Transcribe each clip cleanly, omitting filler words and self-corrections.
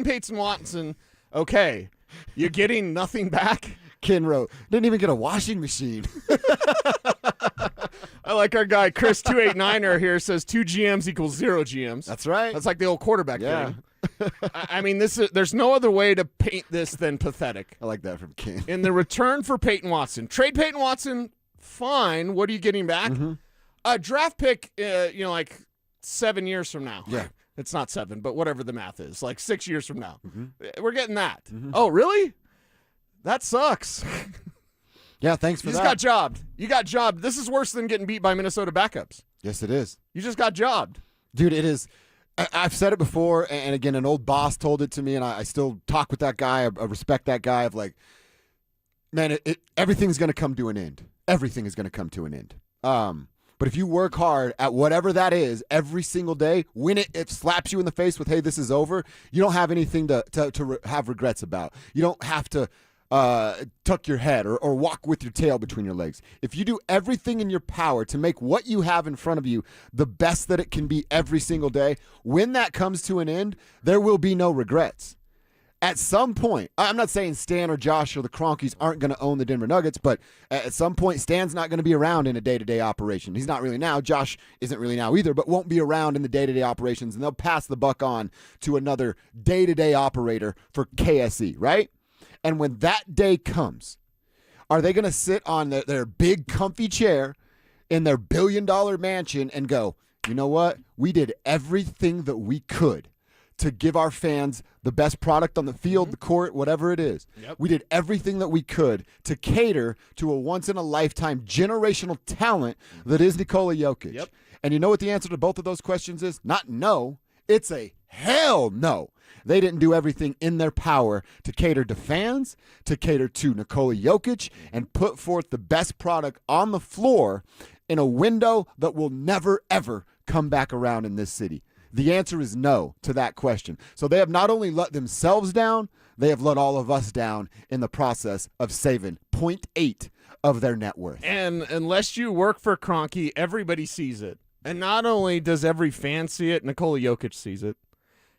Peyton Watson, okay. You're getting nothing back? Ken wrote, didn't even get a washing machine. I like our guy, Chris289er here says 2 GMs equals 0 GMs. That's right. That's like the old quarterback thing. I mean, there's no other way to paint this than pathetic. I like that from Ken. In the return for Peyton Watson. Trade Peyton Watson, fine. What are you getting back? Mm-hmm. A draft pick, like 7 years from now. Yeah. It's not 7, but whatever the math is, like 6 years from now. Mm-hmm. We're getting that. Mm-hmm. Oh, really? That sucks. Yeah, thanks for that. You just got jobbed. You got jobbed. This is worse than getting beat by Minnesota backups. Yes, it is. You just got jobbed. Dude, it is. I've said it before, and again, an old boss told it to me, and I still talk with that guy. I respect that guy of like, man, everything's going to come to an end. Everything is going to come to an end. But if you work hard at whatever that is every single day, when it slaps you in the face with, hey, this is over, you don't have anything to have regrets about. You don't have to tuck your head or walk with your tail between your legs. If you do everything in your power to make what you have in front of you the best that it can be every single day, when that comes to an end, there will be no regrets. At some point, I'm not saying Stan or Josh or the Cronkies aren't going to own the Denver Nuggets, but at some point, Stan's not going to be around in a day-to-day operation. He's not really now. Josh isn't really now either, but won't be around in the day-to-day operations, and they'll pass the buck on to another day-to-day operator for KSE, right? And when that day comes, are they going to sit on their big, comfy chair in their billion-dollar mansion and go, you know what? We did everything that we could to give our fans the best product on the field, the court, whatever it is. Yep. We did everything that we could to cater to a once-in-a-lifetime generational talent that is Nikola Jokic. Yep. And you know what the answer to both of those questions is? Not no. It's a hell no. They didn't do everything in their power to cater to fans, to cater to Nikola Jokic, and put forth the best product on the floor in a window that will never, ever come back around in this city. The answer is no to that question. So they have not only let themselves down, they have let all of us down in the process of saving 0.8 of their net worth. And unless you work for Kroenke, everybody sees it. And not only does every fan see it, Nikola Jokic sees it.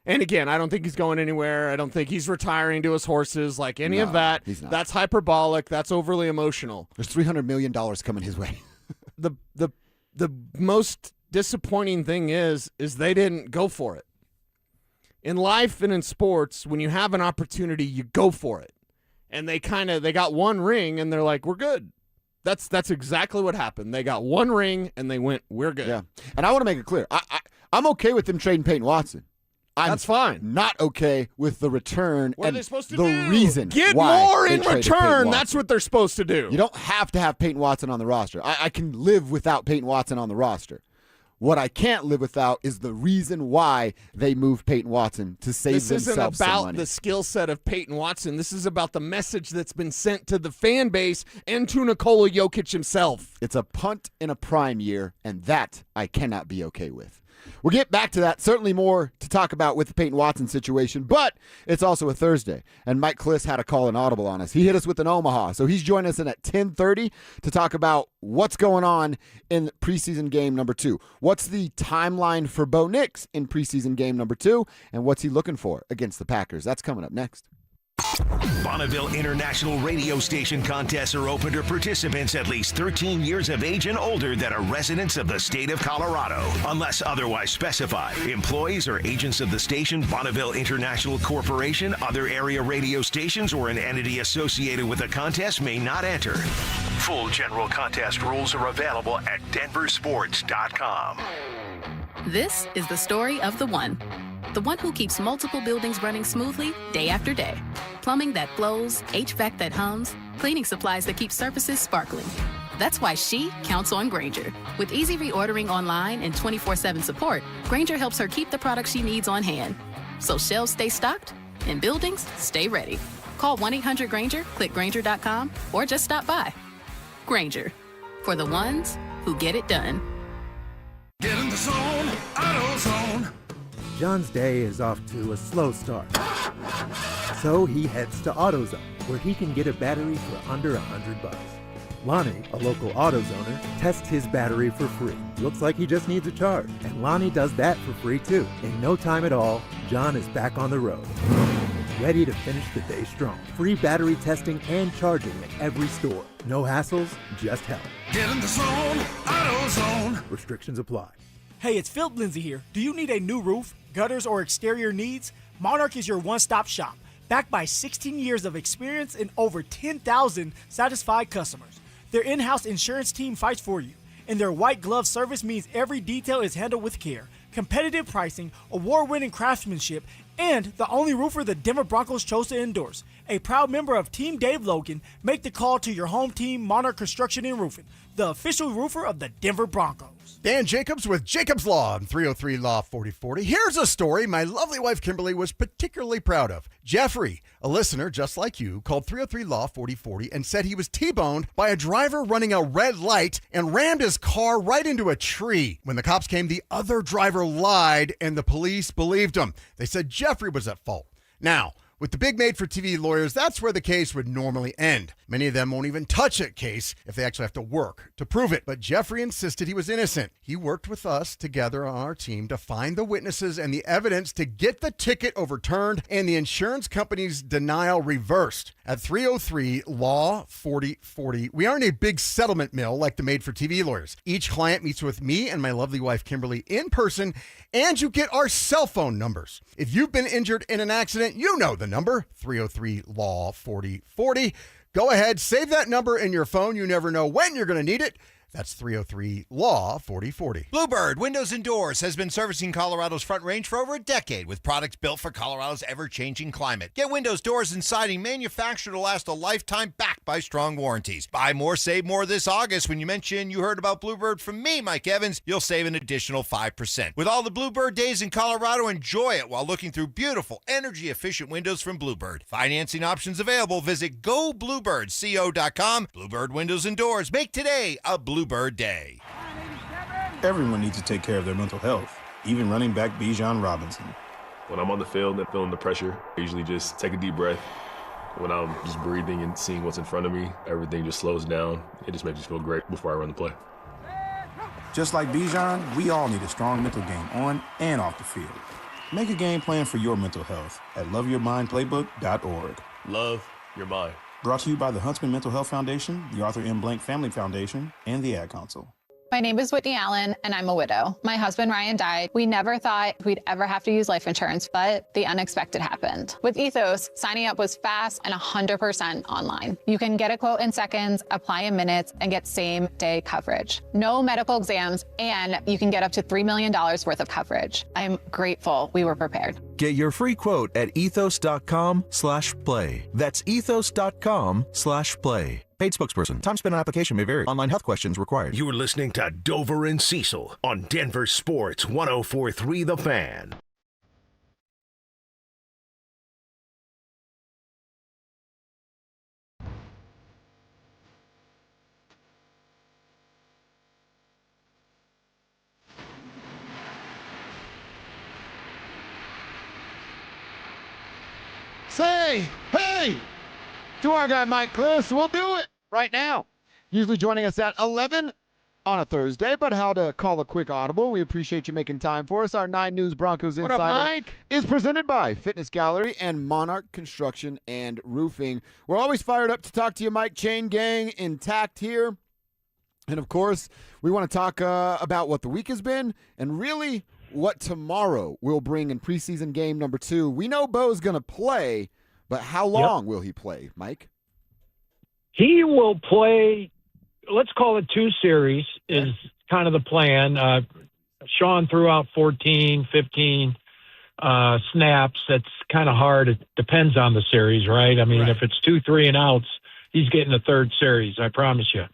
And again, I don't think he's going anywhere. I don't think he's retiring to his horses, like any of that. He's not. That's hyperbolic. That's overly emotional. There's $300 million coming his way. The most disappointing thing is they didn't go for it. In life and in sports, when you have an opportunity, you go for it. And they got one ring and they're like, we're good. That's exactly what happened. They got one ring and they went, we're good. Yeah. And I want to make it clear. I'm okay with them trading Peyton Watson. That's fine. Not okay with the return what and are they supposed to the do? reason Get why more they in traded Peyton return. Watson. That's what they're supposed to do. You don't have to have Peyton Watson on the roster. I can live without Peyton Watson on the roster. What I can't live without is the reason why they moved Peyton Watson to save themselves some money. This isn't about the skill set of Peyton Watson. This is about the message that's been sent to the fan base and to Nikola Jokic himself. It's a punt in a prime year, and that I cannot be okay with. We'll get back to that. Certainly more to talk about with the Peyton Watson situation, but it's also a Thursday, and Mike Kliss had a call an audible on us. He hit us with an Omaha, so he's joining us in at 10:30 to talk about what's going on in preseason game number 2. What's the timeline for Bo Nix in preseason game number 2, and what's he looking for against the Packers? That's coming up next. Bonneville International Radio Station contests are open to participants at least 13 years of age and older that are residents of the state of Colorado. Unless otherwise specified, employees or agents of the station, Bonneville International Corporation, other area radio stations, or an entity associated with the contest may not enter. Full general contest rules are available at DenverSports.com. This is the story of the one who keeps multiple buildings running smoothly day after day. Plumbing that flows, HVAC that hums, cleaning supplies that keep surfaces sparkling. That's why she counts on Grainger. With easy reordering online and 24/7 support, Grainger helps her keep the products she needs on hand. So shelves stay stocked and buildings stay ready. Call 1-800-GRAINGER, click Grainger.com, or just stop by. Grainger, for the ones who get it done. Get in the zone, AutoZone. John's day is off to a slow start. So he heads to AutoZone, where he can get a battery for under $100. Lonnie, a local AutoZoner, tests his battery for free. Looks like he just needs a charge, and Lonnie does that for free too. In no time at all, John is back on the road. ready to finish the day strong. Free battery testing and charging at every store. No hassles, just help. Get in the zone, AutoZone. Restrictions apply. Hey, it's Phil Lindsay here. Do you need a new roof, gutters, or exterior needs? Monarch is your one-stop shop, backed by 16 years of experience and over 10,000 satisfied customers. Their in-house insurance team fights for you, and their white glove service means every detail is handled with care. Competitive pricing, award-winning craftsmanship, and the only roofer the Denver Broncos chose to endorse. A proud member of Team Dave Logan, make the call to your home team, Monarch Construction and Roofing, the official roofer of the Denver Broncos. Dan Jacobs with Jacobs Law on 303 Law 4040. Here's a story my lovely wife Kimberly was particularly proud of. Jeffrey, a listener just like you, called 303 Law 4040 and said he was T-boned by a driver running a red light and rammed his car right into a tree. When the cops came, the other driver lied and the police believed him. They said Jeffrey was at fault. Now, with the big made-for-TV lawyers, that's where the case would normally end. Many of them won't even touch a case if they actually have to work to prove it. But Jeffrey insisted he was innocent. He worked with us together on our team to find the witnesses and the evidence to get the ticket overturned and the insurance company's denial reversed. At 303 Law 4040, we aren't a big settlement mill like the made-for-TV lawyers. Each client meets with me and my lovely wife Kimberly in person, and you get our cell phone numbers. If you've been injured in an accident, you know the number, 303 Law 4040. Go ahead, save that number in your phone. You never know when you're going to need it. That's 303 Law 4040. Bluebird Windows and Doors has been servicing Colorado's Front Range for over a decade with products built for Colorado's ever-changing climate. Get windows, doors, and siding manufactured to last a lifetime, backed by strong warranties. Buy more, save more this August. When you mention you heard about Bluebird from me, Mike Evans, you'll save an additional 5%. With all the Bluebird days in Colorado, enjoy it while looking through beautiful, energy-efficient windows from Bluebird. Financing options available. Visit gobluebirdco.com. Bluebird Windows and Doors. Make today a Bluebird Day. Everyone needs to take care of their mental health, even running back Bijan Robinson. When I'm on the field and feeling the pressure, I usually just take a deep breath. When I'm just breathing and seeing what's in front of me, everything just slows down. It just makes me feel great before I run the play. Just like Bijan, we all need a strong mental game on and off the field. Make a game plan for your mental health at loveyourmindplaybook.org. Love your mind. Brought to you by the Huntsman Mental Health Foundation, the Arthur M. Blank Family Foundation, and the Ad Council. My name is Whitney Allen, and I'm a widow. My husband, Ryan, died. We never thought we'd ever have to use life insurance, but the unexpected happened. With Ethos, signing up was fast and 100% online. You can get a quote in seconds, apply in minutes, and get same-day coverage. No medical exams, and you can get up to $3 million worth of coverage. I'm grateful we were prepared. Get your free quote at ethos.com/play. That's ethos.com/play. Paid spokesperson. Time spent on application may vary. Online health questions required. You are listening to Dover and Cecil on Denver Sports 104.3 The Fan. Say, hey, to our guy Mike Cliss, we'll do it right now. Usually joining us at 11 on a Thursday, but how to call a quick audible. We appreciate you making time for us. Our 9 News Broncos Insider Mike? is presented by Fitness Gallery and Monarch Construction and Roofing. We're always fired up to talk to you, Mike. Chain gang intact here. And, of course, we want to talk about what the week has been and really what tomorrow will bring in preseason game number 2. We know Bo's going to play, but how long will he play, Mike? He will play, let's call it 2 series is kind of the plan. Sean threw out 14, 15 snaps. That's kind of hard. It depends on the series, right? I mean, if it's 2, 3 and outs, he's getting a 3rd series, I promise you.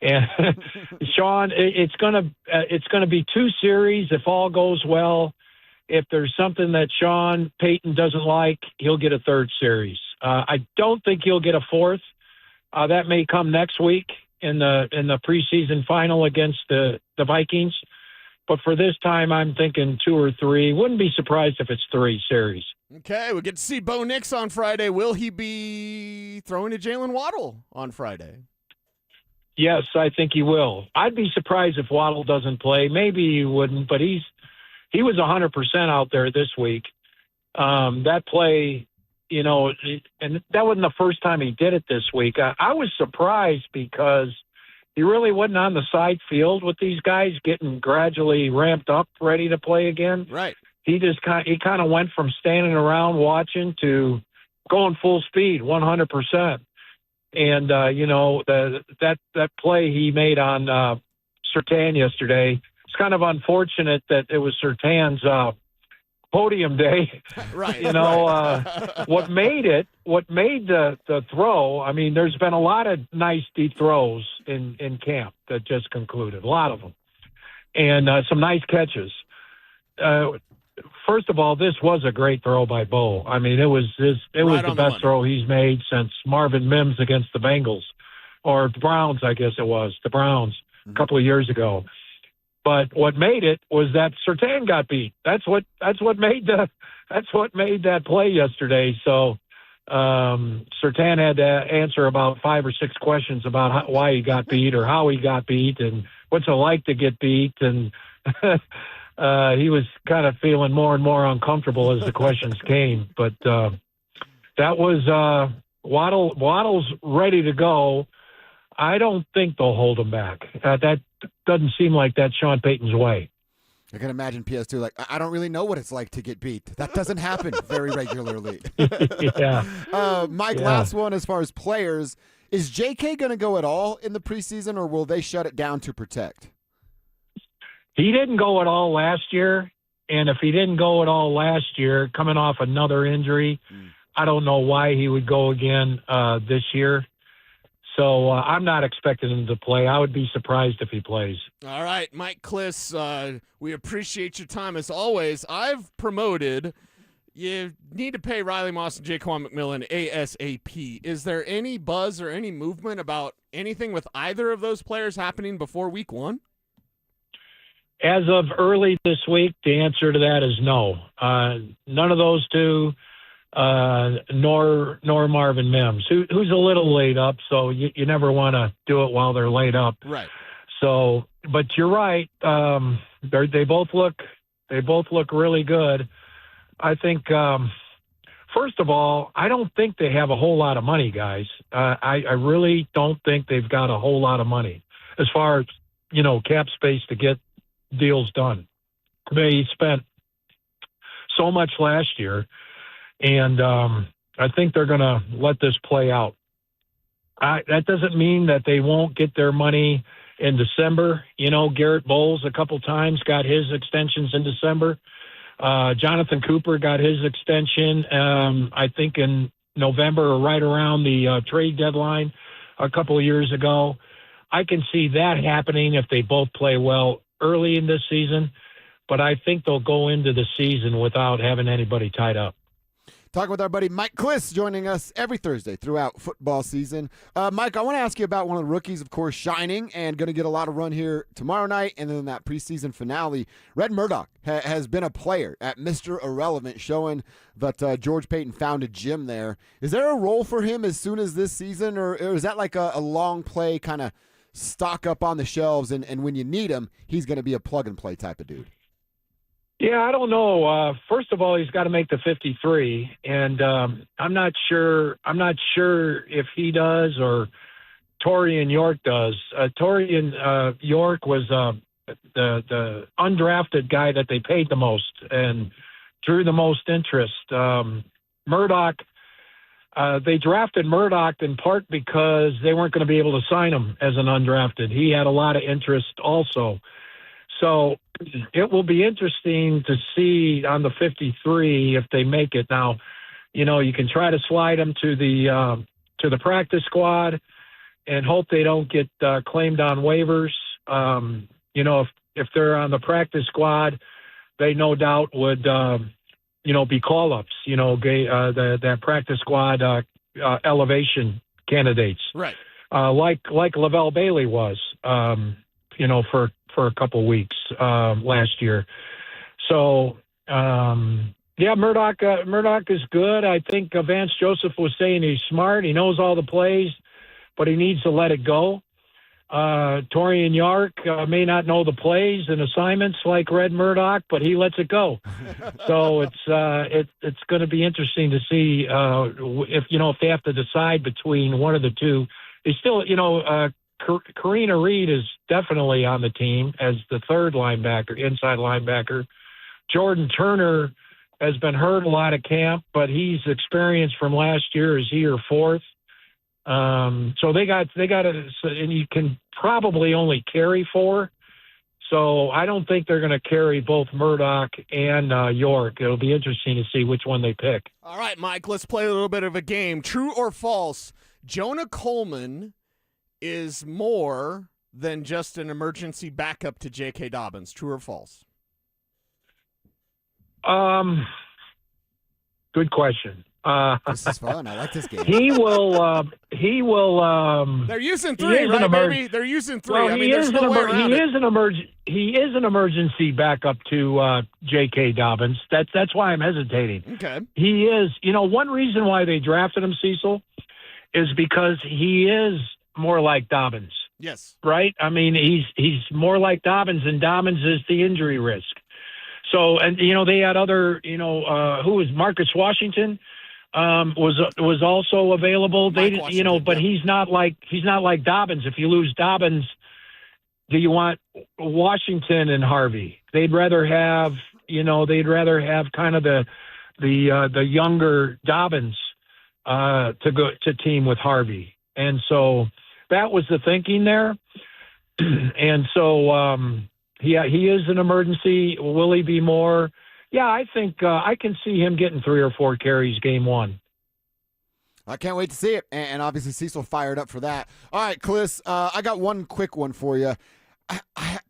And Sean, it's gonna be 2 series if all goes well. If there's something that Sean Payton doesn't like, he'll get a 3rd series. I don't think he'll get a 4th. That may come next week in the preseason final against the Vikings. But for this time, I'm thinking 2 or 3. Wouldn't be surprised if it's 3 series. Okay, we get to see Bo Nix on Friday. Will he be throwing to Jalen Waddle on Friday? Yes, I think he will. I'd be surprised if Waddle doesn't play. Maybe he wouldn't, but he was 100% out there this week. That play and that wasn't the first time he did it this week. I was surprised because he really wasn't on the side field with these guys getting gradually ramped up, ready to play again. Right. He kind of went from standing around watching to going full speed, 100%. And that play he made on Surtain yesterday, it's kind of unfortunate that it was Surtain's podium day. Right. What made the throw, I mean, there's been a lot of nice deep throws in camp that just concluded, a lot of them, and some nice catches. First of all, this was a great throw by Bo. I mean, it was the best throw he's made since Marvin Mims against the Bengals, or the Browns, I guess it was, the Browns a couple of years ago. But what made it was that Surtain got beat. That's what made that play yesterday. So Surtain had to answer about 5 or 6 questions about why he got beat or how he got beat and what's it like to get beat. And he was kind of feeling more and more uncomfortable as the questions came. But that was Waddle's ready to go. I don't think they'll hold him back. That doesn't seem like that's Sean Payton's way. I can imagine PS2 like, I don't really know what it's like to get beat. That doesn't happen very regularly. Yeah. Mike, last one as far as players. Is JK going to go at all in the preseason, or will they shut it down to protect? He didn't go at all last year, and if he didn't go at all last year, coming off another injury, I don't know why he would go again this year. So I'm not expecting him to play. I would be surprised if he plays. All right, Mike Kliss, we appreciate your time as always. I've promoted. You need to pay Riley Moss and Jaquan McMillan ASAP. Is there any buzz or any movement about anything with either of those players happening before week 1? As of early this week, the answer to that is no. None of those two. Nor Marvin Mims, who's a little laid up, so you never want to do it while they're laid up. Right. So, but you're right. They both look really good. I think. First of all, I don't think they have a whole lot of money, guys. I really don't think they've got a whole lot of money as far as cap space to get deals done. They spent so much last year. And I think they're going to let this play out. That doesn't mean that they won't get their money in December. Garrett Bowles a couple times got his extensions in December. Jonathan Cooper got his extension, I think, in November or right around the trade deadline a couple of years ago. I can see that happening if they both play well early in this season. But I think they'll go into the season without having anybody tied up. Talking with our buddy Mike Kliss, joining us every Thursday throughout football season. Mike, I want to ask you about one of the rookies, of course, shining and going to get a lot of run here tomorrow night and then that preseason finale. Red Murdoch has been a player at Mr. Irrelevant, showing that George Payton found a gym there. Is there a role for him as soon as this season, or is that like a long play kind of stock up on the shelves, and when you need him, he's going to be a plug-and-play type of dude? Yeah, I don't know. First of all, he's got to make the 53, and I'm not sure if he does or Torian York does. Torian York was the undrafted guy that they paid the most and drew the most interest. Murdoch, they drafted Murdoch in part because they weren't going to be able to sign him as an undrafted. He had a lot of interest also. So it will be interesting to see on the 53 if they make it. Now, you can try to slide them to the practice squad and hope they don't get claimed on waivers. If they're on the practice squad, they no doubt would be call-ups. That practice squad elevation candidates, right? Like Lavelle Bailey was, for a couple weeks last year. So, Murdoch is good. I think Vance Joseph was saying he's smart. He knows all the plays, but he needs to let it go. Torian York may not know the plays and assignments like Red Murdoch, but he lets it go. So it's going to be interesting to see if they have to decide between one of the two. They still, Karina Reed is definitely on the team as the third linebacker, inside linebacker. Jordan Turner has been hurt a lot at camp, but he's experienced from last year. Is he or fourth? So they got and you can probably only carry 4. So I don't think they're going to carry both Murdoch and York. It'll be interesting to see which one they pick. All right, Mike, let's play a little bit of a game. True or false? Jonah Coleman is more than just an emergency backup to J.K. Dobbins. True or false? Good question. This is fun. I like this game. He will. They're using 3, right, baby? They're using 3. Well, I mean, there's no way around it. He is an emergency backup to J.K. Dobbins. That's why I'm hesitating. Okay. He is. One reason why they drafted him, Cecil, is because he is more like Dobbins. Yes. Right. I mean, he's more like Dobbins, and Dobbins is the injury risk. So, and they had other. Who was Marcus Washington? Was also available. But he's not like Dobbins. If you lose Dobbins, do you want Washington and Harvey? They'd rather have kind of the younger Dobbins to go to team with Harvey. And so that was the thinking there. And so he is an emergency. Will he be more? Yeah, I think I can see him getting 3 or 4 carries game 1. I can't wait to see it. And obviously Cecil fired up for that. All right, Cliss, I got one quick one for you.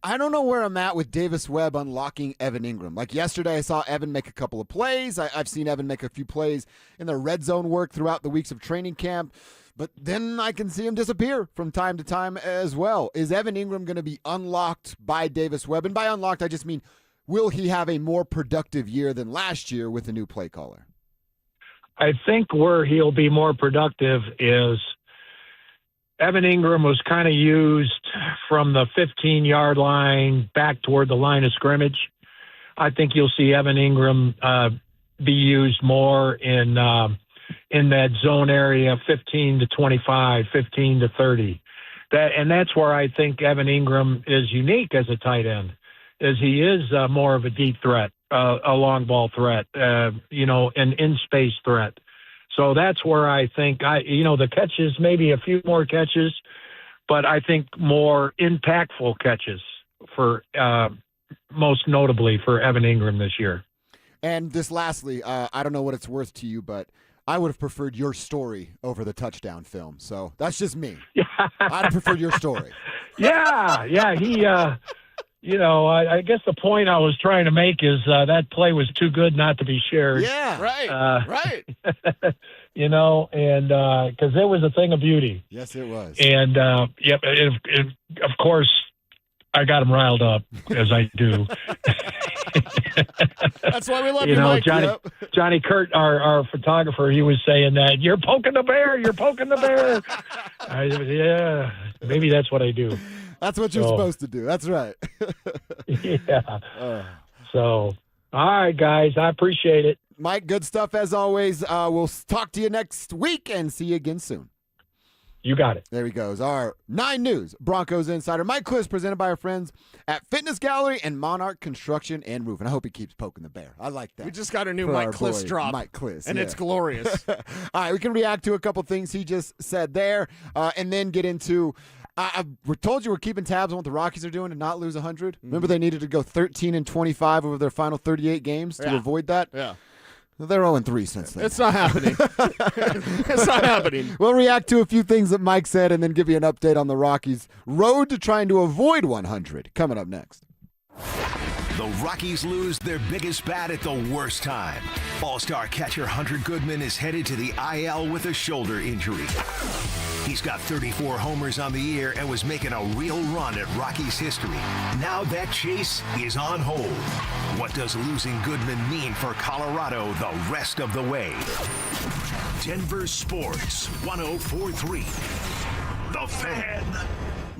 I don't know where I'm at with Davis Webb unlocking Evan Ingram. Like yesterday, I saw Evan make a couple of plays. I've seen Evan make a few plays in the red zone work throughout the weeks of training camp. But then I can see him disappear from time to time as well. Is Evan Ingram going to be unlocked by Davis Webb? And by unlocked, I just mean, will he have a more productive year than last year with a new play caller? I think where he'll be more productive is Evan Ingram was kind of used from the 15-yard line back toward the line of scrimmage. I think you'll see Evan Ingram be used more in that zone area, 15 to 25, 15 to 30. That's where I think Evan Ingram is unique as a tight end, is he is more of a deep threat, a long ball threat, an in-space threat. So that's where I think the catches, maybe a few more catches, but I think more impactful catches for most notably for Evan Ingram this year. And this lastly, I don't know what it's worth to you, but I would have preferred your story over the touchdown film. So that's just me. I'd have preferred your story. Yeah. He, I guess the point I was trying to make is that play was too good not to be shared. Yeah, right. And because it was a thing of beauty. Yes, it was. And, of course, I got him riled up, as I do. That's why we love you, Mike. Johnny Kurt, our photographer, he was saying that, you're poking the bear. Yeah, maybe that's what I do. That's what you're supposed to do. That's right. Yeah. So, all right, guys, I appreciate it. Mike, good stuff as always. We'll talk to you next week and see you again soon. You got it. There he goes. Our 9 News Broncos insider, Mike Kliss, presented by our friends at Fitness Gallery and Monarch Construction and Roof. And I hope he keeps poking the bear. I like that. We just got a new Mike Kliss drop. Mike Kliss. And it's glorious. All right, we can react to a couple things he just said there and then get into we told you we're keeping tabs on what the Rockies are doing to not lose 100. Remember they needed to go 13-25 over their final 38 games to avoid that? Yeah. They're 0-3 since then. It's not happening. It's not happening. We'll react to a few things that Mike said and then give you an update on the Rockies' road to trying to avoid 100. Coming up next. The Rockies lose their biggest bat at the worst time. All-star catcher Hunter Goodman is headed to the IL with a shoulder injury. He's got 34 homers on the year and was making a real run at Rockies history. Now that chase is on hold. What does losing Goodman mean for Colorado the rest of the way? Denver Sports 104.3. The Fan.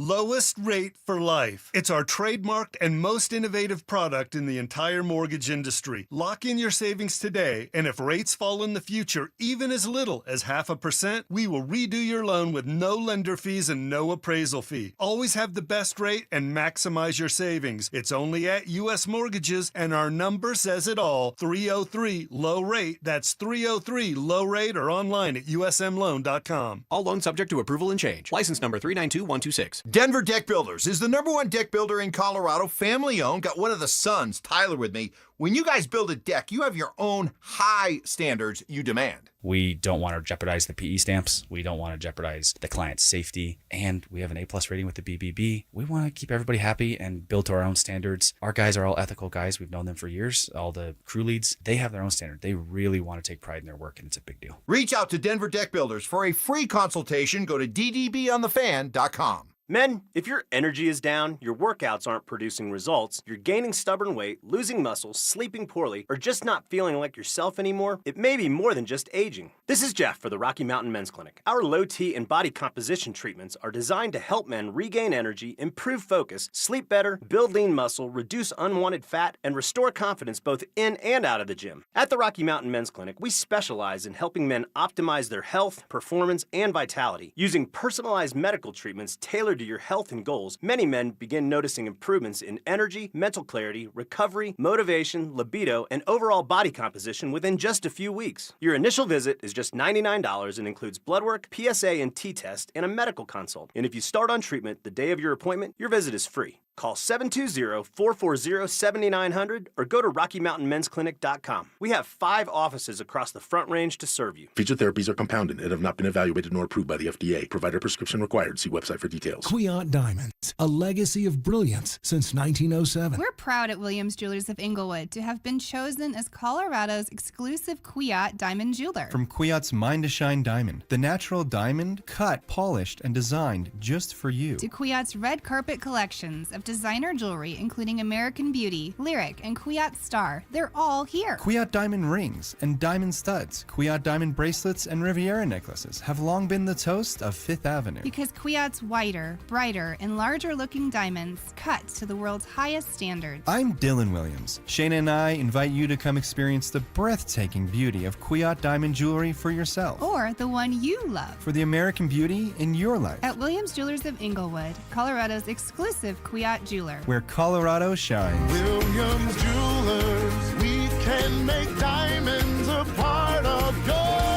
Lowest rate for life. It's our trademarked and most innovative product in the entire mortgage industry. Lock in your savings today, and if rates fall in the future, even as little as 0.5%, we will redo your loan with no lender fees and no appraisal fee. Always have the best rate and maximize your savings. It's only at U.S. Mortgages, and our number says it all. 303-LOW-RATE. That's 303-LOW-RATE or online at usmloan.com. All loans subject to approval and change. License number 392126. Denver Deck Builders is the #1 deck builder in Colorado, family owned. Got one of the sons, Tyler, with me. When you guys build a deck, you have your own high standards you demand. We don't want to jeopardize the PE stamps. We don't want to jeopardize the client's safety. And we have an A+ rating with the BBB. We want to keep everybody happy and build to our own standards. Our guys are all ethical guys. We've known them for years. All the crew leads, they have their own standard. They really want to take pride in their work, and it's a big deal. Reach out to Denver Deck Builders for a free consultation. Go to ddbonthefan.com. Men, if your energy is down, your workouts aren't producing results, you're gaining stubborn weight, losing muscle, sleeping poorly, or just not feeling like yourself anymore, it may be more than just aging. This is Jeff for the Rocky Mountain Men's Clinic. Our low T and body composition treatments are designed to help men regain energy, improve focus, sleep better, build lean muscle, reduce unwanted fat, and restore confidence both in and out of the gym. At the Rocky Mountain Men's Clinic, we specialize in helping men optimize their health, performance, and vitality. Using personalized medical treatments tailored to your health and goals, many men begin noticing improvements in energy, mental clarity, recovery, motivation, libido, and overall body composition within just a few weeks. Your initial visit is just $99 and includes blood work, PSA and T-test, and a medical consult. And if you start on treatment the day of your appointment, your visit is free. Call 720-440-7900 or go to RockyMountainMen'sClinic.com. We have 5 offices across the Front Range to serve you. Feature therapies are compounded and have not been evaluated nor approved by the FDA. Provider prescription required. See website for details. Kwiat Diamonds, a legacy of brilliance since 1907. We're proud at Williams Jewelers of Inglewood to have been chosen as Colorado's exclusive Kwiat Diamond Jeweler. From Kwiat's Mine to Shine Diamond, the natural diamond cut, polished, and designed just for you. To Kwiat's red carpet collections of designer jewelry, including American Beauty, Lyric, and Kwiat Star. They're all here. Kwiat diamond rings and diamond studs, Kwiat diamond bracelets, and Riviera necklaces have long been the toast of Fifth Avenue. Because Kwiat's whiter, brighter, and larger-looking diamonds cut to the world's highest standards. I'm Dylan Williams. Shayna and I invite you to come experience the breathtaking beauty of Kwiat diamond jewelry for yourself. Or the one you love. For the American beauty in your life. At Williams Jewelers of Inglewood, Colorado's exclusive Kwiat jeweler. Where Colorado shines. Williams Jewelers, we can make diamonds a part of your life.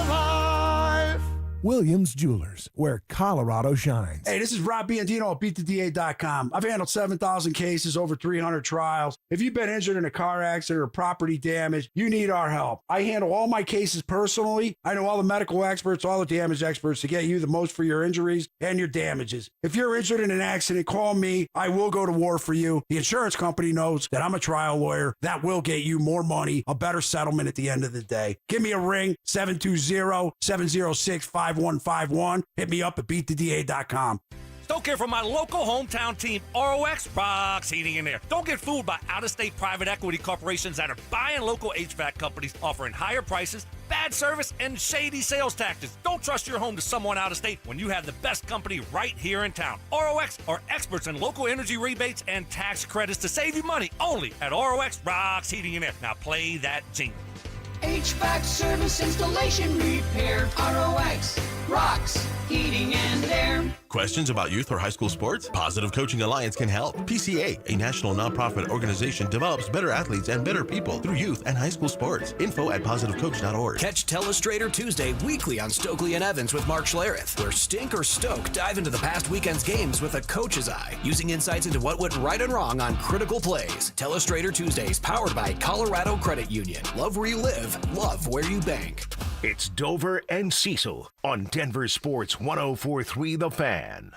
Williams Jewelers, where Colorado shines. Hey, this is Rob Biandino at BeatTheDA.com. I've handled 7,000 cases, over 300 trials. If you've been injured in a car accident or property damage, you need our help. I handle all my cases personally. I know all the medical experts, all the damage experts to get you the most for your injuries and your damages. If you're injured in an accident, call me. I will go to war for you. The insurance company knows that I'm a trial lawyer. That will get you more money, a better settlement at the end of the day. Give me a ring, 720-706-5151. Hit me up at BeatTheDA.com. Don't care for my local hometown team, ROX Rocks Heating and Air. Don't get fooled by out-of-state private equity corporations that are buying local HVAC companies, offering higher prices, bad service, and shady sales tactics. Don't trust your home to someone out of state when you have the best company right here in town. ROX are experts in local energy rebates and tax credits to save you money only at ROX Rocks Heating and Air. Now play that jingle. HVAC service, installation, repair, ROX, Rocks, Heating and Air. Questions about youth or high school sports? Positive Coaching Alliance can help. PCA, a national nonprofit organization, develops better athletes and better people through youth and high school sports. Info at positivecoach.org. Catch Telestrator Tuesday weekly on Stokely and Evans with Mark Schlereth, where Stink or Stoke dive into the past weekend's games with a coach's eye, using insights into what went right and wrong on critical plays. Telestrator Tuesdays, powered by Colorado Credit Union. Love where you live, love where you bank. It's Dover and Cecil on Denver Sports 104.3 The Fan.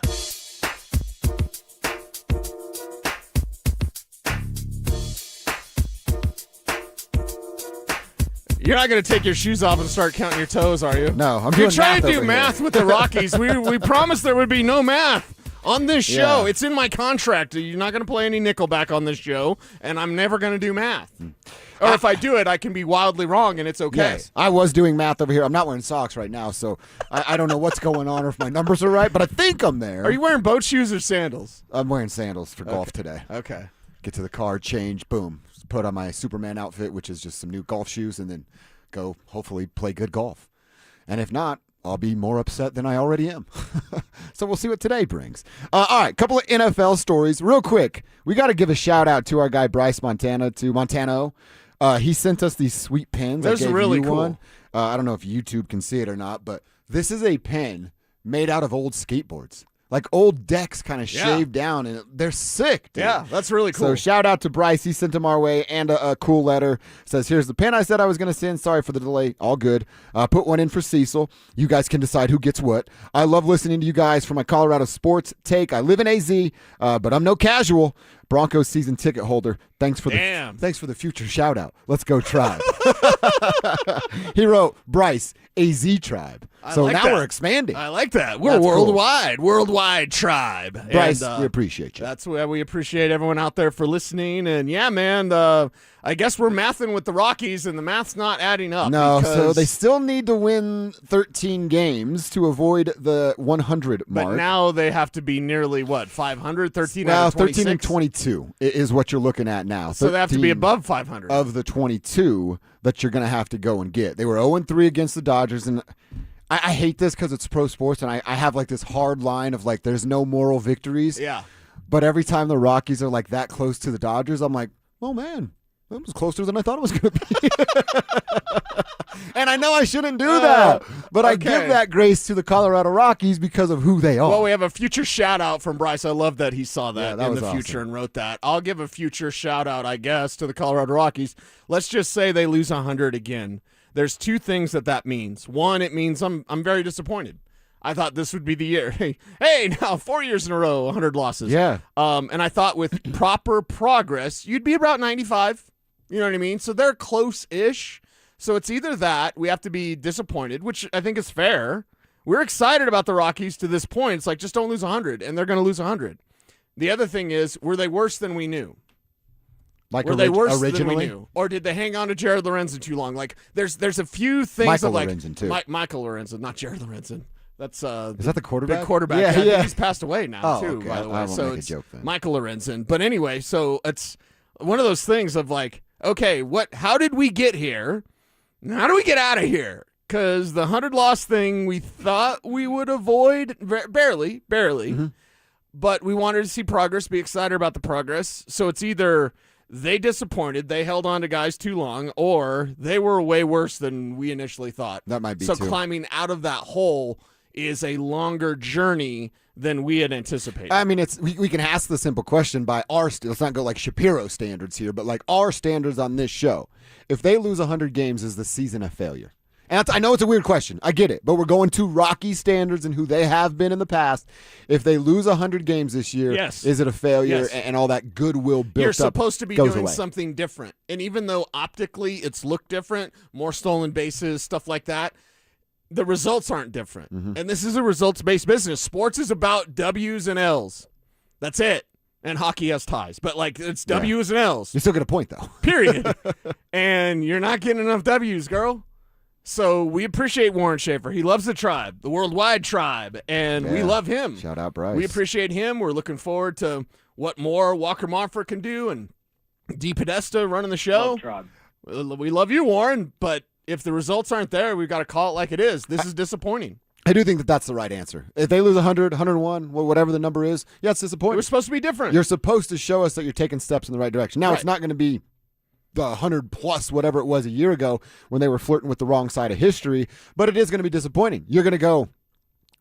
You're not going to take your shoes off and start counting your toes, are you? No, I'm You're doing trying math to do over math here. with the Rockies. We promised there would be no math on this show. Yeah. It's in my contract. You're not going to play any Nickelback on this show, and I'm never going to do math. Or if I do it, I can be wildly wrong, and it's okay. Yes, I was doing math over here. I'm not wearing socks right now, so I don't know what's going on or if my numbers are right, but I think I'm there. Are you wearing boat shoes or sandals? I'm wearing sandals for golf today. Okay. Get to the car, change, boom. Put on my Superman outfit, which is just some new golf shoes, and then go hopefully play good golf. And if not, I'll be more upset than I already am. So we'll see what today brings. All right, couple of NFL stories. Real quick, we got to give a shout-out to our guy Bryce Montano. He sent us these sweet pins. Those I are gave really you cool. one. I don't know if YouTube can see it or not, but this is a pen made out of old skateboards. Like old decks kind of shaved down, and they're sick, dude. Yeah, that's really cool. So shout out to Bryce. He sent them our way, and a cool letter. Says, here's the pen I said I was going to send. Sorry for the delay. All good. Put one in for Cecil. You guys can decide who gets what. I love listening to you guys for my Colorado sports take. I live in AZ, but I'm no casual. Broncos season ticket holder. Thanks for the future shout out. Let's go Tribe. He wrote Bryce AZ Tribe. So now we're expanding. I like that. We're That's cool. worldwide tribe. Bryce, And, we appreciate you. That's why we appreciate everyone out there for listening. And yeah, man, I guess we're mathing with the Rockies, and the math's not adding up. No, because, so they still need to win 13 games to avoid the 100 mark. But now they have to be nearly, 500? 13 Well, out of 26? 13 and 22 is what you're looking at now. So they have to be 13 above 500. of the 22 that you're going to have to go and get. They were 0-3 against the Dodgers, and I hate this because it's pro sports, and I have like this hard line of like there's no moral victories. Yeah. But every time the Rockies are like that close to the Dodgers, I'm like, oh man, that was closer than I thought it was going to be. And I know I shouldn't do that, but I give that grace to the Colorado Rockies because of who they are. Well, we have a future shout out from Bryce. I love that he saw that, that in was the future awesome. and wrote that. I'll give a future shout out, I guess, to the Colorado Rockies. Let's just say they lose 100 again. There's two things that means. One, it means I'm very disappointed. I thought this would be the year. Hey, now 4 years in a row, 100 losses. Yeah. And I thought with proper progress, you'd be about 95. You know what I mean? So they're close-ish. So it's either that, we have to be disappointed, which I think is fair. We're excited about the Rockies to this point. It's like, just don't lose 100, and they're going to lose 100. The other thing is, were they worse than we knew? Like were they worse originally? than we knew? Or did they hang on to Jared Lorenzen too long? Like, there's a few things Michael of like Lorenzen, too. Michael Lorenzen, not Jared Lorenzen. That's Is that the quarterback? The quarterback. Yeah, I think yeah. he's passed away now too. Okay. By the way, I won't so make a it's joke then. Michael Lorenzen. But anyway, so it's one of those things of like, okay, how did we get here? How do we get out of here? Because the 100-loss thing we thought we would avoid barely, Mm-hmm. but we wanted to see progress, be excited about the progress. So it's either they disappointed, they held on to guys too long, or they were way worse than we initially thought. That might be so too. climbing out of that hole is a longer journey than we had anticipated. I mean, we can ask the simple question by our let's not go like Shapiro standards here, but like our standards on this show. If they lose 100 games, is the season a failure? And I know it's a weird question. I get it. But we're going to Rocky standards and who they have been in the past. If they lose 100 games this year, is it a failure? Yes. And all that goodwill built You're up supposed to be goes doing away. something different. And even though optically it's looked different, more stolen bases, stuff like that, the results aren't different. Mm-hmm. And this is a results-based business. Sports is about W's and L's. That's it. And hockey has ties. But, like, it's W's and L's. You still get a point, though. Period. And you're not getting enough W's, girl. So we appreciate Warren Schaefer. He loves the tribe, the worldwide tribe, and we love him. Shout out, Bryce. We appreciate him. We're looking forward to what more Walker Monfort can do and D. Podesta running the show. We love you, Warren, but if the results aren't there, we've got to call it like it is. This is disappointing. I do think that that's the right answer. If they lose 100, 101, whatever the number is, yeah, it's disappointing. It was supposed to be different. You're supposed to show us that you're taking steps in the right direction. Now, it's not going to be the 100 plus whatever it was a year ago when they were flirting with the wrong side of history, but it is going to be disappointing. You're going to go,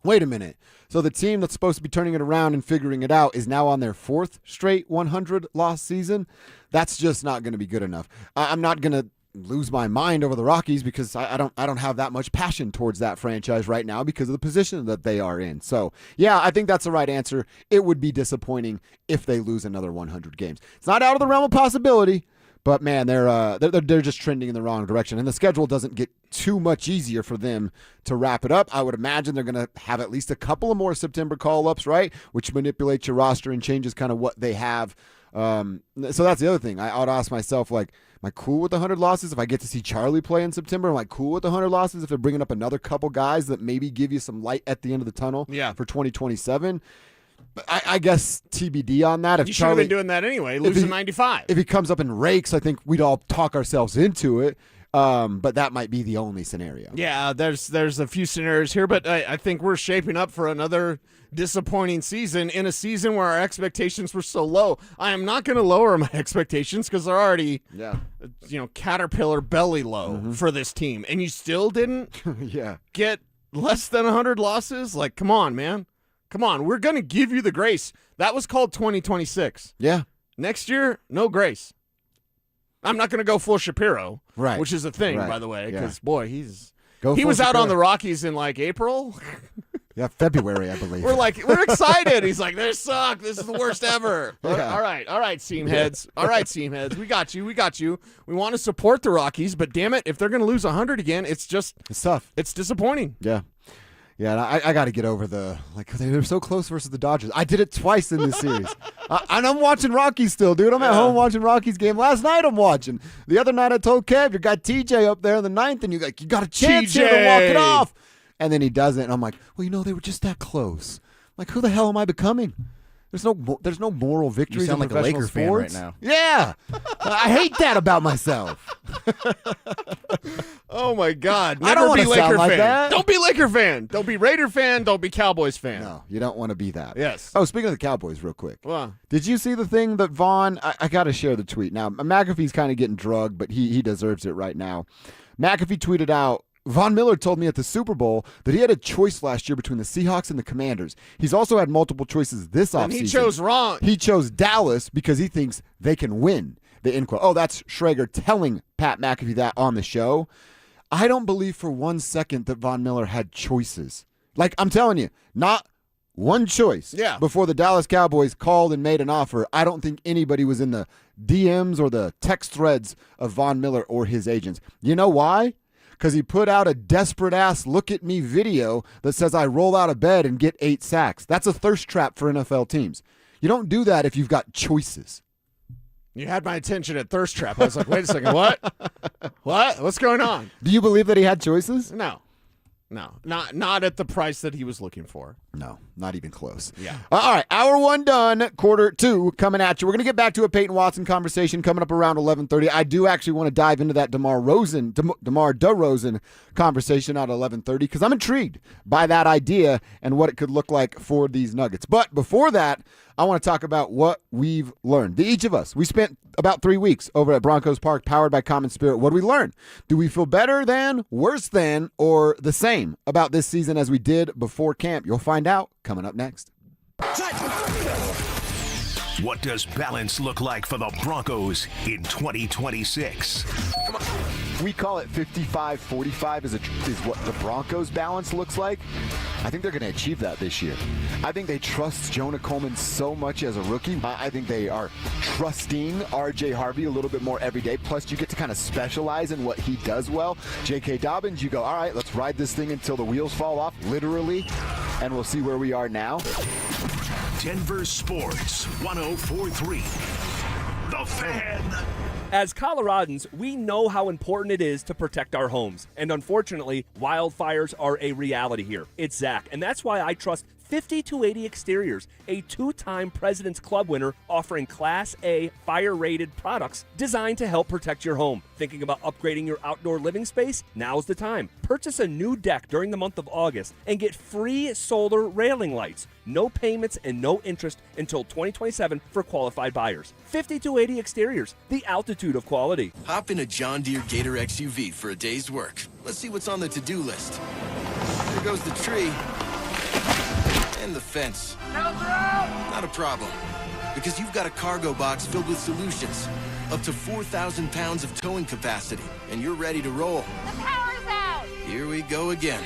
wait a minute. So the team that's supposed to be turning it around and figuring it out is now on their fourth straight 100-loss season. That's just not going to be good enough. I'm not going to lose my mind over the Rockies because I don't have that much passion towards that franchise right now because of the position that they are in. So, yeah, I think that's the right answer. It would be disappointing if they lose another 100 games. It's not out of the realm of possibility, But man, they're just trending in the wrong direction, and the schedule doesn't get too much easier for them to wrap it up. I would imagine they're going to have at least a couple of more September call-ups, right? Which manipulates your roster and changes kind of what they have. So that's the other thing. I ought to ask myself, like, am I cool with 100 losses? If I get to see Charlie play in September, am I cool with 100 losses if they're bringing up another couple guys that maybe give you some light at the end of the tunnel for 2027? But I guess TBD on that. If you should have been doing that anyway, losing 95. If he comes up and rakes, I think we'd all talk ourselves into it. But that might be the only scenario. Yeah, there's a few scenarios here, but I think we're shaping up for another disappointing season in a season where our expectations were so low. I am not going to lower my expectations because they're already, caterpillar belly low for this team, and you still didn't get less than 100 losses. Like, come on, man. Come on, we're going to give you the grace. That was called 2026. Yeah. Next year, no grace. I'm not going to go full Shapiro, right? Which is a thing, by the way, because, boy, he was out on the Rockies in, like, April. Yeah, February, I believe. We're excited. He's like, they suck. This is the worst ever. Yeah. All right, seam heads. All right, seam heads. We got you. We want to support the Rockies, but damn it, if they're going to lose 100 again, it's tough. It's disappointing. Yeah. Yeah, and I got to get over they're so close versus the Dodgers. I did it twice in this series. And I'm watching Rockies still, dude. I'm at home watching Rockies game. Last night I'm watching. The other night I told Kev, you got TJ up there in the ninth, and you got a chance here to walk it off. And then he doesn't, and I'm like, well, they were just that close. I'm like, who the hell am I becoming? There's no moral victories. You sound in like a Laker sports. fan right now. Yeah, I hate that about myself. Oh my God! I don't want to sound like that. Don't be Laker fan. Don't be Raider fan. Don't be Cowboys fan. No, you don't want to be that. Yes. Oh, speaking of the Cowboys, real quick. Wow. Did you see the thing that Vaughn? I got to share the tweet now. McAfee's kind of getting drugged, but he deserves it right now. McAfee tweeted out, Von Miller told me at the Super Bowl that he had a choice last year between the Seahawks and the Commanders. He's also had multiple choices this offseason. And he chose wrong. He chose Dallas because he thinks they can win. The end quote. Oh, that's Schrager telling Pat McAfee that on the show. I don't believe for 1 second that Von Miller had choices. Like, I'm telling you, not one choice. Yeah. Before the Dallas Cowboys called and made an offer, I don't think anybody was in the DMs or the text threads of Von Miller or his agents. You know why? Because he put out a desperate-ass look-at-me video that says I roll out of bed and get 8 sacks. That's a thirst trap for NFL teams. You don't do that if you've got choices. You had my attention at thirst trap. I was like, wait a second, what? What? What's going on? Do you believe that he had choices? No, not at the price that he was looking for. No, not even close. Yeah. All right, hour one done, quarter two coming at you. We're going to get back to a Peyton Watson conversation coming up around 11:30. I do actually want to dive into that DeMar DeRozan conversation at 11:30 because I'm intrigued by that idea and what it could look like for these Nuggets. But before that, I want to talk about what we've learned. Each of us, we spent about 3 weeks over at Broncos Park, powered by Common Spirit. What did we learn? Do we feel better than, worse than, or the same about this season as we did before camp? You'll find out coming up next. What does balance look like for the Broncos in 2026? We call it 55-45 is what the Broncos balance looks like. I think they're going to achieve that this year. I think they trust Jonah Coleman so much as a rookie. I think they are trusting R.J. Harvey a little bit more every day. Plus, you get to kind of specialize in what he does well. J.K. Dobbins, you go, all right, let's ride this thing until the wheels fall off, literally, and we'll see where we are now. Denver Sports 104.3. The Fan. As Coloradans, we know how important it is to protect our homes. And unfortunately, wildfires are a reality here. It's Zach, and that's why I trust 50-80 Exteriors, a 2-time President's Club winner offering Class A fire-rated products designed to help protect your home. Thinking about upgrading your outdoor living space? Now's the time. Purchase a new deck during the month of August and get free solar railing lights. No payments and no interest until 2027 for qualified buyers. 50-80 Exteriors, the altitude of quality. Hop in a John Deere Gator XUV for a day's work. Let's see what's on the to-do list. There goes the tree. And the fence. Not a problem, because you've got a cargo box filled with solutions. Up to 4,000 pounds of towing capacity, and you're ready to roll. The power's out! Here we go again.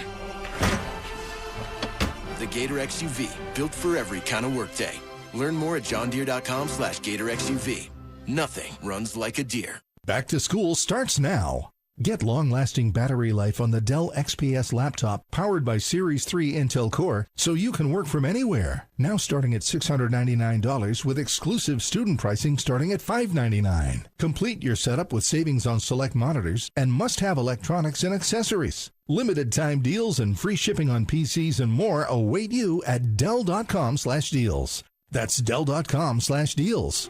The Gator XUV, built for every kind of workday. Learn more at johndeere.com/GatorXUV. Nothing runs like a deer. Back to school starts now. Get long-lasting battery life on the Dell XPS laptop powered by Series 3 Intel Core so you can work from anywhere. Now starting at $699 with exclusive student pricing starting at $599. Complete your setup with savings on select monitors and must-have electronics and accessories. Limited time deals and free shipping on PCs and more await you at Dell.com/deals. That's Dell.com/deals.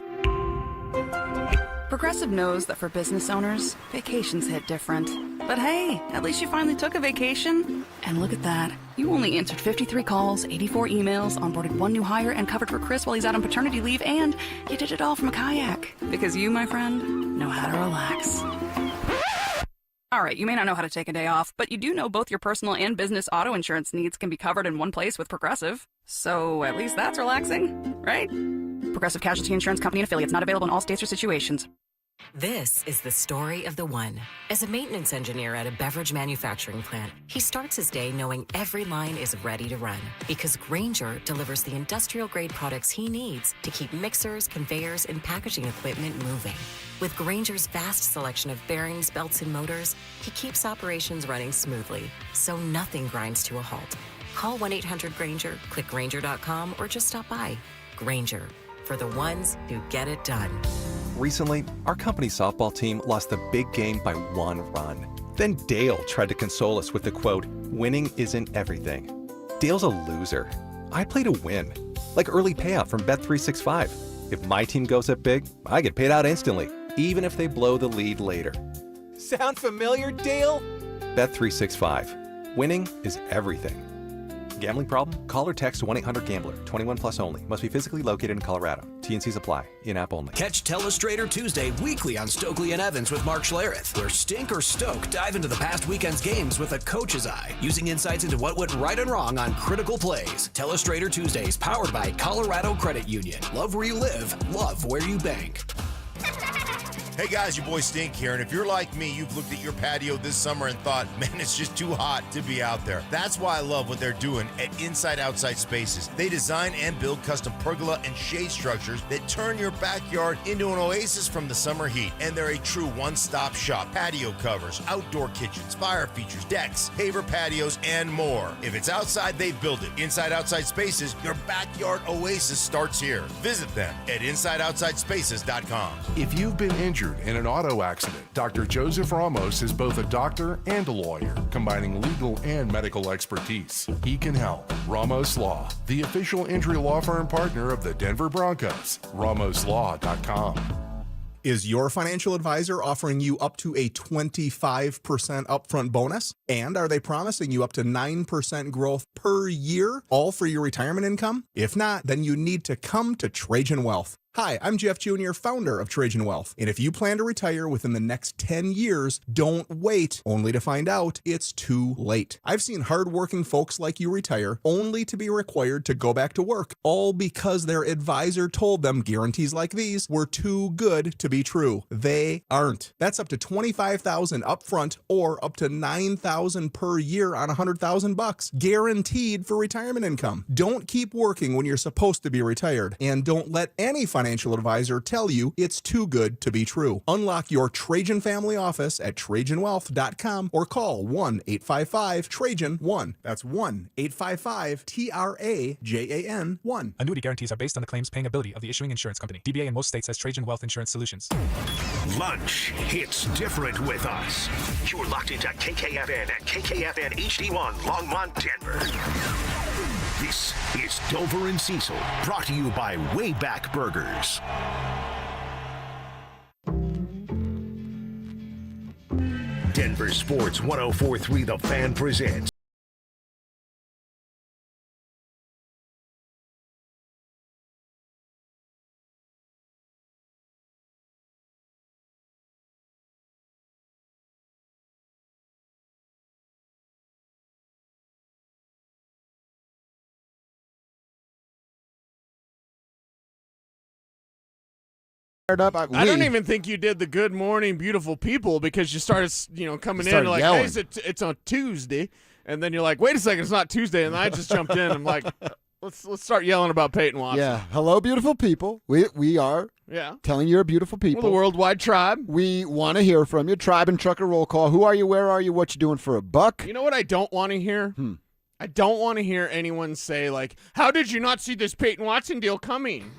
Progressive knows that for business owners, vacations hit different. But hey, at least you finally took a vacation. And look at that. You only answered 53 calls, 84 emails, onboarded one new hire, and covered for Chris while he's out on paternity leave, and you did it all from a kayak. Because you, my friend, know how to relax. All right, you may not know how to take a day off, but you do know both your personal and business auto insurance needs can be covered in one place with Progressive. So at least that's relaxing, right? Progressive Casualty Insurance Company and affiliates, not available in all states or situations. This is the story of the one. As a maintenance engineer at a beverage manufacturing plant, he starts his day knowing every line is ready to run because Grainger delivers the industrial-grade products he needs to keep mixers, conveyors, and packaging equipment moving. With Grainger's vast selection of bearings, belts, and motors, he keeps operations running smoothly, so nothing grinds to a halt. Call 1-800-GRAINGER, click Grainger.com, or just stop by. Grainger, for the ones who get it done. Recently, our company softball team lost the big game by 1 run. Then Dale tried to console us with the quote, "Winning isn't everything." Dale's a loser. I play to win, like early payout from Bet365. If my team goes up big, I get paid out instantly, even if they blow the lead later. Sound familiar, Dale? Bet365. Winning is everything. Gambling problem? Call or text 1-800-GAMBLER. 21 plus only. Must be physically located in Colorado. T&Cs apply. In-app only. Catch Telestrator Tuesday weekly on Stokely and Evans with Mark Schlereth, where Stink or Stoke dive into the past weekend's games with a coach's eye, using insights into what went right and wrong on critical plays. Telestrator Tuesdays, powered by Colorado Credit Union. Love where you live, love where you bank. Hey guys, your boy Stink here, and if you're like me, you've looked at your patio this summer and thought, man, it's just too hot to be out there. That's why I love what they're doing at Inside Outside Spaces. They design and build custom pergola and shade structures that turn your backyard into an oasis from the summer heat. And they're a true one-stop shop. Patio covers, outdoor kitchens, fire features, decks, paver patios, and more. If it's outside, they build it. Inside Outside Spaces, your backyard oasis starts here. Visit them at InsideOutsideSpaces.com. If you've been injured in an auto accident, Dr. Joseph Ramos is both a doctor and a lawyer, combining legal and medical expertise. He can help. Ramos Law, the official injury law firm partner of the Denver Broncos. RamosLaw.com. Is your financial advisor offering you up to a 25% upfront bonus? And are they promising you up to 9% growth per year, all for your retirement income? If not, then you need to come to Trajan Wealth. Hi, I'm Jeff Jr., founder of Trajan Wealth. And if you plan to retire within the next 10 years, don't wait only to find out it's too late. I've seen hardworking folks like you retire only to be required to go back to work, all because their advisor told them guarantees like these were too good to be true. They aren't. That's up to $25,000 upfront or up to $9,000 per year on $100,000, guaranteed for retirement income. Don't keep working when you're supposed to be retired, and don't let any financial advisor tell you it's too good to be true. Unlock your Trajan family office at TrajanWealth.com or call 1-855-TRAJAN-1. That's 1-855-TRAJAN-1. Annuity guarantees are based on the claims paying ability of the issuing insurance company. DBA in most states has Trajan Wealth Insurance Solutions. Lunch hits different with us. You're locked into KKFN at KKFN HD1 Longmont, Denver. This is Dover and Cecil, brought to you by Wayback Burgers. Denver Sports 104.3 The Fan presents Up. I don't even think you did the good morning, beautiful people, because you started, coming in like, yelling. hey, it's on Tuesday, and then you're like, wait a second, it's not Tuesday, and I just jumped in. I'm like, let's start yelling about Peyton Watson. Yeah, hello, beautiful people. We are Yeah. telling you're a beautiful people. Well, the worldwide tribe. We want to hear from you. Tribe and trucker roll call. Who are you? Where are you? What you doing for a buck? You know what I don't want to hear? I don't want to hear anyone say, like, how did you not see this Peyton Watson deal coming?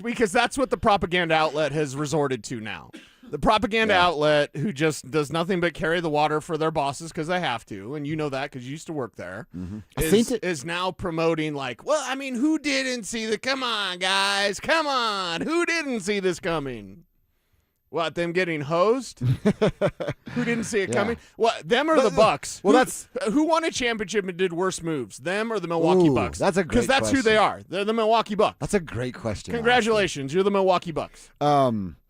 Because that's what the propaganda outlet has resorted to now. The propaganda outlet who just does nothing but carry the water for their bosses because they have to, and you know that because you used to work there, is now promoting like, well, I mean, who didn't see the – come on, guys, come on. Who didn't see this coming? What, them getting hosed? Who didn't see it coming? What, them or the Bucks? Well, who won a championship and did worse moves, them or the Milwaukee Bucks? That's a great Because that's who they are. They're the Milwaukee Bucks. That's a great question. Congratulations. You're the Milwaukee Bucks.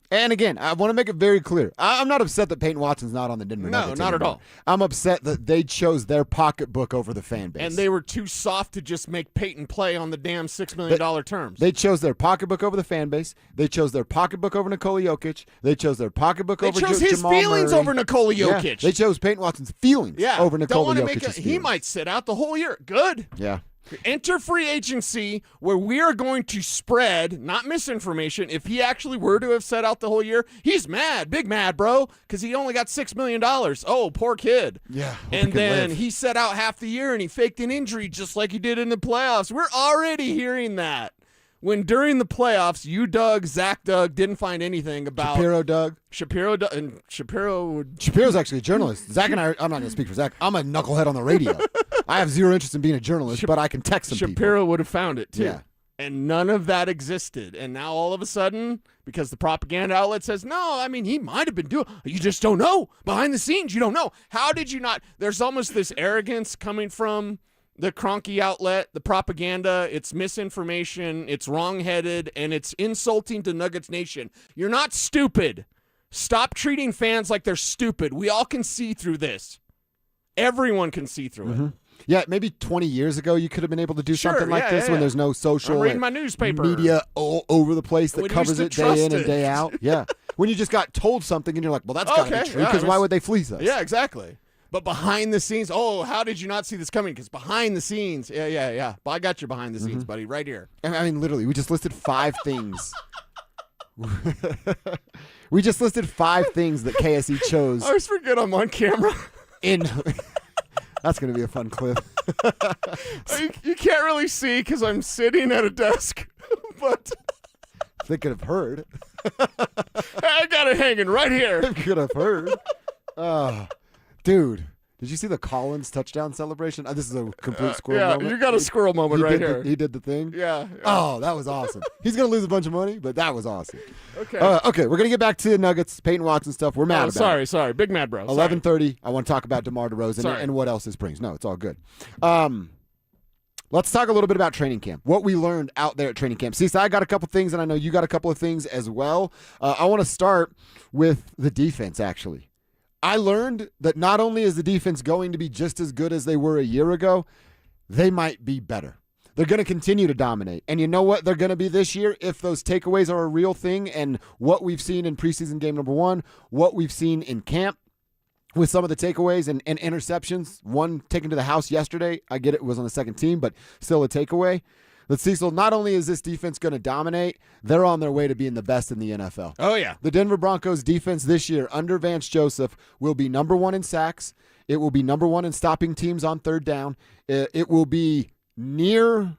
And again, I want to make it very clear. I'm not upset that Peyton Watson's not on the Denver Nuggets. No, not anymore. at all. I'm upset that they chose their pocketbook over the fan base. And they were too soft to just make Peyton play on the damn $6 million terms. They chose their pocketbook over the fan base. They chose their pocketbook over Nikola Jokic. They chose their pocketbook over They chose his Jamal feelings Murray. over Nikola Jokic. Yeah. They chose Peyton Watson's feelings over Nikola Jokic's feelings. He might sit out the whole year. Good. Yeah. Enter free agency where we are going to spread, not misinformation. If he actually were to have set out the whole year, he's mad, big mad, bro, because he only got $6 million. Oh, poor kid. Yeah. And then he set out half the year and he faked an injury just like he did in the playoffs. We're already hearing that. When during the playoffs, you dug, Zach dug, didn't find anything about Shapiro's actually a journalist. Zach and I, I'm not going to speak for Zach. I'm a knucklehead on the radio. I have zero interest in being a journalist, but I can text some people. Shapiro would have found it, too. Yeah. And none of that existed. And now all of a sudden, because the propaganda outlet says, no, I mean, he might have been doing, you just don't know. Behind the scenes, you don't know. How did you not? There's almost this arrogance coming from the Kroenke outlet, the propaganda. It's misinformation, it's wrong-headed, and it's insulting to Nuggets Nation. You're not stupid. Stop treating fans like they're stupid. We all can see through this. Everyone can see through it. Yeah, maybe 20 years ago you could have been able to do something like this when there's no social I'm reading my newspaper. media all over the place that When you covers used it to day in trust and day it. out. Yeah. When you just got told something and you're like, well, that's got to be true because why would they fleece us? Yeah, exactly. But behind the scenes, how did you not see this coming? Because behind the scenes, yeah. But I got your behind the scenes, buddy, right here. I mean, literally, we just listed 5 things. We just listed 5 things that KSE chose. I always forget I'm on camera. That's going to be a fun clip. You can't really see because I'm sitting at a desk, but they could have heard. I got it hanging right here. They could have heard. Dude, did you see the Collins touchdown celebration? This is a complete squirrel moment. Yeah, you got a squirrel moment right here. He did the thing? Yeah. Oh, that was awesome. He's going to lose a bunch of money, but that was awesome. Okay. Okay, we're going to get back to the Nuggets, Peyton Watson stuff. We're mad about it. Sorry. Big mad, bro. 11:30, I want to talk about DeMar DeRozan and what else this brings. No, it's all good. Let's talk a little bit about training camp, what we learned out there at training camp. Cecil, I got a couple things, and I know you got a couple of things as well. I want to start with the defense, actually. I learned that not only is the defense going to be just as good as they were a year ago, they might be better. They're going to continue to dominate. And you know what they're going to be this year if those takeaways are a real thing and what we've seen in preseason game number 1, what we've seen in camp with some of the takeaways and interceptions. One taken to the house yesterday. I get it was on the second team, but still a takeaway. But Cecil, not only is this defense going to dominate, they're on their way to being the best in the NFL. Oh, yeah. The Denver Broncos defense this year under Vance Joseph will be number 1 in sacks. It will be number 1 in stopping teams on third down. It will be inside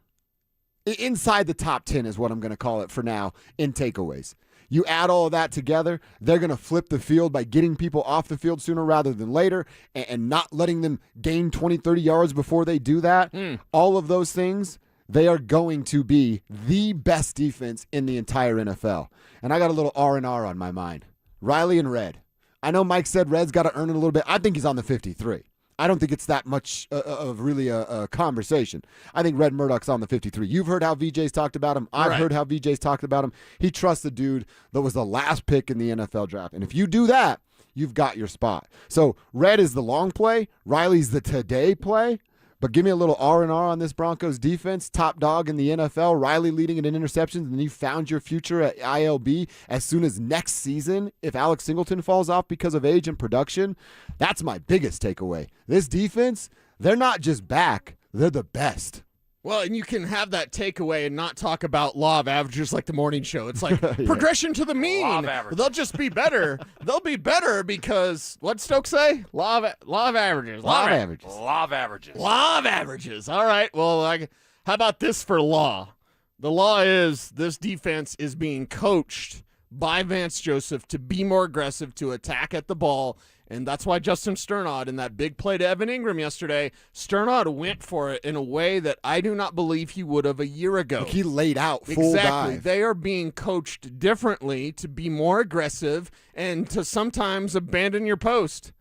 the top 10 is what I'm going to call it for now in takeaways. You add all of that together, they're going to flip the field by getting people off the field sooner rather than later and not letting them gain 20, 30 yards before they do that. All of those things, they are going to be the best defense in the entire NFL. And I got a little R&R on my mind. Riley and Red. I know Mike said Red's got to earn it a little bit. I think he's on the 53. I don't think it's that much of really a conversation. I think Red Murdoch's on the 53. You've heard how VJ's talked about him. I've heard how VJ's talked about him. He trusts the dude that was the last pick in the NFL draft. And if you do that, you've got your spot. So Red is the long play. Riley's the today play. But give me a little R&R on this Broncos defense. Top dog in the NFL. Riley leading it in interceptions. And you found your future at ILB as soon as next season. If Alex Singleton falls off because of age and production, that's my biggest takeaway. This defense, they're not just back. They're the best. Well, and you can have that takeaway and not talk about law of averages like the morning show. It's like progression to the mean. Law of averages. They'll just be better. They'll be better because, what'd Stokes say? Law of averages. Law of averages. Law of averages. Law of averages. All right. Well, how about this for law? The law is this defense is being coached by Vance Joseph to be more aggressive, to attack at the ball. And that's why Justin Sternod, in that big play to Evan Ingram yesterday, Sternod went for it in a way that I do not believe he would have a year ago. Like he laid out full exactly. dive. They are being coached differently to be more aggressive and to sometimes abandon your post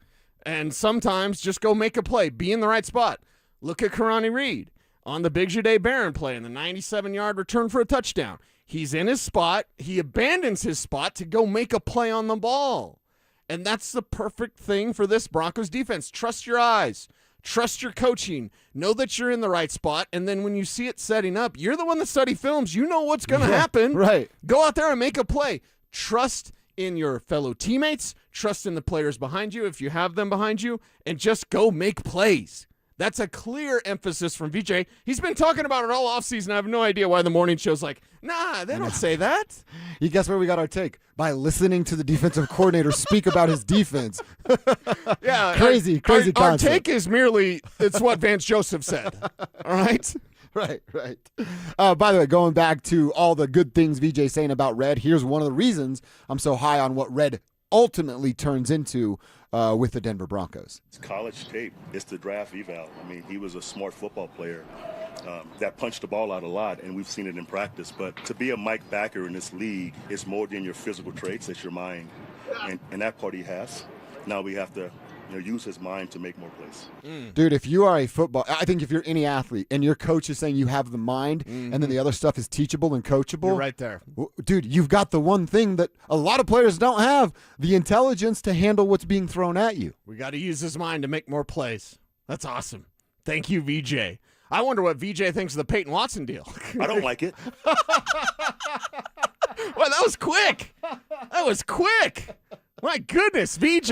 and sometimes just go make a play, be in the right spot. Look at Karani Reed on the Big Jade Barron play in the 97-yard return for a touchdown. He's in his spot. He abandons his spot to go make a play on the ball. And that's the perfect thing for this Broncos defense. Trust your eyes. Trust your coaching. Know that you're in the right spot. And then when you see it setting up, you're the one that study films. You know what's going to happen. Right. Go out there and make a play. Trust in your fellow teammates. Trust in the players behind you if you have them behind you. And just go make plays. That's a clear emphasis from VJ. He's been talking about it all offseason. I have no idea why the morning show's like, nah, they don't say that. You guess where we got our take? By listening to the defensive coordinator speak about his defense. Yeah. Crazy concept. Our take is merely, it's what Vance Joseph said. All right? Right. By the way, going back to all the good things VJ's saying about Red, here's one of the reasons I'm so high on what Red ultimately turns into with the Denver Broncos. It's college tape. It's the draft eval. I mean, he was a smart football player that punched the ball out a lot, and we've seen it in practice. But to be a Mike Backer in this league, it's more than your physical traits, it's your mind. And that part he has. Now we have to use his mind to make more plays. Dude, if you are I think if you're any athlete and your coach is saying you have the mind and then the other stuff is teachable and coachable. You're right there. Dude, you've got the one thing that a lot of players don't have, the intelligence to handle what's being thrown at you. We got to use his mind to make more plays. That's awesome. Thank you, VJ. I wonder what VJ thinks of the Peyton Watson deal. I don't like it. Well, that was quick. My goodness, VJ,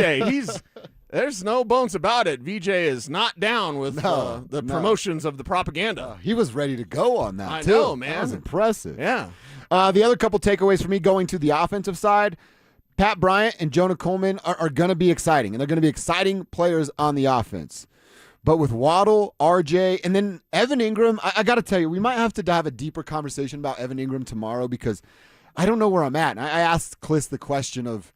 there's no bones about it. VJ is not down with the promotions of the propaganda. He was ready to go on that, I too. know, man. That was impressive. Yeah. The other couple takeaways for me going to the offensive side, Pat Bryant and Jonah Coleman are going to be exciting, and they're going to be exciting players on the offense. But with Waddle, RJ, and then Evan Ingram, I got to tell you, we might have to have a deeper conversation about Evan Ingram tomorrow because I don't know where I'm at. And I asked Kliss the question of,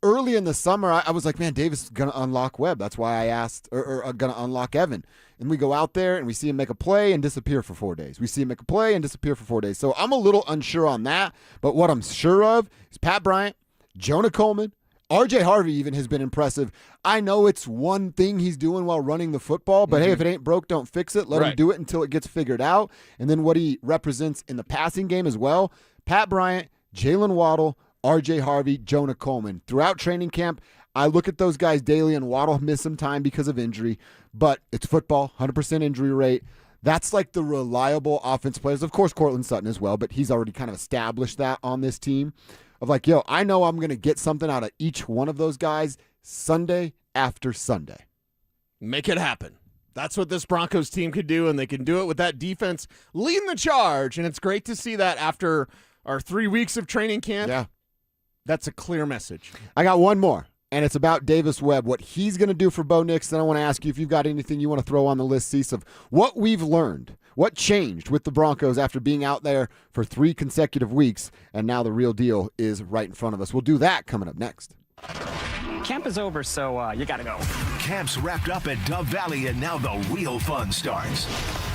early in the summer, I was like, man, Davis is going to unlock Webb. That's why I asked, or going to unlock Evan. And we go out there and we see him make a play and disappear for 4 days. We see him make a play and disappear for 4 days. So I'm a little unsure on that. But what I'm sure of is Pat Bryant, Jonah Coleman, RJ Harvey even has been impressive. I know it's one thing he's doing while running the football, but hey, if it ain't broke, don't fix it. Let him do it until it gets figured out. And then what he represents in the passing game as well. Pat Bryant, Jalen Waddle, RJ Harvey, Jonah Coleman. Throughout training camp, I look at those guys daily, and Waddle missed some time because of injury, but it's football, 100% injury rate. That's like the reliable offense players. Of course, Cortland Sutton as well, but he's already kind of established that on this team. Of like, yo, I know I'm going to get something out of each one of those guys Sunday after Sunday. Make it happen. That's what this Broncos team could do, and they can do it with that defense leading the charge, and it's great to see that after our 3 weeks of training camp. Yeah. That's a clear message. I got one more, and it's about Davis Webb, what he's going to do for Bo Nix. Then I want to ask you if you've got anything you want to throw on the list, Cecil, of what we've learned, what changed with the Broncos after being out there for 3 consecutive weeks, and now the real deal is right in front of us. We'll do that coming up next. Camp is over, so you gotta go. Camp's wrapped up at Dove Valley, and now the real fun starts.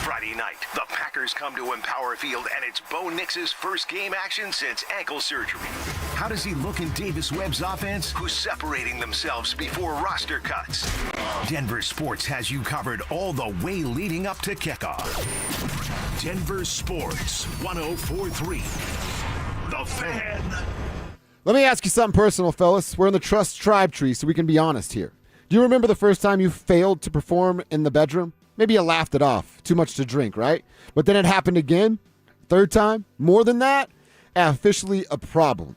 Friday night, the Packers come to Empower Field, and it's Bo Nix's first game action since ankle surgery. How does he look in Davis Webb's offense? Who's separating themselves before roster cuts? Denver Sports has you covered all the way leading up to kickoff. Denver Sports 104.3. The Fan. Let me ask you something personal, fellas. We're in the Trust Tribe tree, so we can be honest here. Do you remember the first time you failed to perform in the bedroom? Maybe you laughed it off. Too much to drink, right? But then it happened again. Third time? More than that? Officially a problem.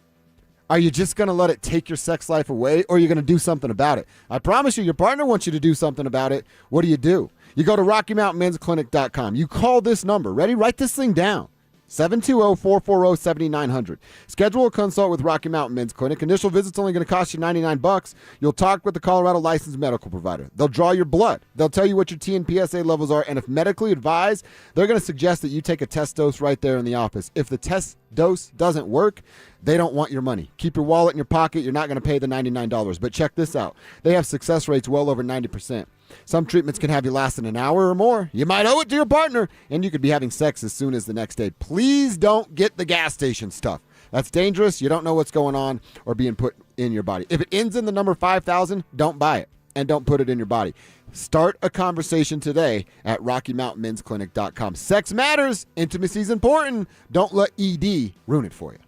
Are you just going to let it take your sex life away, or are you going to do something about it? I promise you, your partner wants you to do something about it. What do? You go to RockyMountainMen'sClinic.com. You call this number. Ready? Write this thing down. 720-440-7900. Schedule a consult with Rocky Mountain Men's Clinic. Initial visit's only going to cost you $99. You'll talk with the Colorado licensed medical provider. They'll draw your blood. They'll tell you what your T and PSA levels are, and if medically advised, they're going to suggest that you take a test dose right there in the office. If the test dose doesn't work, they don't want your money. Keep your wallet in your pocket. You're not going to pay the $99. But check this out. They have success rates well over 90%. Some treatments can have you lasting an hour or more. You might owe it to your partner, and you could be having sex as soon as the next day. Please don't get the gas station stuff. That's dangerous. You don't know what's going on or being put in your body. If it ends in the number 5,000, don't buy it and don't put it in your body. Start a conversation today at RockyMountainMen'sClinic.com. Sex matters. Intimacy is important. Don't let ED ruin it for you.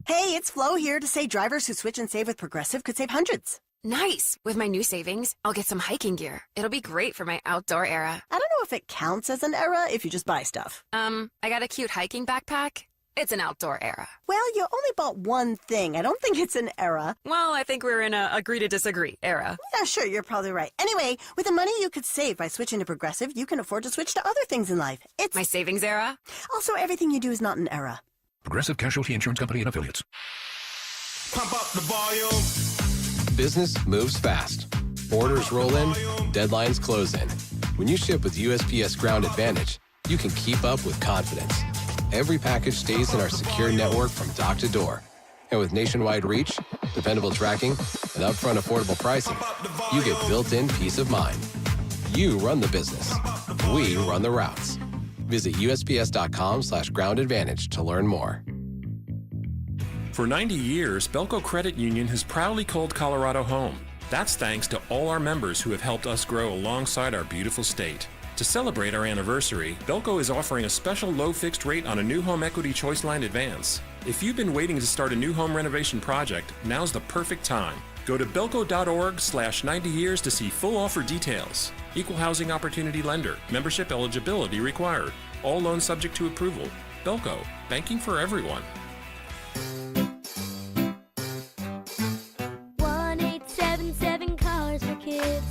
Hey, it's Flo here to say drivers who switch and save with Progressive could save hundreds. Nice! With my new savings, I'll get some hiking gear. It'll be great for my outdoor era. I don't know if it counts as an era if you just buy stuff. I got a cute hiking backpack. It's an outdoor era. Well, you only bought one thing. I don't think it's an era. Well, I think we're in a agree to disagree era. Yeah, sure, you're probably right. Anyway, with the money you could save by switching to Progressive, you can afford to switch to other things in life. It's my savings era. Also, everything you do is not an era. Progressive Casualty Insurance Company and Affiliates. Pump up the volume. Business moves fast. Orders roll in, deadlines close in. When you ship with USPS Ground Advantage, you can keep up with confidence. Every package stays in our secure network from dock to door. And with nationwide reach, dependable tracking, and upfront affordable pricing, you get built-in peace of mind. You run the business. We run the routes. Visit USPS.com/Ground Advantage to learn more. For 90 years, Belco Credit Union has proudly called Colorado home. That's thanks to all our members who have helped us grow alongside our beautiful state. To celebrate our anniversary, Belco is offering a special low fixed rate on a new home equity choice line advance. If you've been waiting to start a new home renovation project, now's the perfect time. Go to belco.org/90 years to see full offer details. Equal housing opportunity lender. Membership eligibility required. All loans subject to approval. Belco, banking for everyone. 1-877 Cars for Kids.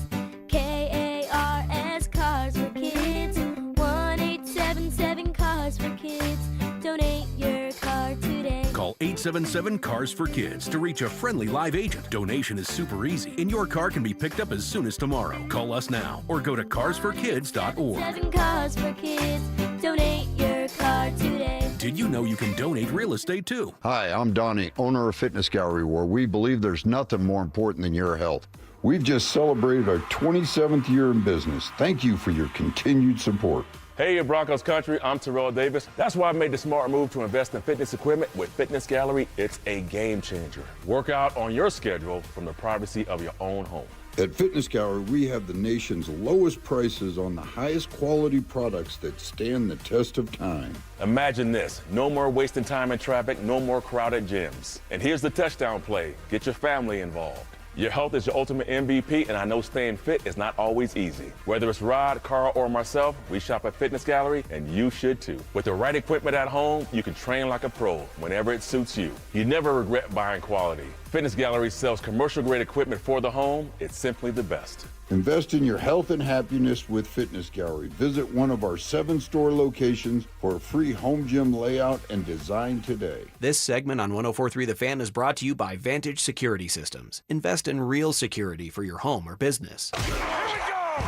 KARS Cars for Kids. 1-877 Cars for Kids. Donate your car today. Call 877 Cars for Kids to reach a friendly live agent. Donation is super easy, and your car can be picked up as soon as tomorrow. Call us now or go to carsforkids.org. 7 Cars for Kids. Donate your car today. Did you know you can donate real estate too? Hi, I'm Donnie, owner of Fitness Gallery, where we believe there's nothing more important than your health. We've just celebrated our 27th year in business. Thank you for your continued support. Hey, Broncos country, I'm Terrell Davis. That's why I made the smart move to invest in fitness equipment with Fitness Gallery. It's a game changer. Work out on your schedule from the privacy of your own home. At Fitness Gallery, we have the nation's lowest prices on the highest quality products that stand the test of time. Imagine this. No more wasting time in traffic, no more crowded gyms. And here's the touchdown play. Get your family involved. Your health is your ultimate MVP, and I know staying fit is not always easy. Whether it's Rod, Carl, or myself, we shop at Fitness Gallery, and you should too. With the right equipment at home, you can train like a pro whenever it suits you. You never regret buying quality. Fitness Gallery sells commercial-grade equipment for the home. It's simply the best. Invest in your health and happiness with Fitness Gallery. Visit one of our 7 store locations for a free home gym layout and design today. This segment on 104.3 The Fan is brought to you by Vantage Security Systems. Invest in real security for your home or business.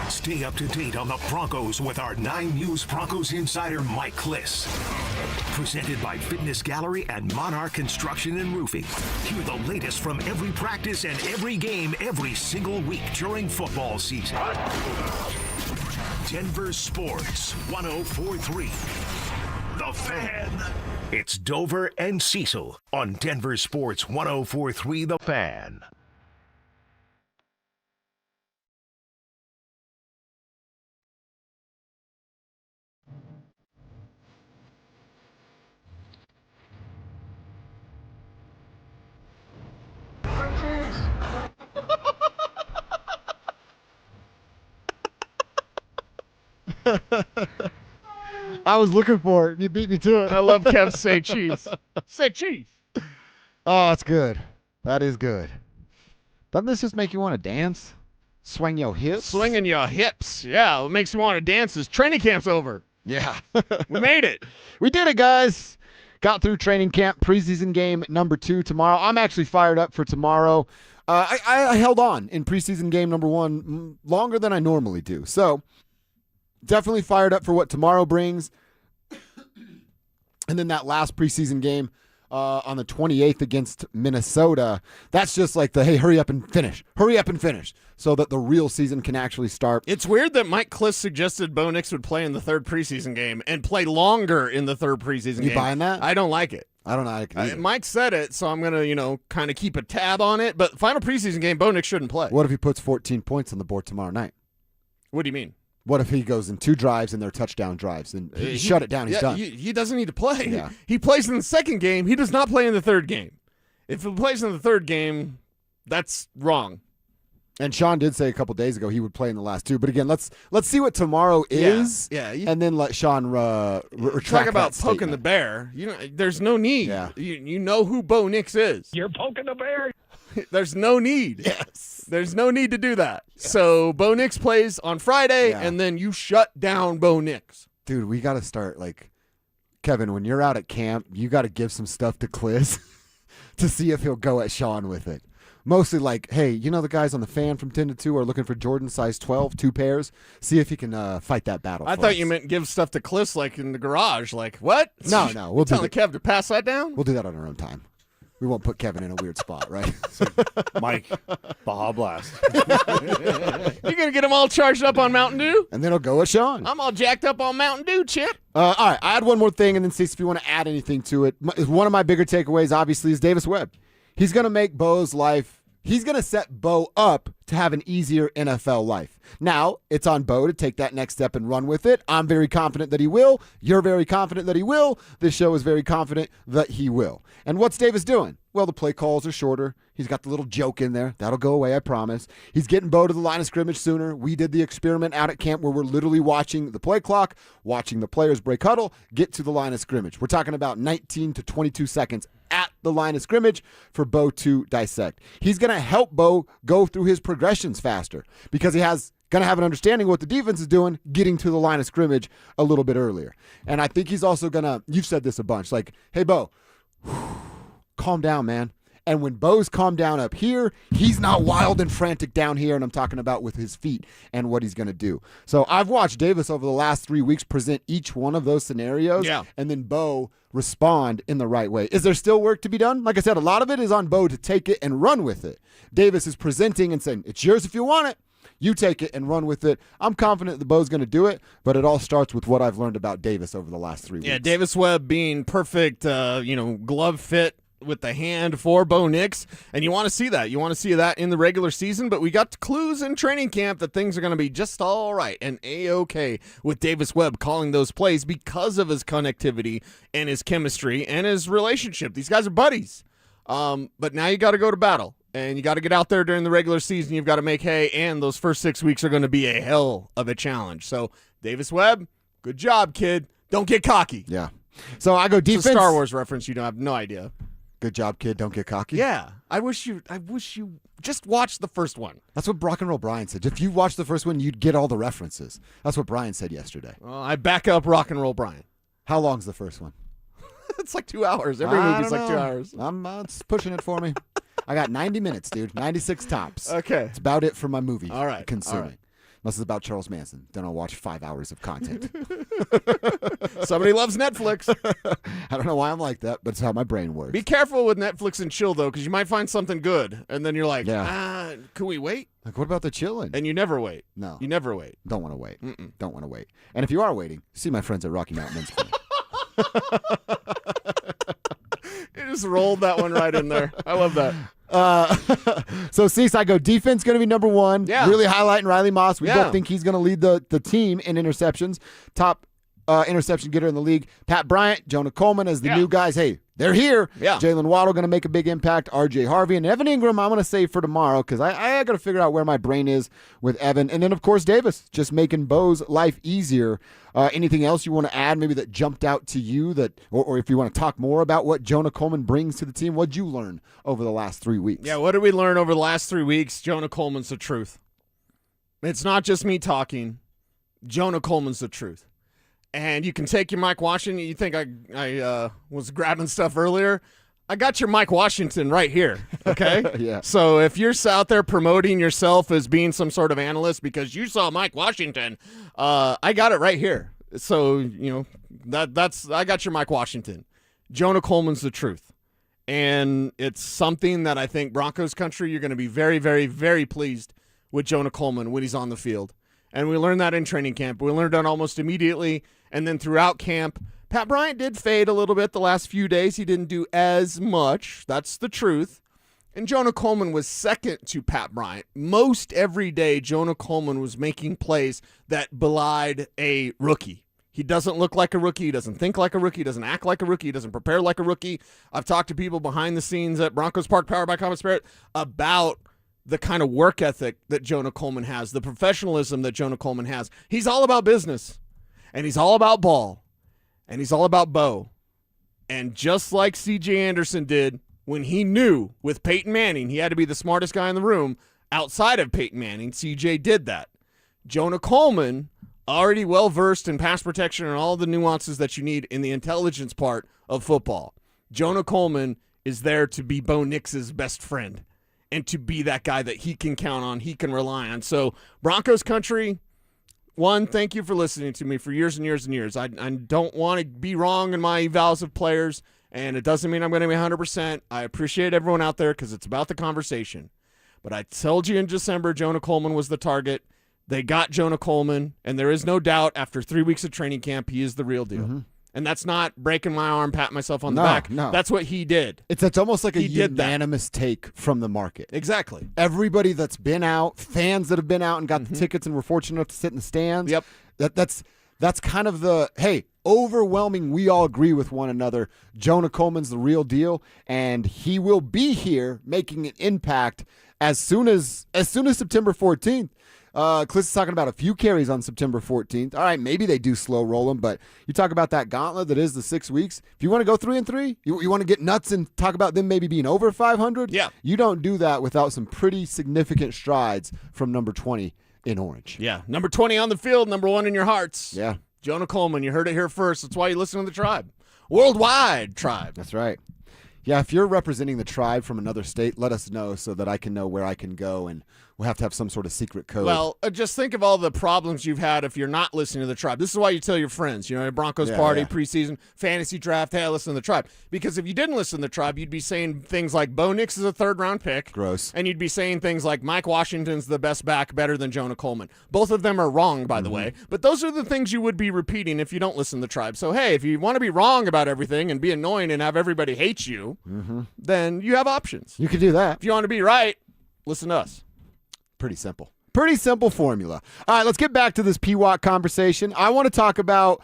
Stay up to date on the Broncos with our 9 News Broncos insider Mike Kliss. Presented by Fitness Gallery and Monarch Construction and Roofing. Hear the latest from every practice and every game every single week during football season. Denver Sports 104.3 The Fan. It's Dover and Cecil on Denver Sports 104.3 The Fan. I was looking for it. You beat me to it. I love Kev say cheese. Say cheese. Oh, it's good. That is good. Doesn't this just make you want to dance? Swing your hips. Swinging your hips. Yeah, what makes you want to dance is training camp's over. Yeah. We made it. We did it, guys. Got through training camp. Preseason game number 2 tomorrow. I'm actually fired up for tomorrow. I held on in preseason game number 1 longer than I normally do. So definitely fired up for what tomorrow brings. And then that last preseason game on the 28th against Minnesota, that's just like the, hey, hurry up and finish, so that the real season can actually start. It's weird that Mike Kliss suggested Bo Nix would play in the 3rd preseason game and play longer in the 3rd preseason game. You buying that? I don't like it. I don't like it either. Mike said it, so I'm going to, kind of keep a tab on it. But final preseason game, Bo Nix shouldn't play. What if he puts 14 points on the board tomorrow night? What do you mean? What if he goes in 2 drives and they're touchdown drives and he shut it down? He's done. He doesn't need to play. Yeah. He plays in the 2nd game. He does not play in the 3rd game. If he plays in the 3rd game, that's wrong. And Sean did say a couple days ago he would play in the last 2. But again, let's see what tomorrow is. Yeah. And then let Sean retract talk about that poking the statement. bear. There's no need. Yeah. You know who Bo Nix is. You're poking the bear. There's no need. Yes. There's no need to do that. Yeah. So Bo Nix plays on Friday, and then you shut down Bo Nix. Dude, we got to start, Kevin, when you're out at camp, you got to give some stuff to Kliss to see if he'll go at Sean with it. Mostly hey, the guys on the fan from 10 to 2 are looking for Jordan size 12, 2 pairs. See if he can fight that battle. I thought you meant give stuff to Kliss in the garage. What? No. We'll telling Kev to pass that down? We'll do that on our own time. We won't put Kevin in a weird spot, right? Mike, Baja Blast. You're going to get him all charged up on Mountain Dew? And then he'll go at Sean. I'm all jacked up on Mountain Dew, Chip. All right, I had one more thing, and then Cecil, if you want to add anything to it. One of my bigger takeaways, obviously, is Davis Webb. He's going to make Bo's life, he's going to set Bo up to have an easier NFL life. Now, it's on Bo to take that next step and run with it. I'm very confident that he will. You're very confident that he will. This show is very confident that he will. And what's Davis doing? Well, the play calls are shorter. He's got the little joke in there. That'll go away, I promise. He's getting Bo to the line of scrimmage sooner. We did the experiment out at camp where we're literally watching the play clock, watching the players break huddle, get to the line of scrimmage. We're talking about 19 to 22 seconds at the line of scrimmage for Bo to dissect. He's going to help Bo go through his progressions faster because he has going to have an understanding of what the defense is doing, getting to the line of scrimmage a little bit earlier. And I think he's also going to, you've said this a bunch, hey, Bo, calm down, man. And when Bo's calmed down up here, he's not wild and frantic down here, and I'm talking about with his feet and what he's going to do. So I've watched Davis over the last 3 weeks present each one of those scenarios, and then Bo respond in the right way. Is there still work to be done? Like I said, a lot of it is on Bo to take it and run with it. Davis is presenting and saying, it's yours if you want it. You take it and run with it. I'm confident the Bo's going to do it, but it all starts with what I've learned about Davis over the last 3 weeks. Yeah, Davis Webb being perfect, glove fit with the hand for Bo Nix, and you want to see that. You want to see that in the regular season, but we got clues in training camp that things are going to be just all right and A-okay with Davis Webb calling those plays because of his connectivity and his chemistry and his relationship. These guys are buddies. But now you got to go to battle, and you got to get out there during the regular season. You've got to make hay, and those first 6 weeks are going to be a hell of a challenge. So, Davis Webb, good job, kid. Don't get cocky. Yeah. So I go defense. It's a Star Wars reference. You don't have no idea. Good job, kid. Don't get cocky. Yeah. I wish you just watched the first one. That's what Rock and Roll Brian said. If you watched the first one, you'd get all the references. That's what Brian said yesterday. Well, I back up Rock and Roll Brian. How long's the first one? It's like 2 hours. Every movie's like 2 hours. It's pushing it for me. I got 90 minutes, dude. 96 tops. Okay. It's about it for my movie. All right. Consuming. All right. Unless it's about Charles Manson. Then I'll watch 5 hours of content. Somebody loves Netflix. I don't know why I'm like that, but it's how my brain works. Be careful with Netflix and chill, though, because you might find something good, and then you're like, can we wait? Like, what about the chilling? And you never wait. No. You never wait. Don't want to wait. Don't want to wait. And if you are waiting, see my friends at Rocky Mountain Men's Clinic. You just rolled that one right in there. I love that. So, Cease, I go defense going to be number 1. Yeah. Really highlighting Riley Moss. We both think he's going to lead the team in interceptions. Top interception getter in the league. Pat Bryant, Jonah Coleman as the new guys. Hey, they're here. Yeah. Jalen Waddle going to make a big impact. R.J. Harvey and Evan Ingram I'm going to save for tomorrow because I got to figure out where my brain is with Evan. And then, of course, Davis, just making Bo's life easier. Anything else you want to add maybe that jumped out to you that, or if you want to talk more about what Jonah Coleman brings to the team? What'd you learn over the last 3 weeks? Yeah, what did we learn over the last 3 weeks? Jonah Coleman's the truth. It's not just me talking. Jonah Coleman's the truth. And you can take your Mike Washington. You think I was grabbing stuff earlier? I got your Mike Washington right here, okay? Yeah. So if you're out there promoting yourself as being some sort of analyst because you saw Mike Washington, I got it right here. So, that's I got your Mike Washington. Jonah Coleman's the truth. And it's something that I think Broncos country, you're going to be very, very, very pleased with Jonah Coleman when he's on the field. And we learned that in training camp. We learned that almost immediately. And then throughout camp, Pat Bryant did fade a little bit the last few days. He didn't do as much. That's the truth. And Jonah Coleman was second to Pat Bryant. Most every day, Jonah Coleman was making plays that belied a rookie. He doesn't look like a rookie. He doesn't think like a rookie. He doesn't act like a rookie. He doesn't prepare like a rookie. I've talked to people behind the scenes at Broncos Park, powered by Common Spirit, about the kind of work ethic that Jonah Coleman has, the professionalism that Jonah Coleman has. He's all about business, and he's all about ball, and he's all about Bo. And just like C.J. Anderson did when he knew with Peyton Manning he had to be the smartest guy in the room outside of Peyton Manning, C.J. did that. Jonah Coleman, already well-versed in pass protection and all the nuances that you need in the intelligence part of football. Jonah Coleman is there to be Bo Nix's best friend and to be that guy that he can count on, he can rely on. So, Broncos country, one, thank you for listening to me for years and years and years. I don't want to be wrong in my evals of players, and it doesn't mean I'm going to be 100%. I appreciate everyone out there because it's about the conversation. But I told you in December Jonah Coleman was the target. They got Jonah Coleman, and there is no doubt after 3 weeks of training camp, he is the real deal. Mm-hmm. And that's not breaking my arm, patting myself on the back. No. That's what he did. It's almost like a unanimous take from the market. Exactly. Everybody that's been out, fans that have been out and got the tickets and were fortunate enough to sit in the stands. Yep. That's kind of the, hey, overwhelming, we all agree with one another. Jonah Coleman's the real deal, and he will be here making an impact as soon as September 14th. Cliss is talking about a few carries on September 14th. All right, maybe they do slow roll him, but you talk about that gauntlet that is the 6 weeks. If you want to go 3-3, you want to get nuts and talk about them maybe being over 500, yeah, you don't do that without some pretty significant strides from number 20 in orange. Yeah, number 20 on the field, number 1 in your hearts. Yeah. Jonah Coleman, you heard it here first. That's why you listen to the Tribe. Worldwide Tribe. That's right. Yeah, if you're representing the Tribe from another state, let us know so that I can know where I can go, and we'll have to have some sort of secret code. Well, just think of all the problems you've had if you're not listening to the Tribe. This is why you tell your friends, a Broncos party, preseason, fantasy draft, hey, I listen to the Tribe. Because if you didn't listen to the Tribe, you'd be saying things like Bo Nix is a third-round pick. Gross. And you'd be saying things like Mike Washington's the best back, better than Jonah Coleman. Both of them are wrong, by the way. But those are the things you would be repeating if you don't listen to the Tribe. So, hey, if you want to be wrong about everything and be annoying and have everybody hate you, then you have options. You can do that. If you want to be right, listen to us. Pretty simple. Pretty simple formula. All right, let's get back to this P-Watt conversation. I want to talk about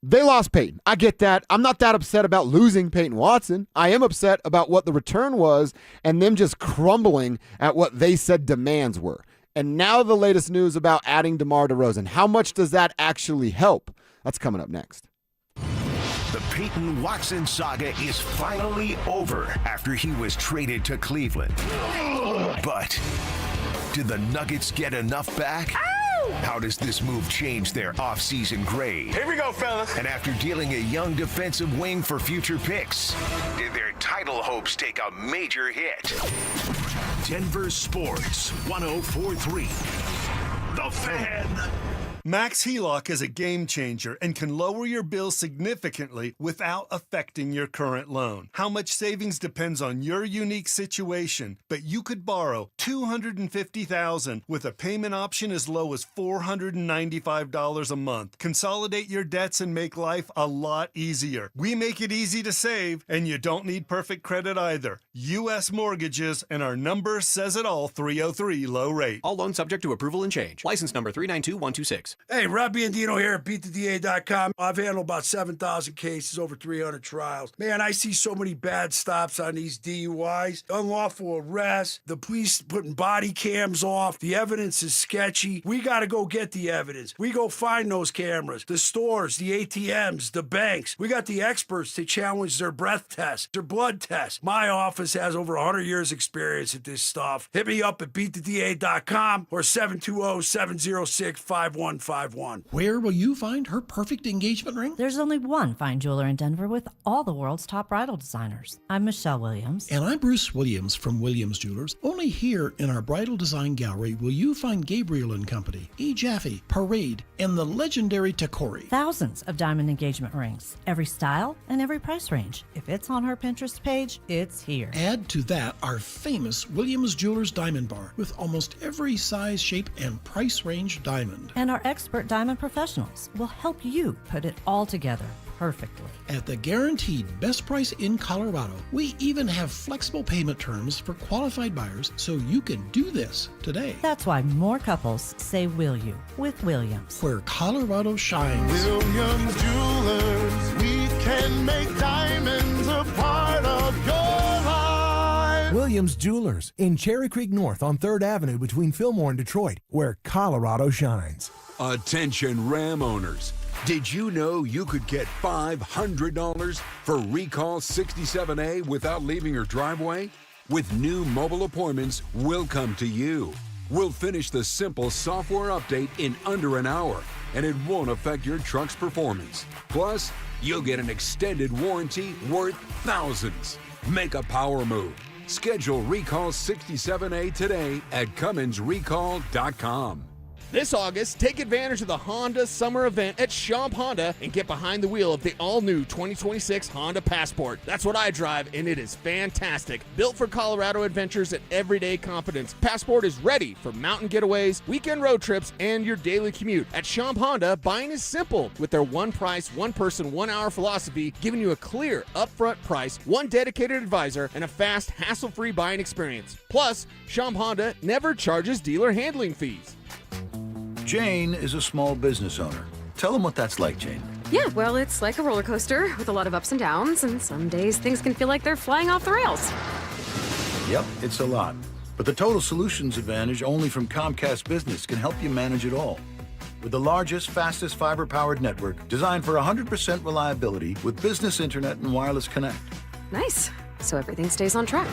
they lost Peyton. I get that. I'm not that upset about losing Peyton Watson. I am upset about what the return was and them just crumbling at what they said demands were. And now the latest news about adding DeMar DeRozan. How much does that actually help? That's coming up next. The Peyton Watson saga is finally over after he was traded to Cleveland. But did the Nuggets get enough back? Ow! How does this move change their offseason grade? Here we go, fellas. And after dealing a young defensive wing for future picks, did their title hopes take a major hit? Denver Sports 104.3. The Fan. Max HELOC is a game changer and can lower your bill significantly without affecting your current loan. How much savings depends on your unique situation, but you could borrow $250,000 with a payment option as low as $495 a month. Consolidate your debts and make life a lot easier. We make it easy to save, and you don't need perfect credit either. U.S. Mortgages, and our number says it all, 303 low rate. All loans subject to approval and change. License number 322126. Hey, Rob Biandino here at BeatTheDA.com. I've handled about 7,000 cases, over 300 trials. Man, I see so many bad stops on these DUIs, unlawful arrests, the police putting body cams off. The evidence is sketchy. We got to go get the evidence. We go find those cameras, the stores, the ATMs, the banks. We got the experts to challenge their breath tests, their blood tests. My office office has over 100 years experience at this stuff. Hit me up at beattheda.com or 720-706-5151. Where will you find her perfect engagement ring? There's only one fine jeweler in Denver with all the world's top bridal designers. I'm Michelle Williams. And I'm Bruce Williams from Williams Jewelers. Only here in our bridal design gallery will you find Gabriel & Company, E. Jaffe, Parade, and the legendary Takori. Thousands of diamond engagement rings. Every style and every price range. If it's on her Pinterest page, it's here. Add to that our famous Williams Jewelers Diamond Bar with almost every size, shape, and price range diamond. And our expert diamond professionals will help you put it all together perfectly. At the guaranteed best price in Colorado, we even have flexible payment terms for qualified buyers, so you can do this today. That's why more couples say will you with Williams. Where Colorado shines. Williams Jewelers, we can make diamonds a part of your life. Williams Jewelers in Cherry Creek North on 3rd Avenue between Fillmore and Detroit, where Colorado shines. Attention Ram owners. Did you know you could get $500 for Recall 67A without leaving your driveway? With new mobile appointments, we'll come to you. We'll finish the simple software update in under an hour, and it won't affect your truck's performance. Plus, you'll get an extended warranty worth thousands. Make a power move. Schedule Recall 67A today at CumminsRecall.com. This August, take advantage of the Honda Summer Event at Champ Honda and get behind the wheel of the all-new 2026 Honda Passport. That's what I drive, and it is fantastic. Built for Colorado adventures and everyday confidence, Passport is ready for mountain getaways, weekend road trips, and your daily commute. At Champ Honda, buying is simple with their one price, one person, 1 hour philosophy, giving you a clear, upfront price, one dedicated advisor, and a fast, hassle-free buying experience. Plus, Champ Honda never charges dealer handling fees. Jane is a small business owner. Tell them what that's like, Jane. Yeah, well, it's like a roller coaster with a lot of ups and downs, and some days things can feel like they're flying off the rails. Yep, it's a lot. But the Total Solutions Advantage only from Comcast Business can help you manage it all. With the largest, fastest fiber-powered network designed for 100% reliability with business internet and wireless connect. Nice. So everything stays on track.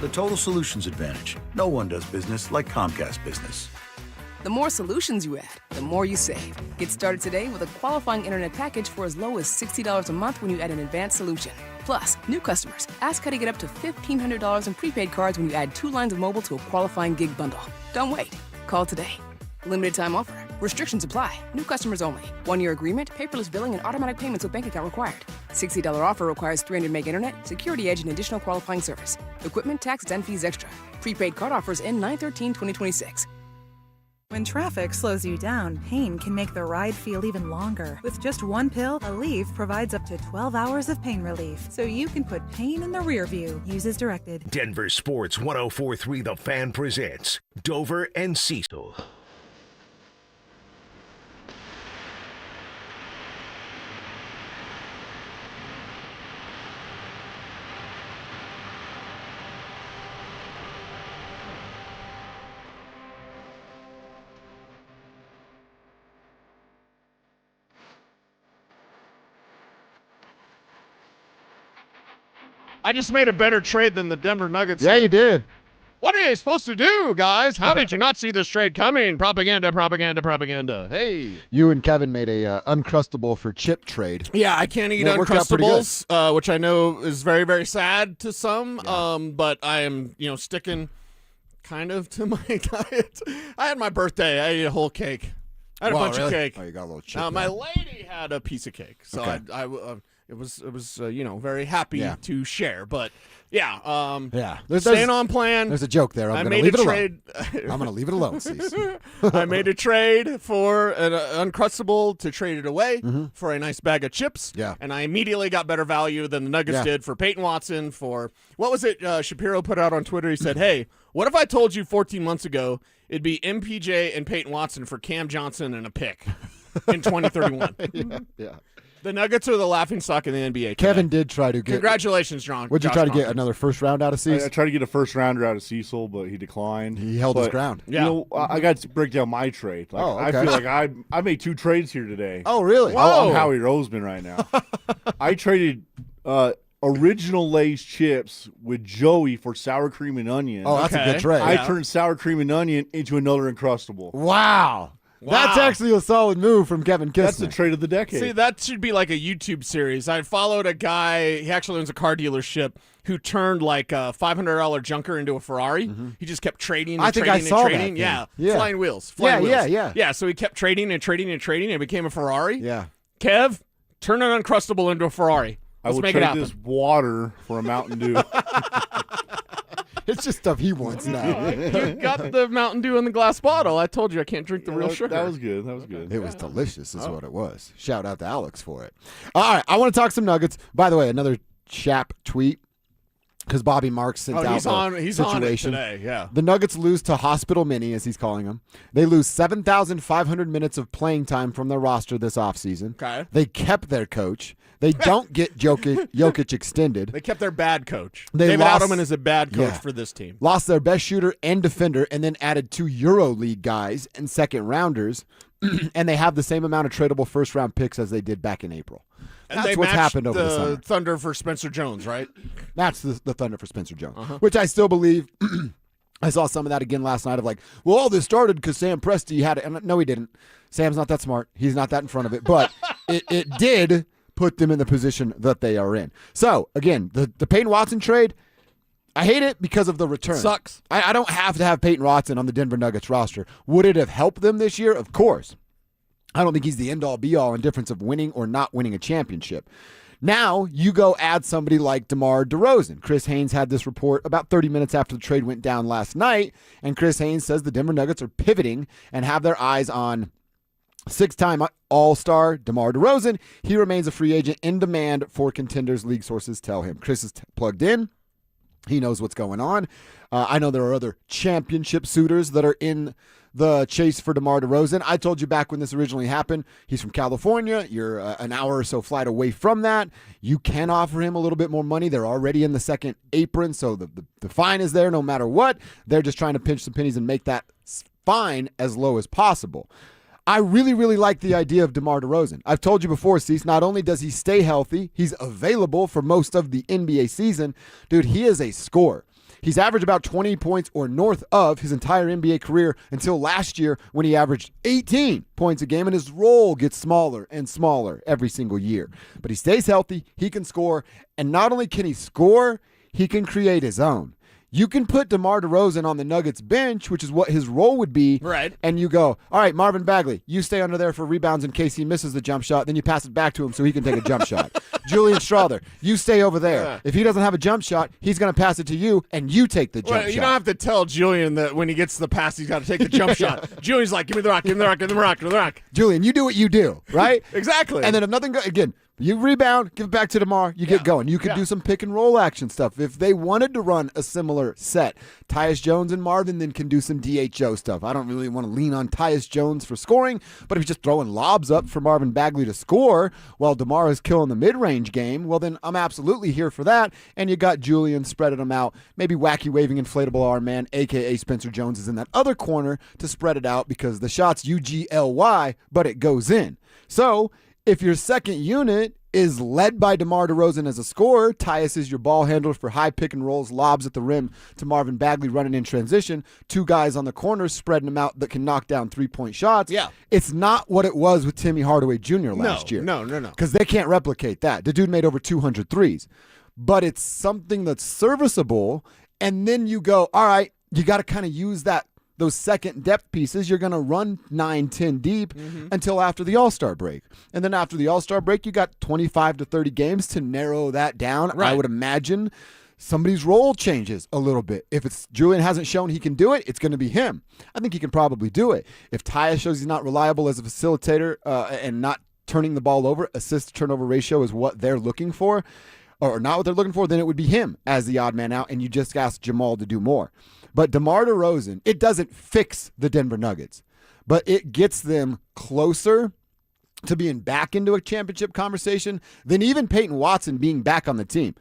The Total Solutions Advantage. No one does business like Comcast Business. The more solutions you add, the more you save. Get started today with a qualifying internet package for as low as $60 a month when you add an advanced solution. Plus, new customers, ask how to get up to $1,500 in prepaid cards when you add 2 lines of mobile to a qualifying gig bundle. Don't wait. Call today. Limited time offer. Restrictions apply. New customers only. 1-year agreement, paperless billing, and automatic payments with bank account required. $60 offer requires 300 meg internet, security edge, and additional qualifying service. Equipment, taxes, and fees extra. Prepaid card offers end 9/13/2026. When traffic slows you down, pain can make the ride feel even longer. With just one pill, Aleve provides up to 12 hours of pain relief, so you can put pain in the rear view. Use as directed. Denver Sports 104.3 The Fan presents Dover and Cecil. I just made a better trade than the Denver Nuggets. Yeah, you did. What are you supposed to do, guys? How did you not see this trade coming? Propaganda, propaganda, propaganda. Hey. You and Kevin made a Uncrustable for Chip trade. Yeah, I can't eat Uncrustables, which I know is very, very sad to some, but I am, sticking kind of to my diet. I had my birthday. I ate a whole cake. I had a bunch of cake. Oh, you got a little chip. My lady had a piece of cake, so Okay. it was very happy to share. But yeah, There's staying on plan. There's a joke there. I'm going to leave it alone. I'm going to leave it alone, Cecil. I made a trade for an Uncrustable to trade it away for a nice bag of chips. Yeah. And I immediately got better value than the Nuggets Yeah. did for Peyton Watson for, what was it Shapiro put out on Twitter? He said, hey, what if I told you 14 months ago it'd be MPJ and Peyton Watson for Cam Johnson and a pick in 2031? Yeah. The Nuggets are the laughingstock in the NBA today. Kevin did try to get. Congratulations, John. Would you try to get another first round out of Cecil? I tried to get a first rounder out of Cecil, but he declined. He held his ground. Yeah. I got to break down my trade. Like, Oh, I okay. feel like I made 2 trades here today. Oh, really? I'm Whoa. Howie Roseman right now. I traded original Lay's chips with Joey for sour cream and onion. Oh, that's a good trade. I turned sour cream and onion into another Uncrustable. Wow. That's actually a solid move from Kevin Kistner. That's the trade of the decade. See, that should be like a YouTube series. I followed a guy, he actually owns a car dealership, who turned like a $500 junker into a Ferrari. He just kept trading and I think trading I saw and trading. that thing. Yeah, flying wheels. Flying wheels. Yeah. Yeah, so he kept trading and trading and trading and it became a Ferrari. Yeah. Kev, turn an Uncrustable into a Ferrari. Let's make it happen. I will trade this water for a Mountain Dew. It's just stuff he wants now. You got the Mountain Dew in the glass bottle. I told you I can't drink the real sugar. That was good. It was delicious is what it was. Shout out to Alex for it. All right, I want to talk some Nuggets. By the way, another Shap tweet because Bobby Marks sent out he's situation. on it today, yeah. The Nuggets lose to Hospital Mini, as he's calling them. They lose 7,500 minutes of playing time from their roster this offseason. Okay. They kept their coach. They don't get Jokic extended. They kept their bad coach. They David lost- Adelman is a bad coach for this team. Lost their best shooter and defender, and then added 2 EuroLeague guys and second rounders, and they have the same amount of tradable first-round picks as they did back in April. And That's they what's matched happened over the summer. Thunder for Spencer Jones, right? That's the Thunder for Spencer Jones, which I still believe. I saw some of that again last night of like, well, all this started because Sam Presti had it. And no, he didn't. Sam's not that smart. He's not that in front of it. But it did put them in the position that they are in. So, again, the Peyton Watson trade, I hate it because of the return. Sucks. I don't have to have Peyton Watson on the Denver Nuggets roster. Would it have helped them this year? Of course. I don't think he's the end-all, be-all in difference of winning or not winning a championship. Now you go add somebody like DeMar DeRozan. Chris Haynes had this report about 30 minutes after the trade went down last night, and Chris Haynes says the Denver Nuggets are pivoting and have their eyes on 6-time All-Star DeMar DeRozan. He remains a free agent in demand for contenders, league sources tell him. Chris is plugged in. He knows what's going on. I know there are other championship suitors that are in the chase for DeMar DeRozan. I told you back when this originally happened, he's from California. You're an hour or so flight away from that. You can offer him a little bit more money. They're already in the second apron, so the fine is there no matter what. They're just trying to pinch some pennies and make that fine as low as possible. I really, really like the idea of DeMar DeRozan. I've told you before, Cease, not only does he stay healthy, he's available for most of the NBA season. Dude, he is a scorer. He's averaged about 20 points or north of his entire NBA career until last year when he averaged 18 points a game, and his role gets smaller and smaller every single year. But he stays healthy, he can score, and not only can he score, he can create his own. You can put DeMar DeRozan on the Nuggets bench, which is what his role would be. Right. And you go, all right, Marvin Bagley, you stay under there for rebounds in case he misses the jump shot. Then you pass it back to him so he can take a jump shot. Julian Strawther, you stay over there. Yeah. If he doesn't have a jump shot, he's going to pass it to you, and you take the jump shot. You don't have to tell Julian that when he gets the pass, he's got to take the jump shot. Julian's like, give me the rock, give me the rock, give me the rock, give me the rock. Julian, you do what you do, right? Exactly. And then if nothing goes, again, you rebound, give it back to DeMar, you get going. You could do some pick and roll action stuff. If they wanted to run a similar set, Tyus Jones and Marvin then can do some DHO stuff. I don't really want to lean on Tyus Jones for scoring, but if you're just throwing lobs up for Marvin Bagley to score while DeMar is killing the mid-range game, well then I'm absolutely here for that. And you got Julian spreading them out. Maybe wacky waving inflatable arm man, a.k.a. Spencer Jones, is in that other corner to spread it out because the shot's UGLY, but it goes in. So if your second unit is led by DeMar DeRozan as a scorer, Tyus is your ball handler for high pick and rolls, lobs at the rim to Marvin Bagley running in transition, 2 guys on the corners spreading them out that can knock down 3-point shots. Yeah. It's not what it was with Timmy Hardaway Jr. last year. No. Because they can't replicate that. The dude made over 200 threes. But it's something that's serviceable, and then you go, all right, you got to kind of use those second depth pieces. You're going to run 9-10 deep until after the All-Star break. And then after the All-Star break, you got 25 to 30 games to narrow that down. Right. I would imagine somebody's role changes a little bit. If it's Julian hasn't shown he can do it, it's going to be him. I think he can probably do it. If Tyus shows he's not reliable as a facilitator and not turning the ball over, assist-to-turnover ratio is what they're looking for, or not what they're looking for, then it would be him as the odd man out, and you just ask Jamal to do more. But DeMar DeRozan, it doesn't fix the Denver Nuggets, but it gets them closer to being back into a championship conversation than even Peyton Watson being back on the team.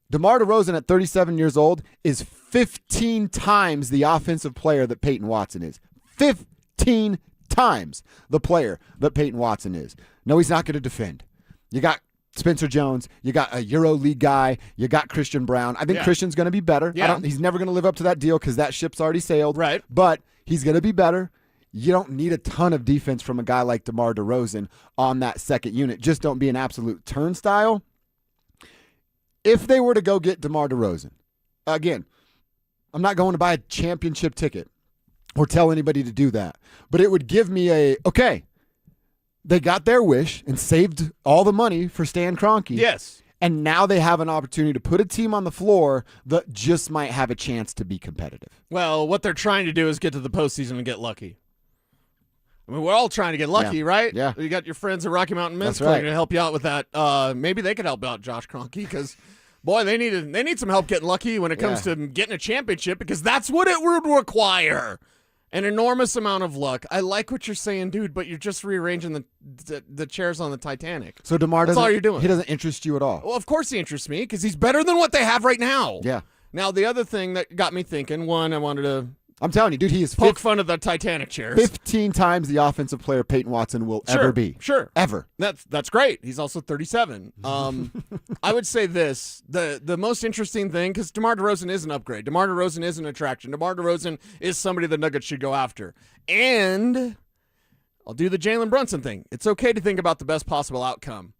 DeMar DeRozan at 37 years old is 15 times the offensive player that Peyton Watson is. 15 times the player that Peyton Watson is. No, he's not going to defend. You got Spencer Jones. You got a Euro League guy. You got Christian Brown. I think Christian's going to be better. Yeah. He's never going to live up to that deal because that ship's already sailed. Right. But he's going to be better. You don't need a ton of defense from a guy like DeMar DeRozan on that second unit. Just don't be an absolute turnstile. If they were to go get DeMar DeRozan, again, I'm not going to buy a championship ticket or tell anybody to do that. But it would give me okay, they got their wish and saved all the money for Stan Kroenke. Yes. And now they have an opportunity to put a team on the floor that just might have a chance to be competitive. Well, what they're trying to do is get to the postseason and get lucky. I mean, we're all trying to get lucky, right? Yeah. You got your friends at Rocky Mountain Men's That's right. to help you out with that. Maybe they could help out Josh Kroenke because, boy, they need some help getting lucky when it comes to getting a championship because that's what it would require. An enormous amount of luck. I like what you're saying, dude, but you're just rearranging the chairs on the Titanic. So DeMar that's all you're doing. He doesn't interest you at all. Well, of course he interests me because he's better than what they have right now. Yeah. Now, the other thing that got me thinking, one, I wanted to I'm telling you, dude, he is poke fun of the Titanic chairs. 15 times the offensive player Peyton Watson will ever be. Sure. Ever. That's great. He's also 37. I would say this. The most interesting thing, because DeMar DeRozan is an upgrade. DeMar DeRozan is an attraction. DeMar DeRozan is somebody the Nuggets should go after. And I'll do the Jalen Brunson thing. It's okay to think about the best possible outcome.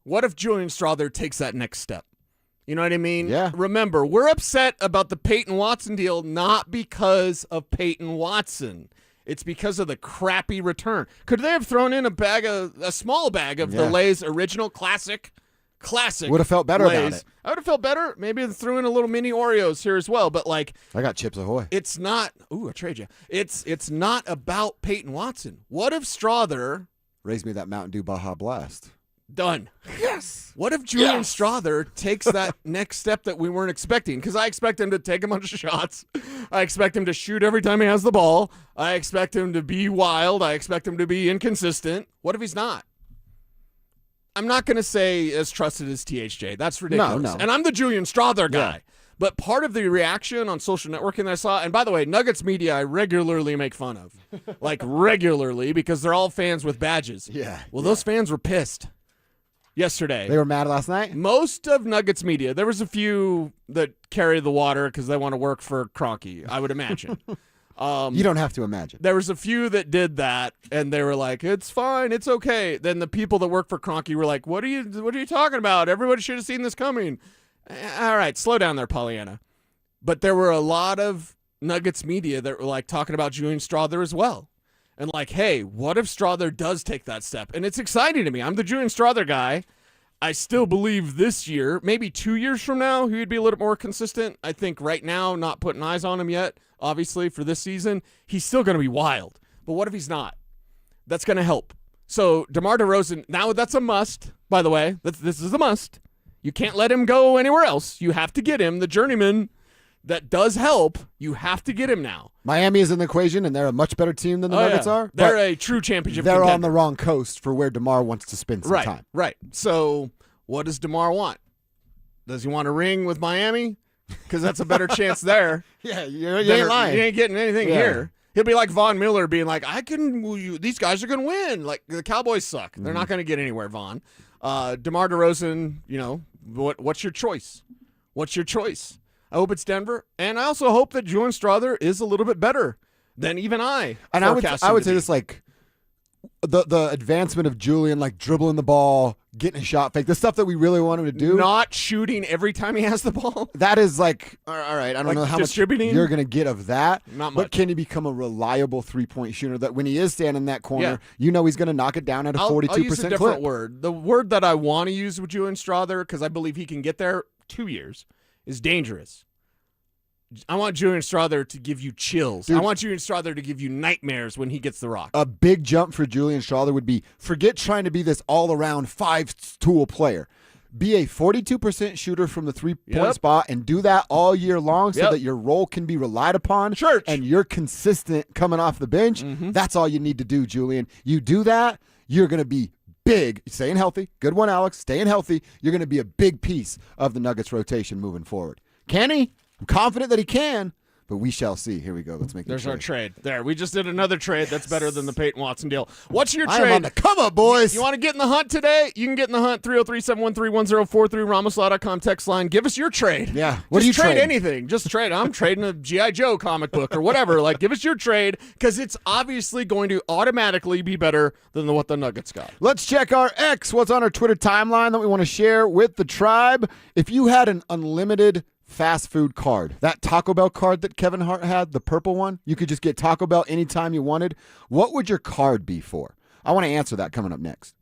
What if Julian Strawther takes that next step? You know what I mean? Yeah. Remember, we're upset about the Peyton Watson deal not because of Peyton Watson. It's because of the crappy return. Could they have thrown in a small bag of the Lay's original classic? Would have felt better Lay's. about it. I would have felt better. Maybe they threw in a little mini Oreos here as well. But like, I got Chips Ahoy. It's not. Ooh, I trade you. It's not about Peyton Watson. What if Strawther raised me that Mountain Dew Baja Blast? Done. Yes. What if Julian Strawther takes that next step that we weren't expecting? Because I expect him to take a bunch of shots. I expect him to shoot every time he has the ball. I expect him to be wild. I expect him to be inconsistent. What if he's not? I'm not going to say as trusted as THJ. That's ridiculous. No. And I'm the Julian Strawther guy. Yeah. But part of the reaction on social networking that I saw, and by the way, Nuggets media I regularly make fun of. Like regularly, because they're all fans with badges. Yeah. Well, those fans were pissed yesterday. They were mad last night? Most of Nuggets media, there was a few that carry the water because they want to work for Kroenke, I would imagine. You don't have to imagine. There was a few that did that, and they were like, it's fine, it's okay. Then the people that work for Kroenke were like, what are you talking about? Everybody should have seen this coming. All right, slow down there, Pollyanna. But there were a lot of Nuggets media that were like talking about Julian Strawther as well. And like, hey, what if Strawther does take that step? And it's exciting to me. I'm the Julian Strawther guy. I still believe this year, maybe 2 years from now, he would be a little more consistent. I think right now, not putting eyes on him yet, obviously, for this season, he's still going to be wild. But what if he's not? That's going to help. So DeMar DeRozan, now that's a must, by the way. This is a must. You can't let him go anywhere else. You have to get him, the journeyman that does help. You have to get him now. Miami is in the equation, and they're a much better team than the Nuggets are. They're a true championship They're contender. on the wrong coast for where DeMar wants to spend some time. Right. So what does DeMar want? Does he want a ring with Miami? Because that's a better chance there. Yeah, you ain't lying. You ain't getting anything here. He'll be like Von Miller being like, these guys are going to win. Like, the Cowboys suck. They're not going to get anywhere, Von. DeMar DeRozan, what's your choice? What's your choice? I hope it's Denver. And I also hope that Julian Strawther is a little bit better than even I. And I would say this, like, the advancement of Julian, like dribbling the ball, getting a shot fake, the stuff that we really want him to do. Not shooting every time he has the ball. That is like, all right, I don't know how much you're going to get of that. Not much. But can he become a reliable three-point shooter that when he is standing in that corner, he's going to knock it down at a 42% I'll use a different clip? word. The word that I want to use with Julian Strawther, because I believe he can get there 2 years, is dangerous. I want Julian Strawther to give you chills. Dude, I want Julian Strawther to give you nightmares when he gets the rock. A big jump for Julian Strawther would be, forget trying to be this all-around five-tool player. Be a 42% shooter from the three-point spot and do that all year long so that your role can be relied upon. And you're consistent coming off the bench. That's all you need to do, Julian. You do that, you're going to be big. Staying healthy. Good one, Alex. Staying healthy. You're going to be a big piece of the Nuggets rotation moving forward. Can he? I'm confident that he can, But we shall see. Here we go. Let's make There's the our trade. There, we just did another trade that's better than the Peyton Watson deal. What's your I trade? am on the come up, boys. You want to get in the hunt today? You can get in the hunt, 303-713-1043, RamosLaw.com text line. Give us your trade. Yeah. What Just are you trade trading? anything. Just trade. I'm trading a G.I. Joe comic book or whatever. Like, give us your trade because it's obviously going to automatically be better than what the Nuggets got. Let's check our X. What's on our Twitter timeline that we want to share with the tribe? If you had an unlimited fast food card, that Taco Bell card that Kevin Hart had, the purple one, you could just get Taco Bell anytime you wanted. What would your card be for? I want to answer that coming up next.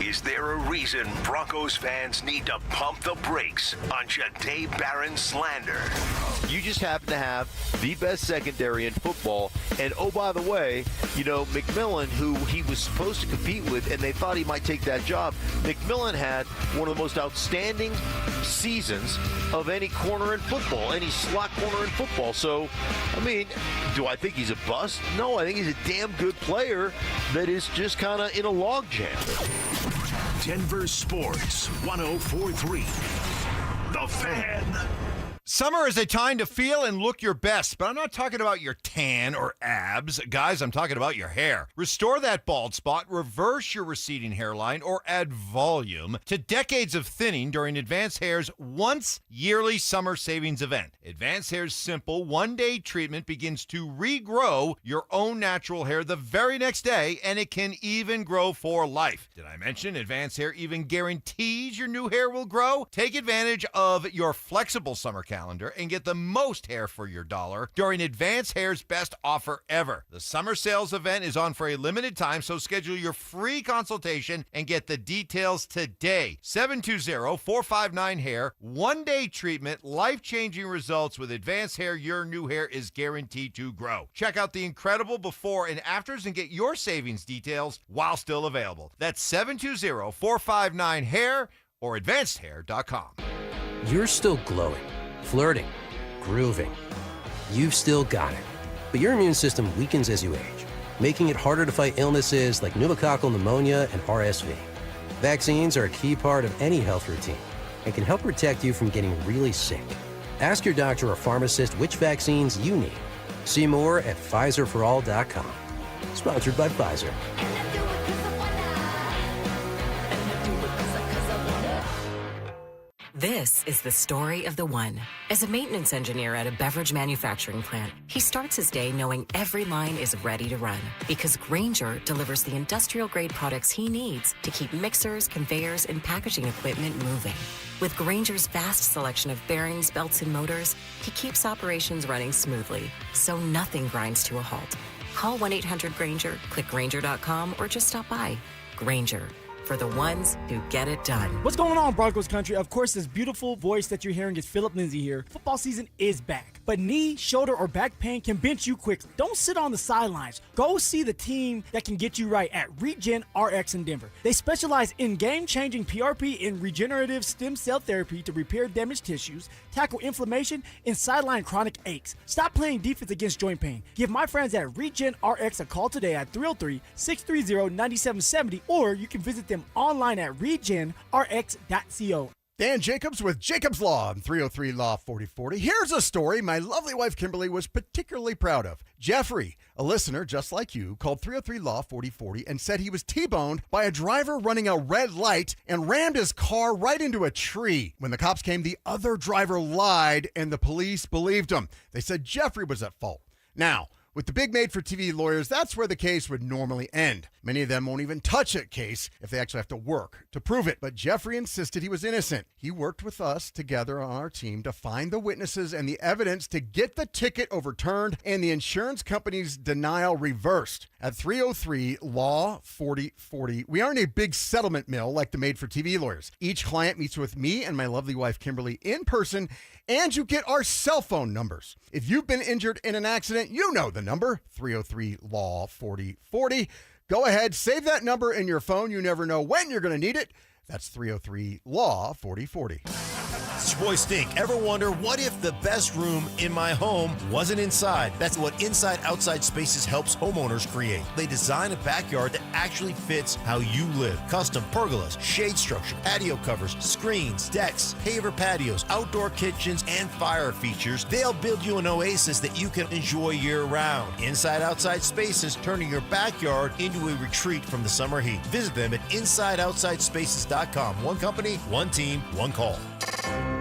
Is there a reason Broncos fans need to pump the brakes on Jahdae Barron's slander? You just happen to have the best secondary in football. And oh, by the way, McMillan, who he was supposed to compete with, and they thought he might take that job, McMillan had one of the most outstanding seasons of any corner in football, any slot corner in football. So, do I think he's a bust? No, I think he's a damn good player that is just kind of in a logjam. Denver Sports 104.3. The Fan. Summer is a time to feel and look your best, but I'm not talking about your tan or abs. Guys, I'm talking about your hair. Restore that bald spot, reverse your receding hairline, or add volume to decades of thinning during Advanced Hair's once-yearly summer savings event. Advanced Hair's simple one-day treatment begins to regrow your own natural hair the very next day, and it can even grow for life. Did I mention Advanced Hair even guarantees your new hair will grow? Take advantage of your flexible summer calendar and get the most hair for your dollar during Advanced Hair's best offer ever. The summer sales event is on for a limited time, so schedule your free consultation and get the details today. 720-459-HAIR. One-day treatment, life-changing results with Advanced Hair. Your new hair is guaranteed to grow. Check out the incredible before and afters and get your savings details while still available. That's 720-459-HAIR or advancedhair.com. You're still glowing, flirting, grooving. You've still got it. But your immune system weakens as you age, making it harder to fight illnesses like pneumococcal pneumonia and RSV. Vaccines are a key part of any health routine and can help protect you from getting really sick. Ask your doctor or pharmacist which vaccines you need. See more at PfizerForAll.com. Sponsored by Pfizer. This is the story of the one. As a maintenance engineer at a beverage manufacturing plant, he starts his day knowing every line is ready to run because Grainger delivers the industrial-grade products he needs to keep mixers, conveyors, and packaging equipment moving. With Grainger's vast selection of bearings, belts, and motors, he keeps operations running smoothly, so nothing grinds to a halt. Call 1-800-GRAINGER, click Grainger.com, or just stop by. Grainger, for the ones who get it done. What's going on, Broncos country? Of course, this beautiful voice that you're hearing is Philip Lindsay here. Football season is back, but knee, shoulder, or back pain can bench you quickly. Don't sit on the sidelines. Go see the team that can get you right at Regen RX in Denver. They specialize in game-changing PRP and regenerative stem cell therapy to repair damaged tissues, tackle inflammation, and sideline chronic aches. Stop playing defense against joint pain. Give my friends at Regen RX a call today at 303-630-9770, or you can visit them online at regenrx.co. Dan Jacobs with Jacobs Law on 303 Law 4040. Here's a story my lovely wife Kimberly was particularly proud of. Jeffrey, a listener just like you, called 303 Law 4040 and said he was T-boned by a driver running a red light and rammed his car right into a tree. When the cops came, the other driver lied and the police believed him. They said Jeffrey was at fault. Now, with the big made-for-TV lawyers, that's where the case would normally end. Many of them won't even touch a case if they actually have to work to prove it. But Jeffrey insisted he was innocent. He worked with us together on our team to find the witnesses and the evidence to get the ticket overturned and the insurance company's denial reversed. At 303 Law 4040, we aren't a big settlement mill like the made-for-TV lawyers. Each client meets with me and my lovely wife Kimberly in person, and you get our cell phone numbers. If you've been injured in an accident, you know the number, 303 Law 4040. Go ahead, save that number in your phone. You never know when you're going to need it. That's 303 Law 4040. Beach Boy Stink. Ever wonder what if the best room in my home wasn't inside? That's what Inside Outside Spaces helps homeowners create. They design a backyard that actually fits how you live. Custom pergolas, shade structure, patio covers, screens, decks, paver patios, outdoor kitchens, and fire features. They'll build you an oasis that you can enjoy year-round. Inside Outside Spaces, turning your backyard into a retreat from the summer heat. Visit them at InsideOutsideSpaces.com. One company, one team, one call.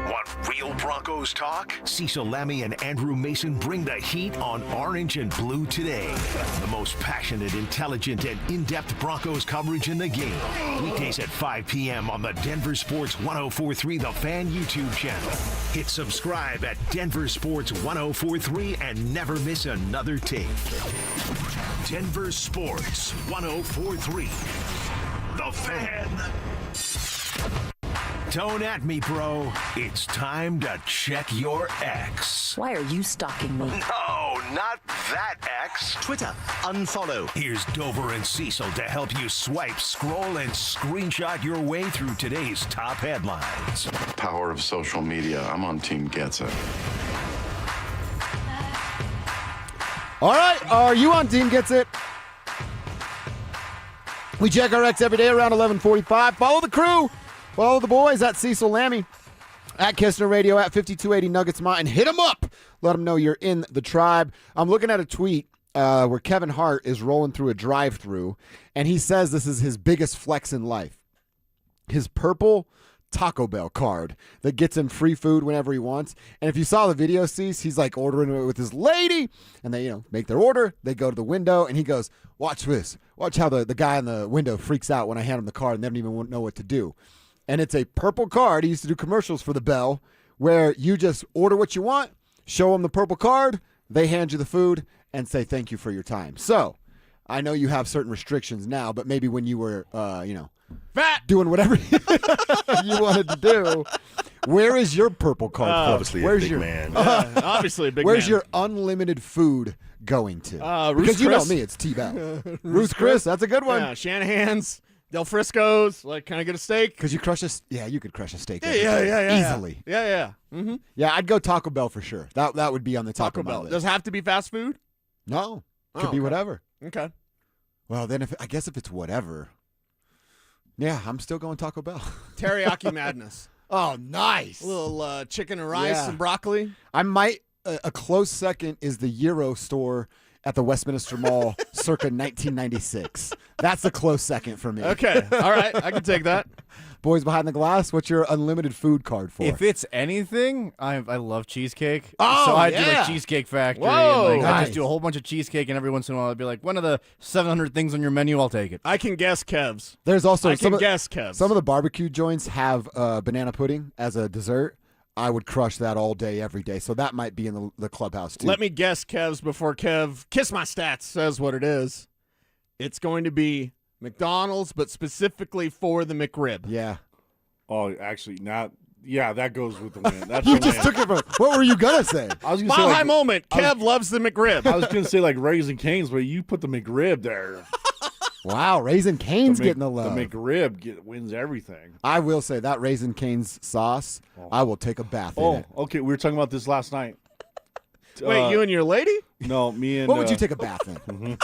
Want real Broncos talk? Cecil Lammy and Andrew Mason bring the heat on Orange and Blue today. The most passionate, intelligent, and in-depth Broncos coverage in the game. Weekdays at 5 p.m. on the Denver Sports 104.3 The Fan YouTube channel. Hit subscribe at Denver Sports 104.3 and never miss another tape. Denver Sports 104.3 The Fan. Don't at me, bro. It's time to check your ex. Why are you stalking me? No, not that ex. Twitter, unfollow. Here's Dover and Cecil to help you swipe, scroll, and screenshot your way through today's top headlines. Power of social media. I'm on Team Gets It. All right, are you on Team Gets It? We check our ex every day around 11:45. Follow the crew. Follow the boys at Cecil Lammy, at Kistner Radio, at 5280 Nuggets Mountain. Hit them up. Let them know you're in the tribe. I'm looking at a tweet where Kevin Hart is rolling through a drive-thru, and he says this is his biggest flex in life. His purple Taco Bell card that gets him free food whenever he wants. And if you saw the video, Cease, he's like ordering it with his lady, and they make their order. They go to the window, and he goes, watch this. Watch how the guy in the window freaks out when I hand him the card and they don't even know what to do. And it's a purple card. He used to do commercials for the Bell where you just order what you want, show them the purple card, they hand you the food, and say thank you for your time. So I know you have certain restrictions now, but maybe when you were, fat, doing whatever you wanted to do, where is your purple card? Obviously Where's a big your, man. Obviously a big Where's man. your unlimited food going to? Ruth's Because you know Chris. me, it's T-Bell. Ruth's Chris, that's a good one. Yeah, Shanahan's, Del Frisco's. Like, can I get a steak? Because you could crush a steak. Yeah. Easily. Yeah. Mm-hmm. Yeah, I'd go Taco Bell for sure. That would be on the top Taco of my Bell. list. Does it have to be fast food? No. Could Oh, be okay. whatever. Okay. Well, then I guess if it's whatever, yeah, I'm still going Taco Bell. Teriyaki madness. Oh, nice. A little chicken and rice Yeah. and broccoli. I might, a close second is the Euro store at the Westminster Mall circa 1996. That's a close second for me. Okay. All right. I can take that. Boys behind the glass, what's your unlimited food card for? If it's anything, I love cheesecake. Oh, so I do yeah. like Cheesecake Factory. Whoa. And I Nice. just do a whole bunch of cheesecake, and every once in a while I'd be like, one of the 700 things on your menu, I'll take it. I can guess Kev's. There's also I some can of, guess Kev's. some of the barbecue joints have banana pudding as a dessert. I would crush that all day, every day. So that might be in the clubhouse too. Let me guess Kev's before Kev Kiss My Stats says what it is. It's going to be McDonald's, but specifically for the McRib. Yeah. Oh, actually, not. Yeah, that goes with the win. That's You the just win. took it from. What were you gonna say? I was gonna Mile say, High like, moment. I was- Kev loves the McRib. I was gonna say like Raising Cane's, but you put the McRib there. Wow, Raisin Cane's getting the love. The McRib wins everything. I will say that Raisin Cane's sauce, I will take a bath in it. Okay. We were talking about this last night. Wait, you and your lady? No, me and. What would you take a bath in?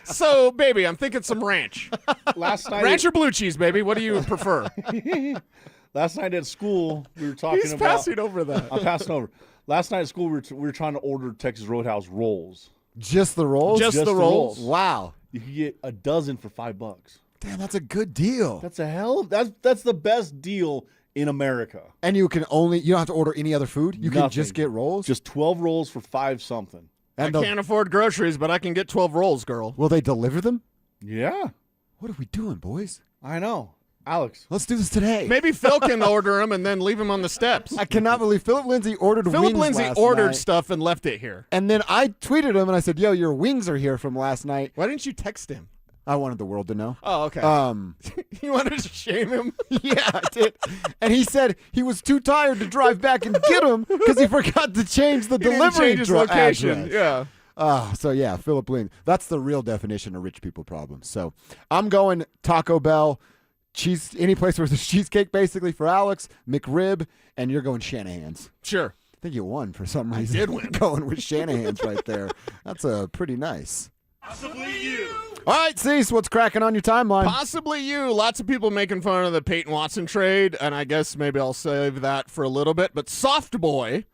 So, baby, I'm thinking some ranch. Last night, Ranch or blue cheese, baby? What do you prefer? last night at school, we were talking He's about. passing over that. I'm passing over. Last night at school, we were trying to order Texas Roadhouse rolls. Just the rolls? Just the rolls? Wow. You can get a dozen for $5. Damn, that's a good deal. That's that's the best deal in America. And you don't have to order any other food? You can just get rolls? Just 12 rolls for $5 something. I can't afford groceries, but I can get 12 rolls, girl. Will they deliver them? Yeah. What are we doing, boys? I know. Alex. Let's do this today. Maybe Phil can order them and then leave them on the steps. I cannot believe Philip Lindsay ordered Philip wings Lindsay last ordered night. stuff and left it here. And then I tweeted him and I said, yo, your wings are here from last night. Why didn't you text him? I wanted the world to know. Oh, okay. You wanted to shame him? Yeah, I did. And he said he was too tired to drive back and get them because he forgot to change the He didn't delivery change his location. address. Yeah. So yeah, Philip Lindsay. That's the real definition of rich people problems. So I'm going Taco Bell, any place where there's cheesecake, basically, for Alex, McRib, and you're going Shanahan's. Sure. I think you won for some reason. I did win. Going with Shanahan's right there. That's pretty nice. Possibly you. All right, Cecil, what's cracking on your timeline? Possibly you. Lots of people making fun of the Peyton Watson trade, and I guess maybe I'll save that for a little bit. But Softboy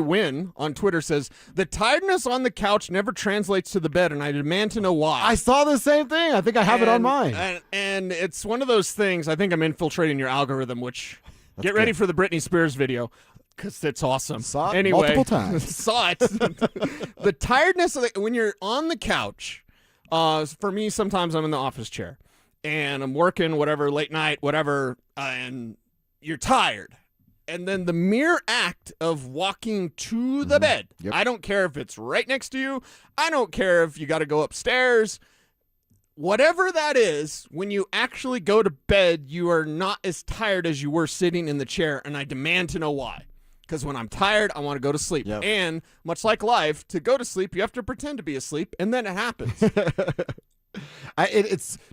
Win on Twitter says, the tiredness on the couch never translates to the bed, and I demand to know why. I saw the same thing. I think I have it on mine. And it's one of those things, I think I'm infiltrating your algorithm, which That's get ready good. for the Britney Spears video. Because it's awesome. Saw it anyway, multiple times. Saw it. The tiredness of when you're on the couch, for me, sometimes I'm in the office chair and I'm working, whatever, late night, whatever, and you're tired. And then the mere act of walking to the bed, I don't care if it's right next to you. I don't care if you got to go upstairs. Whatever that is, when you actually go to bed, you are not as tired as you were sitting in the chair, and I demand to know why. Because when I'm tired, I want to go to sleep. Yep. And much like life, to go to sleep, you have to pretend to be asleep, and then it happens.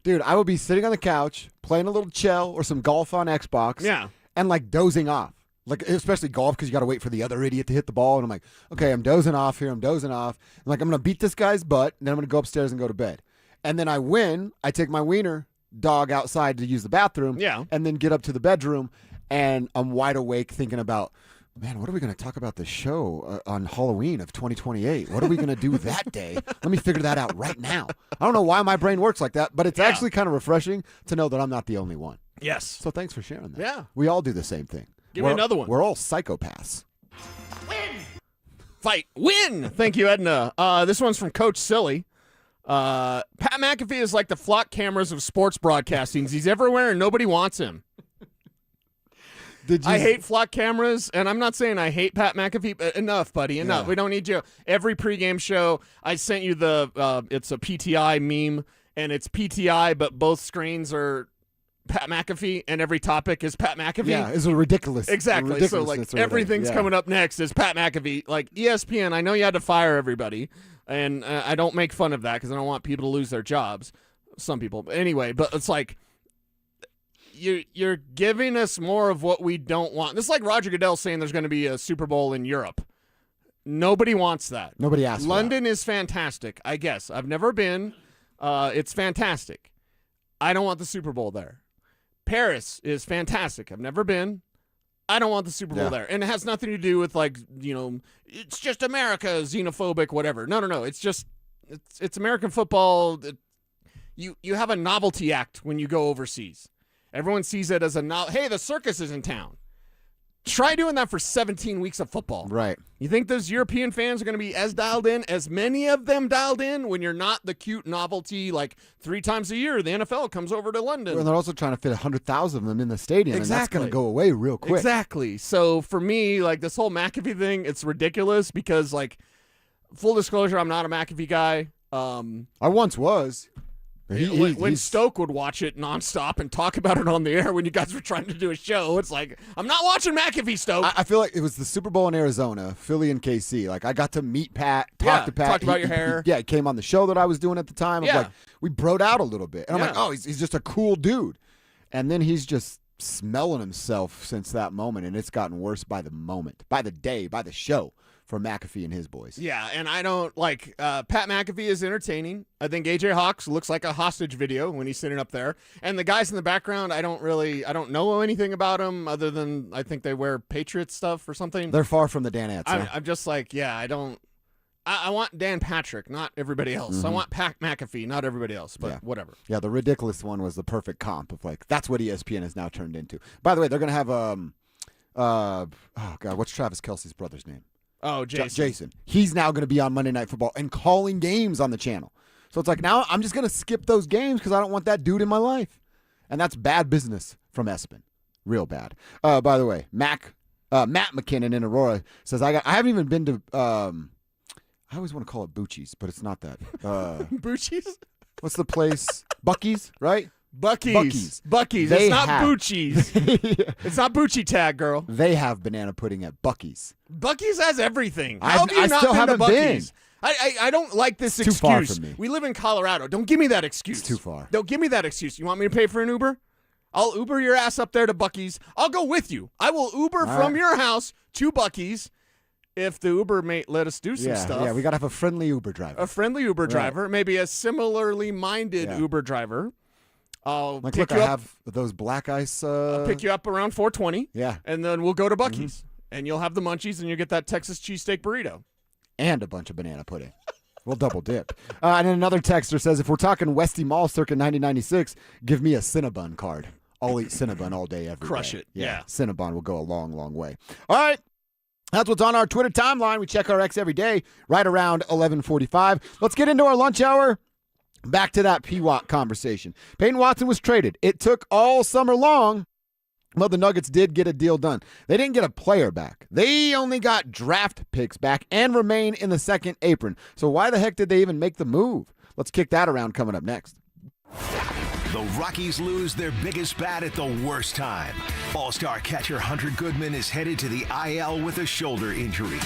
Dude, I would be sitting on the couch, playing a little chell or some golf on Xbox. Yeah. And like dozing off. Like, especially golf, because you got to wait for the other idiot to hit the ball. And I'm like, okay, I'm dozing off here. I'm dozing off. I'm like, I'm going to beat this guy's butt, and then I'm going to go upstairs and go to bed. And then I win. I take my wiener dog outside to use the bathroom. Yeah. And then get up to the bedroom, and I'm wide awake thinking about, man, what are we going to talk about the show on Halloween of 2028? What are we going to do that day? Let me figure that out right now. I don't know why my brain works like that, but it's actually kind of refreshing to know that I'm not the only one. Yes. So thanks for sharing that. Yeah. We all do the same thing. Give me another one. We're all psychopaths. Fight. Win. Thank you, Edna. This one's from Coach Silly. Pat McAfee is like the flock cameras of sports broadcasting. He's everywhere and nobody wants him. I hate flock cameras, and I'm not saying I hate Pat McAfee, but enough, buddy, enough. Yeah. We don't need you. Every pregame show, I sent you it's a PTI meme, and it's PTI, but both screens are Pat McAfee, and every topic is Pat McAfee. Yeah, it's ridiculous. Exactly. So, like, everything's coming up next is Pat McAfee. Like, ESPN, I know you had to fire everybody, and I don't make fun of that because I don't want people to lose their jobs. Some people. But anyway, but it's like, you're giving us more of what we don't want. This is like Roger Goodell saying there's going to be a Super Bowl in Europe. Nobody wants that. Nobody asked for London is fantastic, I guess. I've never been. It's fantastic. I don't want the Super Bowl there. Paris is fantastic. I've never been. I don't want the Super Bowl there. And it has nothing to do with, like, it's just America, xenophobic, whatever. No. It's just, it's American football. You have a novelty act when you go overseas. Everyone sees it as hey, the circus is in town. Try doing that for 17 weeks of football. Right. You think those European fans are going to be as dialed in, as many of them dialed in, when you're not the cute novelty, like 3 times a year the NFL comes over to London? And they're also trying to fit 100,000 of them in the stadium, and that's going to go away real quick. Exactly. So for me, like, this whole McAfee thing, it's ridiculous because, like, full disclosure, I'm not a McAfee guy. I once was. When Stoke would watch it nonstop and talk about it on the air when you guys were trying to do a show, it's like, I'm not watching McAfee, Stoke. I feel like it was the Super Bowl in Arizona, Philly and KC. Like, I got to meet Pat, talk to Pat. Talked about your hair. He came on the show that I was doing at the time. Yeah. Like, we broed out a little bit. And I'm like, oh, he's just a cool dude. And then he's just smelling himself since that moment, and it's gotten worse by the moment, by the day, by the show. For McAfee and his boys. Yeah, and I don't like Pat McAfee is entertaining. I think AJ Hawks looks like a hostage video when he's sitting up there. And the guys in the background, I don't know anything about them other than I think they wear Patriots stuff or something. They're far from the Danettes. I'm just like, I want Dan Patrick, not everybody else. Mm-hmm. I want Pat McAfee, not everybody else, but whatever. Yeah, the ridiculous one was the perfect comp of, like, that's what ESPN has now turned into. By the way, they're going to have what's Travis Kelce's brother's name? Oh, Jason. Jason. He's now going to be on Monday Night Football and calling games on the channel. So it's like, now I'm just going to skip those games because I don't want that dude in my life. And that's bad business from Espen. Real bad. By the way, Matt McKinnon in Aurora says, I haven't even been to, I always want to call it Bucci's, but it's not that. Bucci's? What's the place? Bucky's, right? Bucky's. They It's not have- Bucci's. It's not Bucci tag, girl. They have banana pudding at Bucky's. Bucky's has everything. I How have you not still been haven't to Bucky's? been. I don't like this It's too excuse. far from me. We live in Colorado. Don't give me that excuse. It's too far. Don't give me that excuse. You want me to pay for an Uber? I'll Uber your ass up there to Buc-ee's. I'll go with you. I will Uber from your house to Buc-ee's if the Uber may let us do some stuff. Yeah, we got to have a friendly Uber driver. A friendly Uber driver, maybe a similarly minded Uber driver. I'll Like, pick look, you I up. have those black ice. I'll pick you up around 4:20. Yeah. And then we'll go to Buc-ee's. And you'll have the munchies and you'll get that Texas cheesesteak burrito. And a bunch of banana pudding. We'll double dip. And then another texter says, if we're talking Westy Mall circa 1996, give me a Cinnabon card. I'll eat Cinnabon all day, every day. Crush it. Yeah. Cinnabon will go a long, long way. All right. That's what's on our Twitter timeline. We check our X every day, right around 11:45. Let's get into our lunch hour. Back to that P-Watt conversation. Peyton Watson was traded. It took all summer long, but the Nuggets did get a deal done. They didn't get a player back. They only got draft picks back and remain in the second apron. So why the heck did they even make the move? Let's kick that around coming up next. The Rockies lose their biggest bat at the worst time. All-star catcher Hunter Goodman is headed to the IL with a shoulder injury.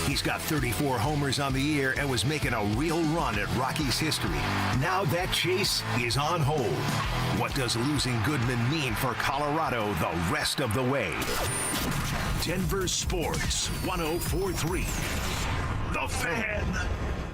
He's got 34 homers on the year and was making a real run at Rockies history. Now that chase is on hold. What does losing Goodman mean for Colorado the rest of the way? Denver Sports 104.3. The Fan.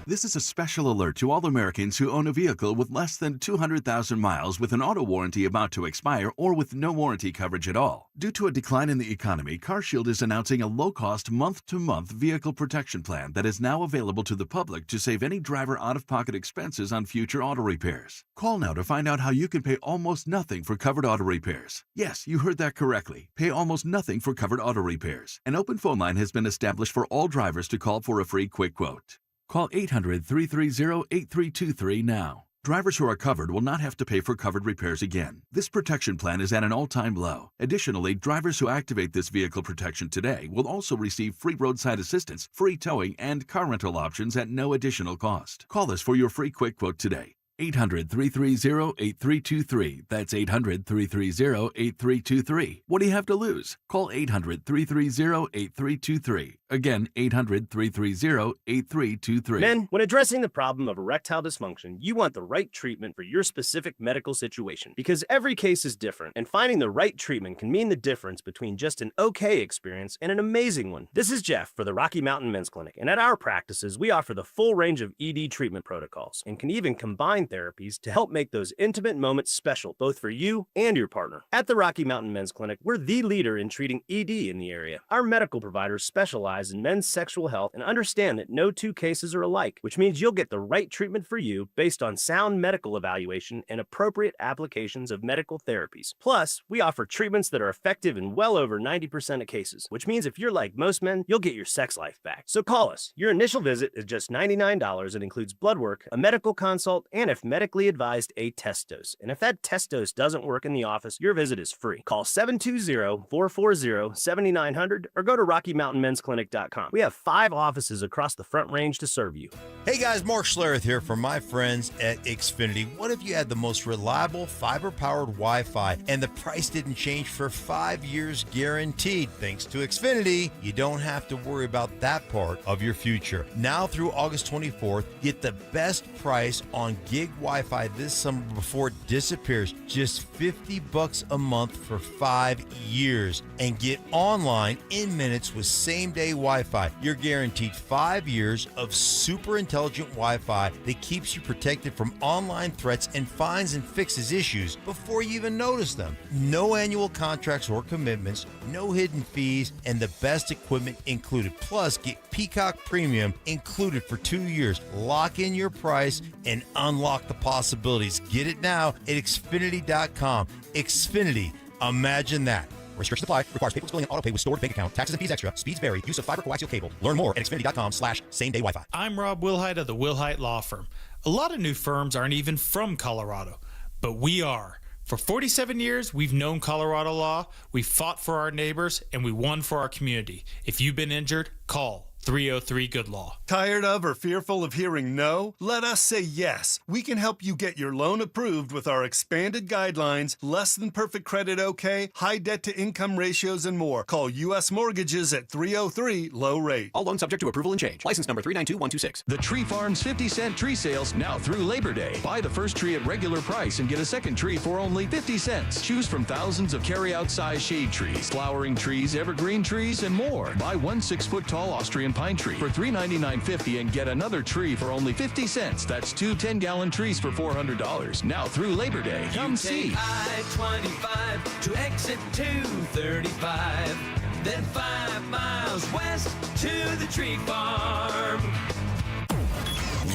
This is a special alert to all Americans who own a vehicle with less than 200,000 miles with an auto warranty about to expire or with no warranty coverage at all. Due to a decline in the economy, CarShield is announcing a low-cost month-to-month vehicle protection plan that is now available to the public to save any driver out-of-pocket expenses on future auto repairs. Call now to find out how you can pay almost nothing for covered auto repairs. Yes, you heard that correctly. Pay almost nothing for covered auto repairs. An open phone line has been established for all drivers to call for a free quick quote. Call 800-330-8323 now. Drivers who are covered will not have to pay for covered repairs again. This protection plan is at an all-time low. Additionally, drivers who activate this vehicle protection today will also receive free roadside assistance, free towing, and car rental options at no additional cost. Call us for your free quick quote today. 800-330-8323. That's 800-330-8323. What do you have to lose? Call 800-330-8323. Again, 800-330-8323. Men, when addressing the problem of erectile dysfunction, you want the right treatment for your specific medical situation because every case is different, and finding the right treatment can mean the difference between just an okay experience and an amazing one. This is Jeff for the Rocky Mountain Men's Clinic, and at our practices, we offer the full range of ED treatment protocols and can even combine therapies to help make those intimate moments special, both for you and your partner. At the Rocky Mountain Men's Clinic, we're the leader in treating ED in the area. Our medical providers specialize in men's sexual health and understand that no two cases are alike, which means you'll get the right treatment for you based on sound medical evaluation and appropriate applications of medical therapies. Plus, we offer treatments that are effective in well over 90% of cases, which means if you're like most men, you'll get your sex life back. So call us. Your initial visit is just $99 and includes blood work, a medical consult, and if medically advised, a test dose. And if that test dose doesn't work in the office, your visit is free. Call 720-440-7900 or go to RockyMountainMen'sClinic.com. We have 5 offices across the Front Range to serve you. Hey guys, Mark Schlereth here from my friends at Xfinity. What if you had the most reliable fiber-powered Wi-Fi and the price didn't change for 5 years guaranteed? Thanks to Xfinity, you don't have to worry about that part of your future. Now through August 24th, get the best price on gig Wi-Fi this summer before it disappears. Just $50 a month for 5 years. And get online in minutes with same-day Wi-Fi. You're guaranteed 5 years of super intelligent Wi-Fi that keeps you protected from online threats and finds and fixes issues before you even notice them. No annual contracts or commitments, no hidden fees, and the best equipment included. Plus, get Peacock Premium included for 2 years. Lock in your price and unlock the possibilities. Get it now at Xfinity.com. Xfinity. Imagine that. Restrictions apply. Requires paperless billing and auto pay with stored bank account. Taxes and fees extra. Speeds vary. Use of fiber coaxial cable. Learn more at Xfinity.com/same-day Wi-Fi. I'm Rob Wilhite of the Wilhite Law Firm. A lot of new firms aren't even from Colorado, but we are. For 47 years, we've known Colorado law, we've fought for our neighbors, and we won for our community. If you've been injured, call 303 Good Law. Tired of or fearful of hearing no? Let us say yes. We can help you get your loan approved with our expanded guidelines, less than perfect credit okay, high debt to income ratios, and more. Call U.S. Mortgages at 303 Low Rate. All loans subject to approval and change. License number 392126. The Tree Farm's 50-cent tree sales now through Labor Day. Buy the first tree at regular price and get a second tree for only 50 cents. Choose from thousands of carry-out size shade trees, flowering trees, evergreen trees, and more. Buy one 6-foot-tall Austrian pine tree for $399.50 and get another tree for only 50 cents. That's two 10-gallon trees for $400. Now through Labor Day. Come see. I-25 to exit 235. Then 5 miles west to the Tree Farm.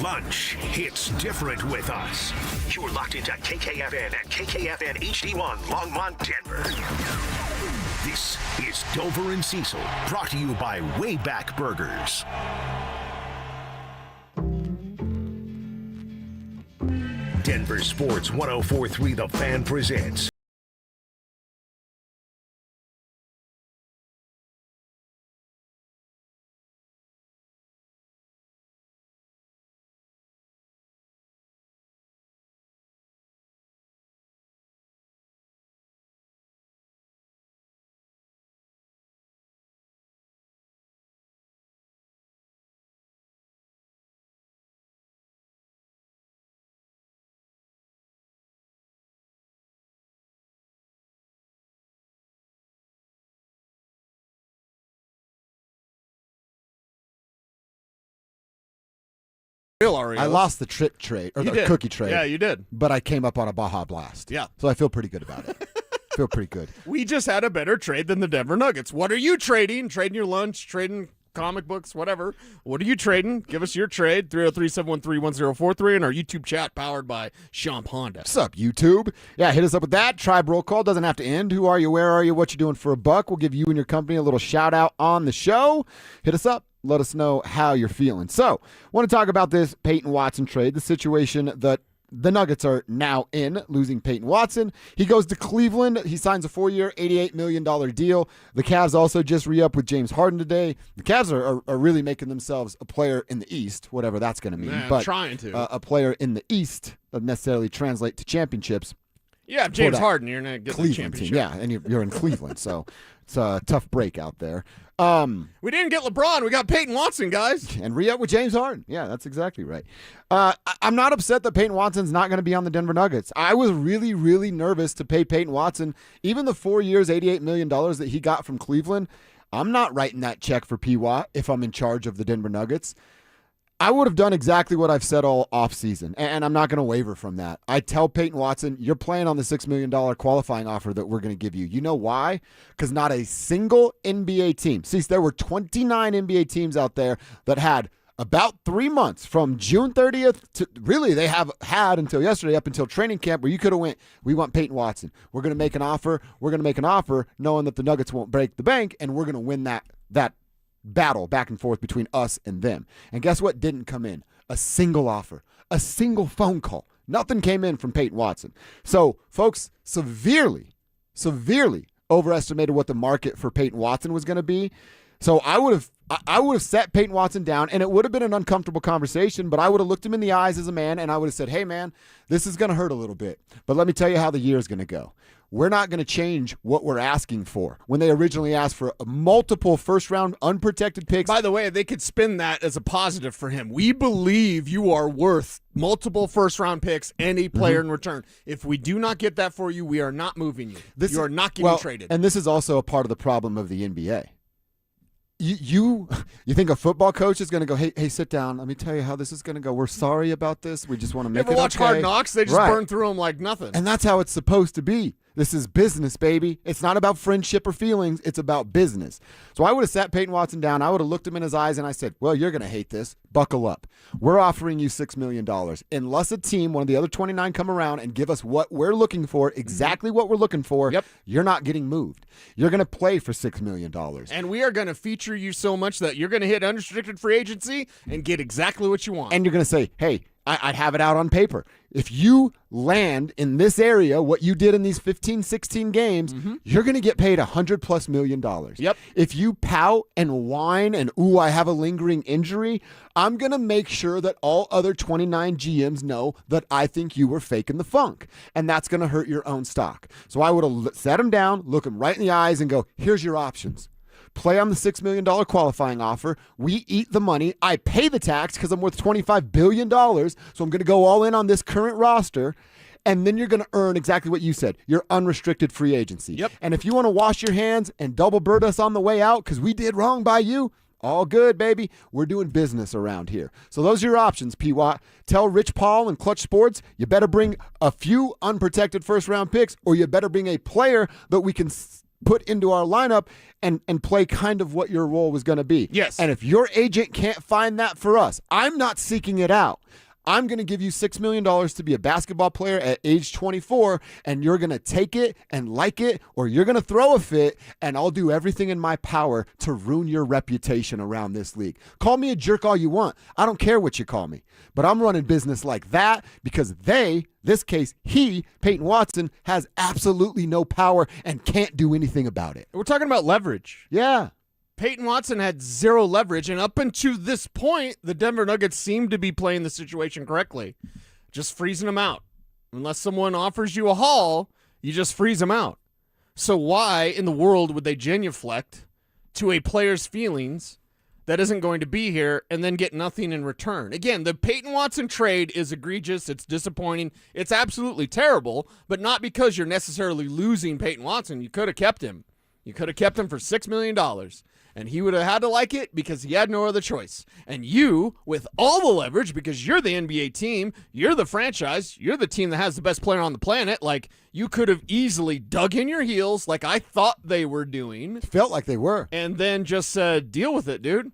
Lunch hits different with us. You're locked into KKFN and KKFN HD1 Longmont, Denver. This is Dover and Cecil, brought to you by Wayback Burgers. Denver Sports 104.3 The Fan presents I lost the trip trade or You the did. cookie trade. Yeah, you did. But I came up on a Baja Blast. Yeah. So I feel pretty good about it. Feel pretty good. We just had a better trade than the Denver Nuggets. What are you trading? Trading your lunch, trading comic books, whatever. What are you trading? Give us your trade, 303-713-1043, and our YouTube chat powered by Champ Honda. What's up, YouTube? Yeah, hit us up with that. Tribe roll call doesn't have to end. Who are you? Where are you? What you doing for a buck? We'll give you and your company a little shout out on the show. Hit us up. Let us know how you're feeling. So, want to talk about this Peyton Watson trade, the situation that the Nuggets are now in, losing Peyton Watson. He goes to Cleveland. He signs a 4-year, $88 million deal. The Cavs also just re-up with James Harden today. The Cavs are really making themselves a player in the East, whatever that's going to mean. Man, but trying to. A player in the East doesn't necessarily translate to championships. Yeah, James Harden, you're going to get the Cleveland championship. team. Yeah, and you're in Cleveland, so it's a tough break out there. We didn't get LeBron. We got Peyton Watson, guys. And re-up with James Harden. Yeah, that's exactly right. I'm not upset that Peyton Watson's not going to be on the Denver Nuggets. I was really, really nervous to pay Peyton Watson. Even the 4 years, $88 million that he got from Cleveland, I'm not writing that check for P-Watt if I'm in charge of the Denver Nuggets. I would have done exactly what I've said all offseason, and I'm not going to waver from that. I tell Peyton Watson, you're playing on the $6 million qualifying offer that we're going to give you. You know why? Because not a single NBA team. See, there were 29 NBA teams out there that had about 3 months from June 30th to really they have had until yesterday, up until training camp, where you could have went, we want Peyton Watson. We're going to make an offer. We're going to make an offer knowing that the Nuggets won't break the bank, and we're going to win that battle back and forth between us and them. And guess what didn't come in? A single offer, a single phone call. Nothing came in from Peyton Watson. So, folks, severely overestimated what the market for Peyton Watson was going to be. So I would have set Peyton Watson down, and it would have been an uncomfortable conversation, but I would have looked him in the eyes as a man, and I would have said, hey, man, this is going to hurt a little bit, but let me tell you how the year is going to go. We're not going to change what we're asking for. When they originally asked for multiple first-round unprotected picks. By the way, they could spin that as a positive for him. We believe you are worth multiple first-round picks and a player in return. If we do not get that for you, we are not moving you. You are not getting traded. And this is also a part of the problem of the NBA. You think a football coach is going to go, hey, sit down. Let me tell you how this is going to go. We're sorry about this. We just want to make it okay. Ever watch Hard Knocks? They just burn through them like nothing. And that's how it's supposed to be. This is business, baby. It's not about friendship or feelings. It's about business. So I would have sat Peyton Watson down. I would have looked him in his eyes, and I said, well, you're going to hate this. Buckle up. We're offering you $6 million. Unless a team, one of the other 29, come around and give us what we're looking for, exactly what we're looking for, you're not getting moved. You're going to play for $6 million. And we are going to feature you so much that you're going to hit unrestricted free agency and get exactly what you want. And you're going to say, hey, I'd have it out on paper. If you land in this area, what you did in these 15, 16 games, you're going to get paid $100+ million. Yep. If you pout and whine and, ooh, I have a lingering injury, I'm going to make sure that all other 29 GMs know that I think you were faking the funk. And that's going to hurt your own stock. So I would have sat him down, look him right in the eyes, and go, here's your options. Play on the $6 million qualifying offer. We eat the money. I pay the tax because I'm worth $25 billion. So I'm going to go all in on this current roster. And then you're going to earn exactly what you said, your unrestricted free agency. Yep. And if you want to wash your hands and double bird us on the way out because we did wrong by you, all good, baby. We're doing business around here. So those are your options, P-Watt. Tell Rich Paul and Clutch Sports you better bring a few unprotected first-round picks, or you better bring a player that we can put into our lineup and play kind of what your role was going to be. Yes. And if your agent can't find that for us, I'm not seeking it out. I'm going to give you $6 million to be a basketball player at age 24, and you're going to take it and like it, or you're going to throw a fit, and I'll do everything in my power to ruin your reputation around this league. Call me a jerk all you want. I don't care what you call me. But I'm running business like that because this case, Peyton Watson, has absolutely no power and can't do anything about it. We're talking about leverage. Yeah. Peyton Watson had zero leverage, and up until this point, the Denver Nuggets seemed to be playing the situation correctly, just freezing them out. Unless someone offers you a haul, you just freeze them out. So why in the world would they genuflect to a player's feelings that isn't going to be here and then get nothing in return? Again, the Peyton Watson trade is egregious. It's disappointing. It's absolutely terrible, but not because you're necessarily losing Peyton Watson. You could have kept him. You could have kept him for $6 million. And he would have had to like it because he had no other choice. And you, with all the leverage, because you're the NBA team, you're the franchise, you're the team that has the best player on the planet, like, you could have easily dug in your heels like I thought they were doing. Felt like they were. And then just said, deal with it, dude.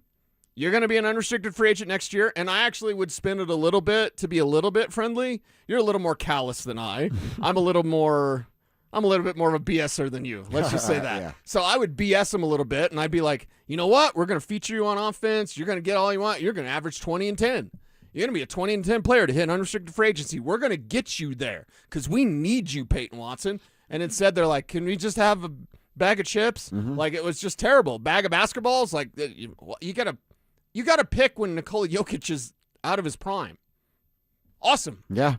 You're going to be an unrestricted free agent next year, and I actually would spin it a little bit to be a little bit friendly. You're a little more callous than I. I'm a little bit more of a BSer than you. Let's just say that. Yeah. So I would BS him a little bit, and I'd be like, you know what? We're going to feature you on offense. You're going to get all you want. You're going to average 20 and 10. You're going to be a 20 and 10 player to hit unrestricted free agency. We're going to get you there because we need you, Peyton Watson. And instead, they're like, can we just have a bag of chips? Like, it was just terrible. Bag of basketballs? Like, you got to pick when Nikola Jokic is out of his prime. Awesome. Yeah.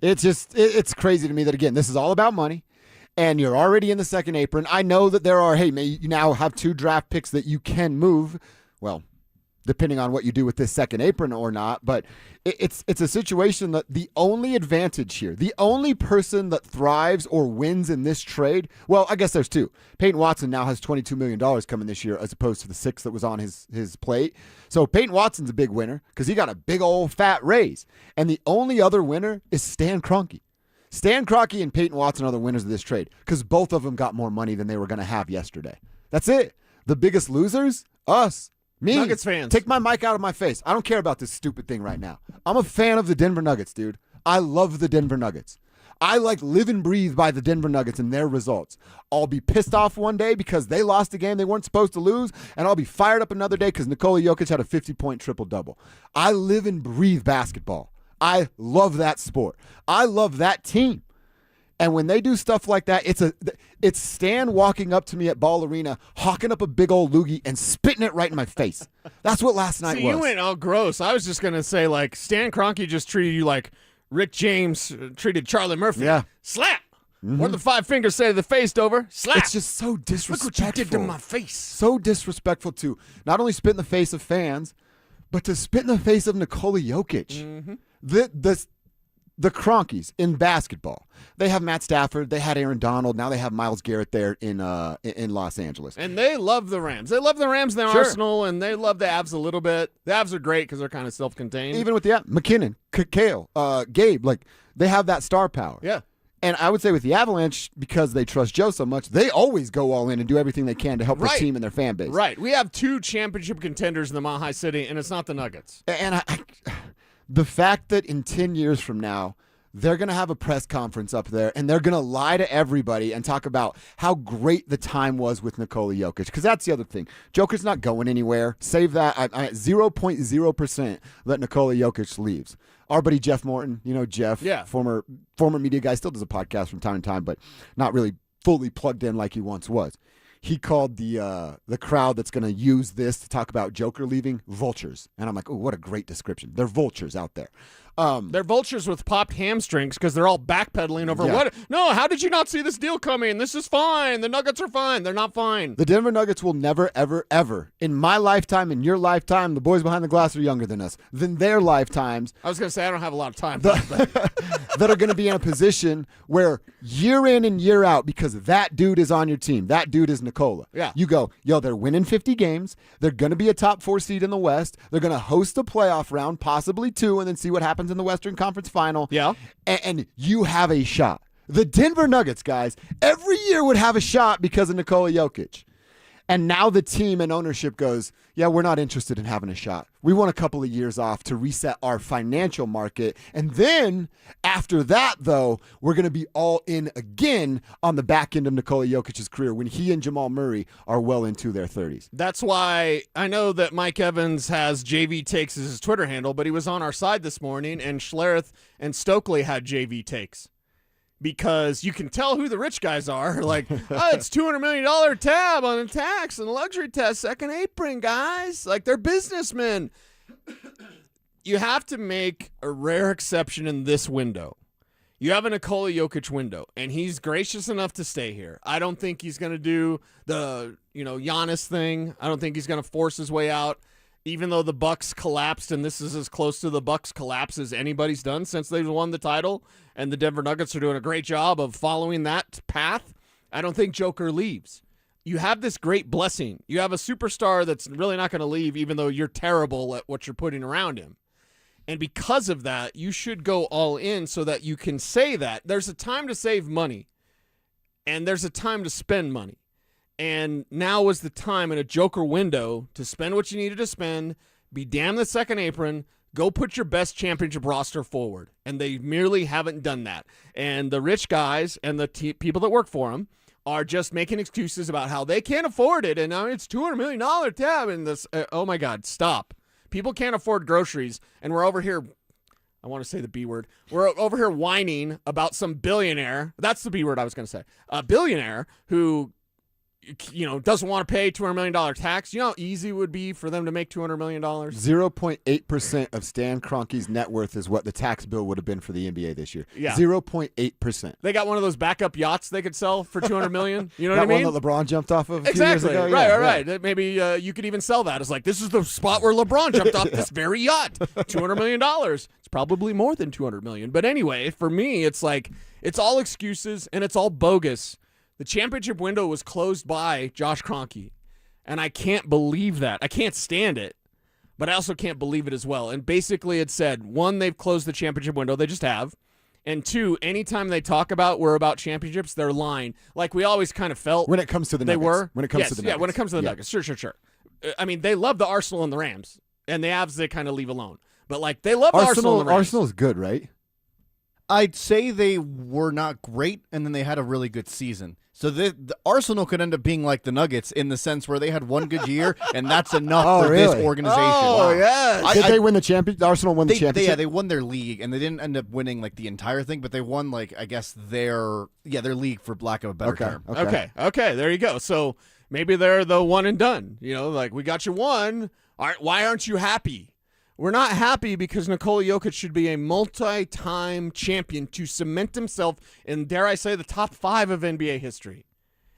It's crazy to me that, again, this is all about money, and you're already in the second apron. I know that there are, you now have 2 draft picks that you can move. Well, depending on what you do with this second apron or not, but it's a situation that the only advantage here, the only person that thrives or wins in this trade, well, I guess there's 2. Peyton Watson now has $22 million coming this year as opposed to the 6 that was on his plate. So Peyton Watson's a big winner because he got a big old fat raise. And the only other winner is Stan Kroenke. Stan Kroenke and Peyton Watson are the winners of this trade because both of them got more money than they were going to have yesterday. That's it. The biggest losers? Us. Me. Nuggets fans. Take my mic out of my face. I don't care about this stupid thing right now. I'm a fan of the Denver Nuggets, dude. I love the Denver Nuggets. I live and breathe by the Denver Nuggets and their results. I'll be pissed off one day because they lost a game they weren't supposed to lose, and I'll be fired up another day because Nikola Jokic had a 50-point triple-double. I live and breathe basketball. I love that sport. I love that team. And when they do stuff like that, it's Stan walking up to me at Ball Arena, hawking up a big old loogie and spitting it right in my face. That's what last night was. You went all gross. I was just going to say, like, Stan Kroenke just treated you like Rick James treated Charlie Murphy. Yeah. Slap. What do the 5 fingers say to the face, Dover? Slap. It's just so disrespectful. Look what you did to my face. So disrespectful to not only spit in the face of fans, but to spit in the face of Nikola Jokic. The Kroenkes in basketball. They have Matt Stafford. They had Aaron Donald. Now they have Myles Garrett there in Los Angeles. And they love the Rams. They love the Rams in their arsenal, and they love the Avs a little bit. The Avs are great because they're kind of self-contained. Even with the McKinnon, Kale, Gabe, like they have that star power. Yeah. And I would say with the Avalanche, because they trust Joe so much, they always go all in and do everything they can to help their team and their fan base. Right. We have 2 championship contenders in the Mile High City, and it's not the Nuggets. And the fact that in 10 years from now, they're going to have a press conference up there, and they're going to lie to everybody and talk about how great the time was with Nikola Jokic. Because that's the other thing. Joker's not going anywhere. Save that. 0.0% that Nikola Jokic leaves. Our buddy Jeff Morton, Jeff, former media guy, still does a podcast from time to time, but not really fully plugged in like he once was. He called the crowd that's going to use this to talk about Joker leaving vultures. And I'm like, oh, what a great description. They're vultures out there. They're vultures with popped hamstrings because they're all backpedaling over what? No, how did you not see this deal coming? This is fine. The Nuggets are fine. They're not fine. The Denver Nuggets will never, ever, ever, in my lifetime, in your lifetime, the boys behind the glass are younger than us, than their lifetimes. I was going to say I don't have a lot of time. That are going to be in a position where year in and year out, because that dude is on your team, that dude is Nikola. Yeah. You go, they're winning 50 games. They're going to be a top 4 seed in the West. They're going to host a playoff round, possibly 2, and then see what happens in the Western Conference Final. Yeah. And you have a shot. The Denver Nuggets, guys, every year would have a shot because of Nikola Jokic. And now the team and ownership goes, we're not interested in having a shot. We want a couple of years off to reset our financial market. And then after that, though, we're going to be all in again on the back end of Nikola Jokic's career when he and Jamal Murray are well into their 30s. That's why I know that Mike Evans has JV Takes as his Twitter handle, but he was on our side this morning, and Schlereth and Stokely had JV Takes. Because you can tell who the rich guys are. Like, it's $200 million tab on a tax and luxury tax, second apron, guys. Like, they're businessmen. You have to make a rare exception in this window. You have a Nikola Jokic window, and he's gracious enough to stay here. I don't think he's going to do the, Giannis thing. I don't think he's going to force his way out. Even though the Bucks collapsed, and this is as close to the Bucks collapse as anybody's done since they've won the title, and the Denver Nuggets are doing a great job of following that path, I don't think Joker leaves. You have this great blessing. You have a superstar that's really not going to leave, even though you're terrible at what you're putting around him. And because of that, you should go all in so that you can say that. There's a time to save money, and there's a time to spend money. And now was the time in a Joker window to spend what you needed to spend, be damn the second apron, go put your best championship roster forward. And they merely haven't done that. And the rich guys and the people that work for them are just making excuses about how they can't afford it. And now it's $200 million tab. And this, oh my God, stop. People can't afford groceries. And we're over here, I want to say the B word. We're over here whining about some billionaire. That's the B word I was going to say. A billionaire who doesn't want to pay $200 million tax. You know how easy it would be for them to make $200 million? 0.8% of Stan Kroenke's net worth is what the tax bill would have been for the NBA this year. Yeah. 0.8%. They got one of those backup yachts they could sell for $200 million. You know what I mean? That one that LeBron jumped off of a exactly. few years ago. Right. Maybe you could even sell that. It's like, this is the spot where LeBron jumped off this very yacht. $200 million. It's probably more than $200 million. But anyway, for me, it's like, it's all excuses and it's all bogus. The championship window was closed by Josh Kroenke, and I can't believe that. I can't stand it, but I also can't believe it as well. And basically it said, 1, they've closed the championship window. They just have. And 2, anytime they talk about championships, they're lying. Like we always kind of felt. When it comes to the Nuggets. They were. When it comes to the Nuggets. Yeah, when it comes to the Nuggets. Sure. I mean, they love the Arsenal and the Rams, and the Avs they kind of leave alone. But, like, they love the Arsenal and the Rams. Arsenal's good, right? I'd say they were not great, and then they had a really good season. So the Arsenal could end up being like the Nuggets in the sense where they had one good year, and that's enough for this organization. Oh, yes. Did they win the championship? Arsenal won the championship? They won their league, and they didn't end up winning like the entire thing, but they won their league, for lack of a better term. Okay, there you go. So maybe they're the one and done. Like, we got you one. All right, why aren't you happy? We're not happy because Nikola Jokic should be a multi-time champion to cement himself in, dare I say, the top 5 of NBA history.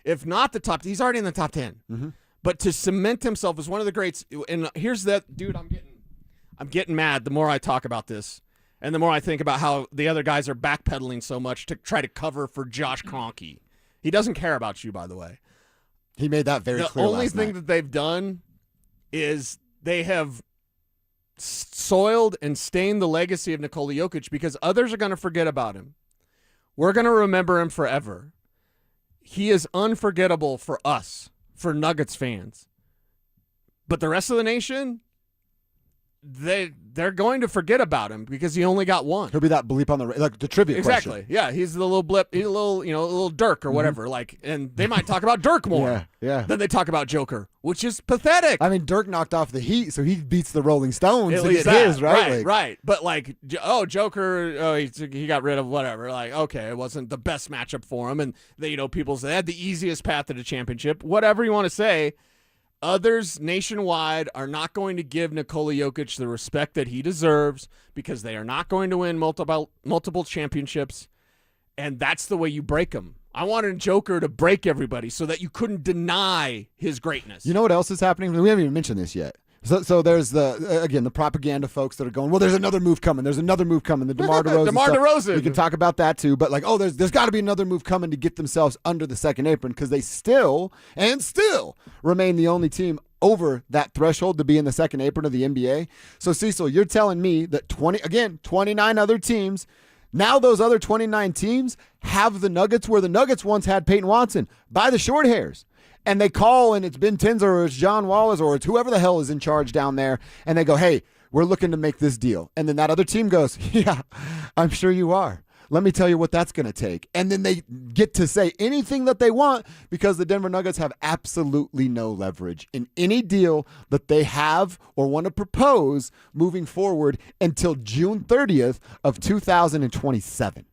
If not the top, he's already in the top 10. Mm-hmm. But to cement himself as one of the greats, and here's that, dude, I'm getting mad the more I talk about this, and the more I think about how the other guys are backpedaling so much to try to cover for Josh Kroenke. He doesn't care about you, by the way. He made that very clear. The only thing that they've done is they have soiled and stained the legacy of Nikola Jokic because others are going to forget about him. We're going to remember him forever. He is unforgettable for us, for Nuggets fans. But the rest of the nation, they're going to forget about him because he only got one. He'll be that bleep on the trivia Exactly. question. Yeah, he's the little blip. He's a little Dirk or whatever. And they might talk about Dirk more than they talk about Joker, which is pathetic. I mean, Dirk knocked off the Heat, so he beats the Rolling Stones At to least get his, right? Right, right. But Joker, he got rid of whatever. Like, okay, it wasn't the best matchup for him, and people say they had the easiest path to the championship. Whatever you want to say. Others nationwide are not going to give Nikola Jokic the respect that he deserves because they are not going to win multiple championships, and that's the way you break them. I wanted Joker to break everybody so that you couldn't deny his greatness. You know what else is happening? We haven't even mentioned this yet. So there's the propaganda folks that are going, well, there's another move coming. There's another move coming. The DeMar DeRozan. We can talk about that too. But there's got to be another move coming to get themselves under the second apron because they still remain the only team over that threshold to be in the second apron of the NBA. So Cecil, you're telling me that 29 other teams. Now those other 29 teams have the Nuggets where the Nuggets once had Peyton Watson by the short hairs. And they call, and it's Ben Tinzer or it's John Wallace or it's whoever the hell is in charge down there, and they go, hey, we're looking to make this deal. And then that other team goes, yeah, I'm sure you are. Let me tell you what that's going to take. And then they get to say anything that they want because the Denver Nuggets have absolutely no leverage in any deal that they have or want to propose moving forward until June 30th of 2027.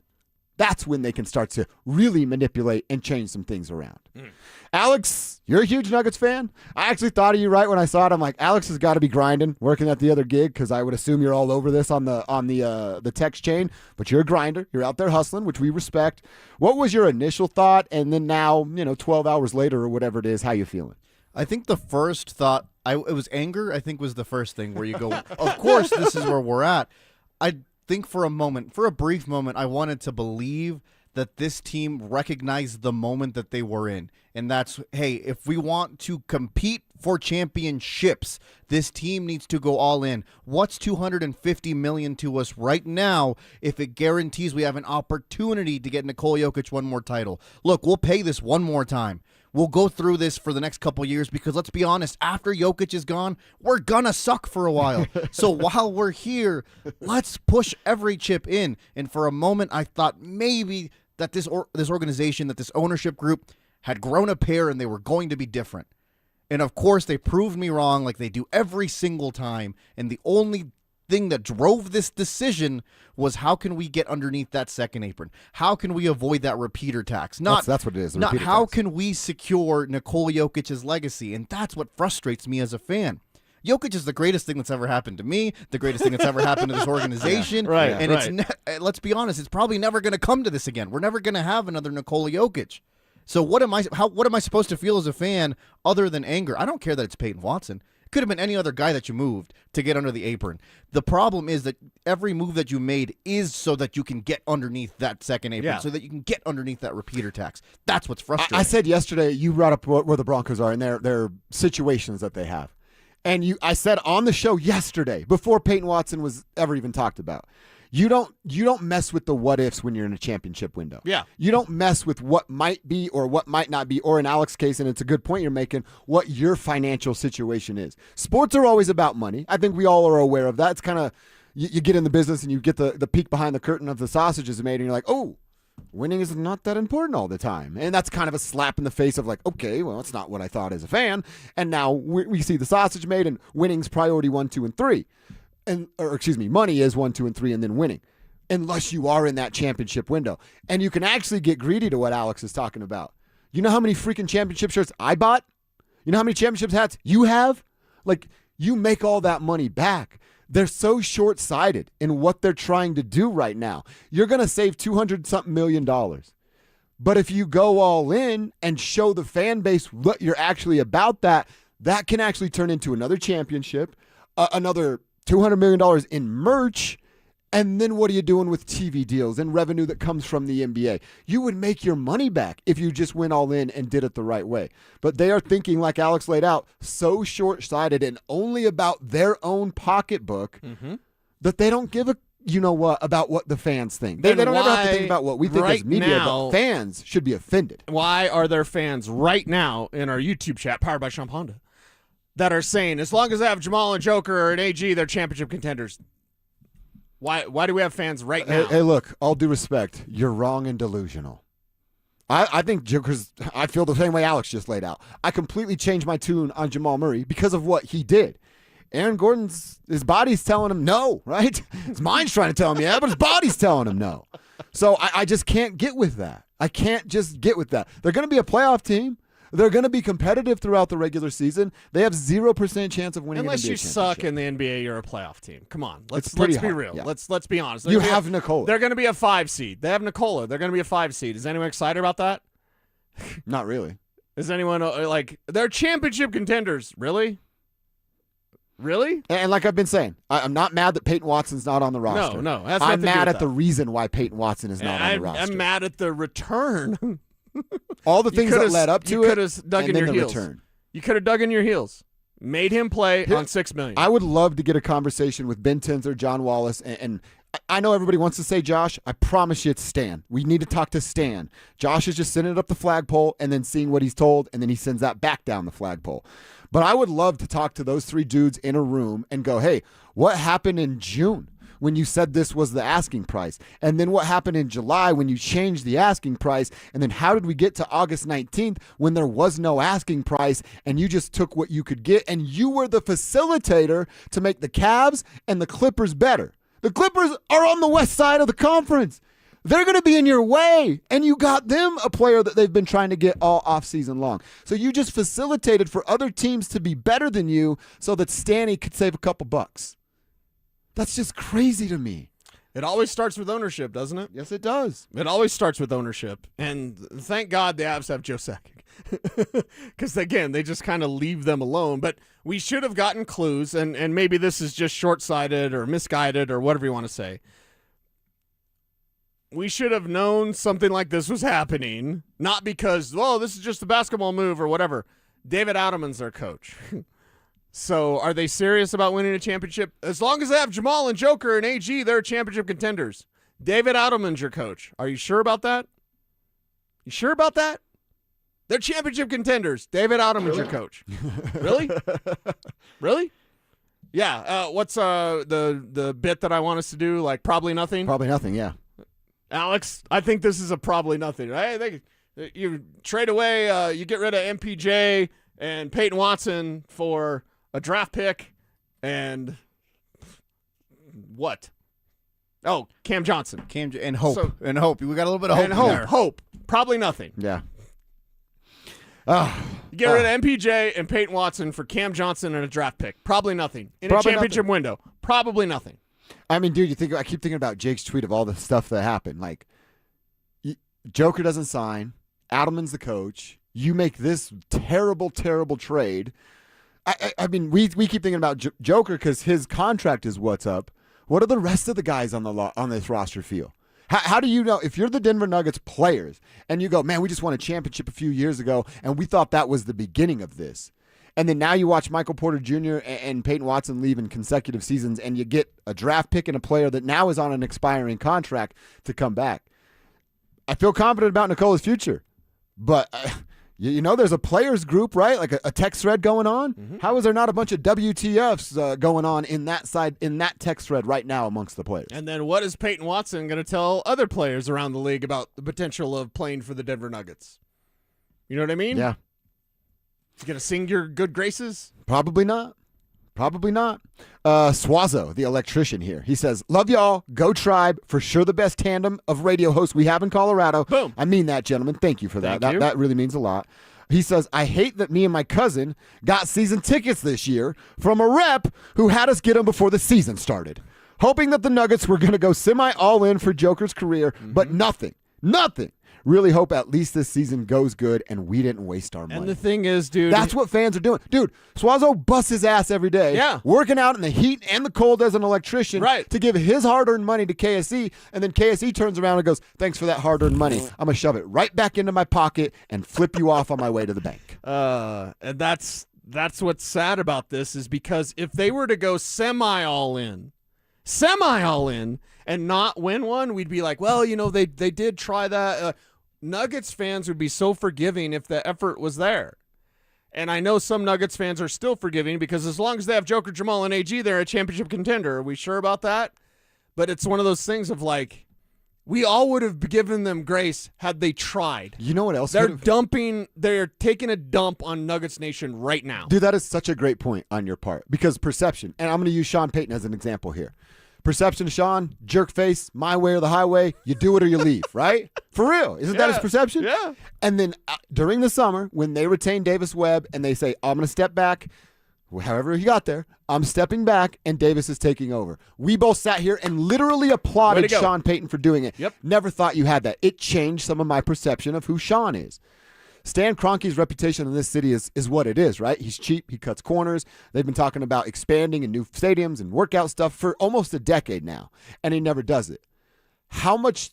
That's when they can start to really manipulate and change some things around. Alex, you're a huge Nuggets fan. I actually thought of you right when I saw it. I'm like, Alex has got to be grinding, working at the other gig, because I would assume you're all over this on the text chain. But you're a grinder. You're out there hustling, which we respect. What was your initial thought? And then now, 12 hours later or whatever it is, how you feeling? I think the first thought, it was anger, I think was the first thing where you go, of course, this is where we're at. I think for a brief moment, I wanted to believe that this team recognized the moment that they were in. And that's, hey, if we want to compete for championships, this team needs to go all in. What's $250 million to us right now if it guarantees we have an opportunity to get Nikola Jokic one more title? Look, we'll pay this one more time. We'll go through this for the next couple years because let's be honest, after Jokic is gone, we're going to suck for a while. So while we're here, let's push every chip in. And for a moment, I thought maybe that this organization, that this ownership group had grown a pair and they were going to be different. And of course, they proved me wrong like they do every single time. And the only thing that drove this decision was how can we get underneath that second apron? How can we avoid that repeater tax? That's what it is. Not how can we secure Nikola Jokic's legacy? And that's what frustrates me as a fan. Jokic is the greatest thing that's ever happened to me, the greatest thing that's ever happened to this organization. And let's be honest, it's probably never going to come to this again. We're never going to have another Nikola Jokic. So what am I supposed to feel as a fan other than anger? I don't care that it's Peyton Watson. It could have been any other guy that you moved to get under the apron. The problem is that every move that you made is so that you can get underneath that second apron, so that you can get underneath that repeater tax. That's what's frustrating. I said yesterday, you brought up where the Broncos are and their situations that they have. And I said on the show yesterday, before Peyton Watson was ever even talked about, you don't mess with the what ifs when you're in a championship window. Yeah. You don't mess with what might be or what might not be, or in Alex's case, and it's a good point you're making, what your financial situation is. Sports are always about money. I think we all are aware of that. It's kind of, you get in the business and you get the peek behind the curtain of the sausages made, and you're like, oh, winning is not that important all the time. And that's kind of a slap in the face of like, okay, well, it's not what I thought as a fan. And now we see the sausage made and winning's priority 1, 2, and 3. Money is 1, 2, and 3, and then winning, unless you are in that championship window. And you can actually get greedy to what Alex is talking about. You know how many freaking championship shirts I bought? You know how many championship hats you have? Like, you make all that money back. They're so short-sighted in what they're trying to do right now. You're going to save $200-something million. But if you go all in and show the fan base what you're actually about, that can actually turn into another championship, another $200 million in merch, and then what are you doing with TV deals and revenue that comes from the NBA? You would make your money back if you just went all in and did it the right way. But they are thinking, like Alex laid out, so short-sighted and only about their own pocketbook that they don't give a about what the fans think. They don't ever have to think about what we think as media, but fans should be offended. Why are there fans right now in our YouTube chat, powered by Champ Honda, that are saying, as long as they have Jamal and Joker or an AG, they're championship contenders. Why do we have fans right now? Hey, look, all due respect, you're wrong and delusional. I think Joker's, I feel the same way Alex just laid out. I completely changed my tune on Jamal Murray because of what he did. Aaron Gordon's, his body's telling him no, right? His mind's trying to tell him yeah, but his body's telling him no. So I just can't get with that. I can't just get with that. They're going to be a playoff team. They're going to be competitive throughout the regular season. They have 0% chance of winning. Unless an NBA you suck in the NBA, you're a playoff team. Come on, let's be real. Yeah. Let's be honest. You have Nikola. They're going to be a 5 seed. They have Nikola. They're going to be a 5 seed. Is anyone excited about that? Not really. Is anyone like they're championship contenders? Really? Really? And like I've been saying, I'm not mad that Peyton Watson's not on the roster. No. That's I'm mad at the reason why Peyton Watson is not on the roster. I'm mad at the return. All the things that led up to it, dug in and your then the heels. return. You could have dug in your heels. Made him play on $6 million. I would love to get a conversation with Ben Tinzer, John Wallace, and I know everybody wants to say Josh. I promise you it's Stan. We need to talk to Stan. Josh is just sending it up the flagpole and then seeing what he's told, and then he sends that back down the flagpole. But I would love to talk to those 3 dudes in a room and go, hey, what happened in June when you said this was the asking price? And then what happened in July when you changed the asking price? And then how did we get to August 19th when there was no asking price and you just took what you could get and you were the facilitator to make the Cavs and the Clippers better? The Clippers are on the west side of the conference. They're going to be in your way, and you got them a player that they've been trying to get all offseason long. So you just facilitated for other teams to be better than you so that Stanny could save a couple bucks. That's just crazy to me. It always starts with ownership, doesn't it? Yes, it does. It always starts with ownership. And thank God the Avs have Joe Sakic. Because, again, they just kind of leave them alone. But we should have gotten clues, and maybe this is just short-sighted or misguided or whatever you want to say. We should have known something like this was happening, not because, oh, this is just a basketball move or whatever. David Adelman's their coach. So are they serious about winning a championship? As long as they have Jamal and Joker and AG, they're championship contenders. David Adelman's your coach. Are you sure about that? You sure about that? They're championship contenders. David Adelman's your coach. Really? Really? Yeah. What's the bit that I want us to do? Like probably nothing? Probably nothing, yeah. Alex, I think this is a probably nothing. I think you trade away, you get rid of MPJ and Peyton Watson for a draft pick and what? Oh, Cam Johnson. And hope. We got a little bit of hope. And hope. Probably nothing. Yeah. You get rid of MPJ and Peyton Watson for Cam Johnson and a draft pick. Probably nothing. In a championship window. Probably nothing. I mean, dude, I keep thinking about Jake's tweet of all the stuff that happened. Like, Joker doesn't sign. Adelman's the coach. You make this terrible, terrible trade. I mean, we keep thinking about Joker because his contract is what's up. What do the rest of the guys on this roster feel? How do you know if you're the Denver Nuggets players and you go, man, we just won a championship a few years ago and we thought that was the beginning of this. And then now you watch Michael Porter Jr. and Peyton Watson leave in consecutive seasons and you get a draft pick and a player that now is on an expiring contract to come back. I feel confident about Nikola's future, but you know there's a players group, right? Like a text thread going on. Mm-hmm. How is there not a bunch of WTFs going on in that text thread right now amongst the players? And then what is Peyton Watson going to tell other players around the league about the potential of playing for the Denver Nuggets? You know what I mean? Yeah. You going to sing your good graces? Probably not. Swazo, the electrician here. He says, love y'all. Go Tribe. For sure the best tandem of radio hosts we have in Colorado. Boom. I mean that, gentlemen. Thank you for that. Thank you. That really means a lot. He says, I hate that me and my cousin got season tickets this year from a rep who had us get them before the season started. Hoping that the Nuggets were going to go semi-all-in for Joker's career, but nothing. Really hope at least this season goes good and we didn't waste our money. And the thing is, dude. That's what fans are doing. Dude, Swazo busts his ass every day. Yeah. Working out in the heat and the cold as an electrician. Right. To give his hard-earned money to KSE. And then KSE turns around and goes, thanks for that hard-earned money. I'm going to shove it right back into my pocket and flip you off on my way to the bank. And that's what's sad about this is because if they were to go semi-all-in, and not win one, we'd be like, well, you know, they did try that. Nuggets fans would be so forgiving if the effort was there. And I know some Nuggets fans are still forgiving because as long as they have Joker, Jamal, and AG, they're a championship contender. Are we sure about that? But it's one of those things of like, we all would have given them grace had they tried. You know what else? They're taking a dump on Nuggets Nation right now. Dude, that is such a great point on your part because perception, and I'm going to use Sean Payton as an example here. Perception, Sean, jerk face, my way or the highway, you do it or you leave, right? For real. Isn't that his perception? Yeah. And then during the summer, when they retain Davis Webb and they say, I'm going to step back, however he got there, I'm stepping back and Davis is taking over. We both sat here and literally applauded Sean Payton for doing it. Yep. Never thought you had that. It changed some of my perception of who Sean is. Stan Kroenke's reputation in this city is what it is, right? He's cheap. He cuts corners. They've been talking about expanding and new stadiums and workout stuff for almost a decade now, and he never does it. How much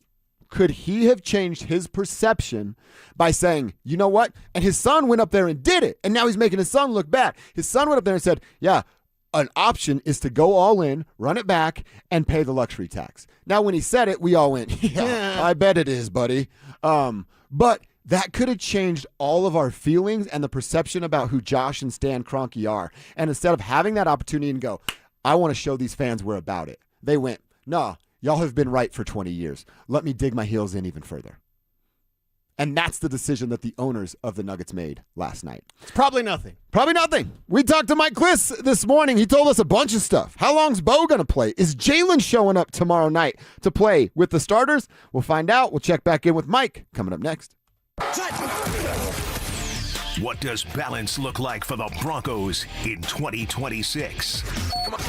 could he have changed his perception by saying, you know what? And his son went up there and did it, and now he's making his son look bad. His son went up there and said, yeah, an option is to go all in, run it back, and pay the luxury tax. Now, when he said it, we all went, yeah. I bet it is, buddy. But that could have changed all of our feelings and the perception about who Josh and Stan Kroenke are. And instead of having that opportunity and go, I want to show these fans we're about it, they went, nah, y'all have been right for 20 years. Let me dig my heels in even further. And that's the decision that the owners of the Nuggets made last night. It's probably nothing. Probably nothing. We talked to Mike Kliss this morning. He told us a bunch of stuff. How long's Bo going to play? Is Jalen showing up tomorrow night to play with the starters? We'll find out. We'll check back in with Mike coming up next. What does balance look like for the Broncos in 2026? Come on.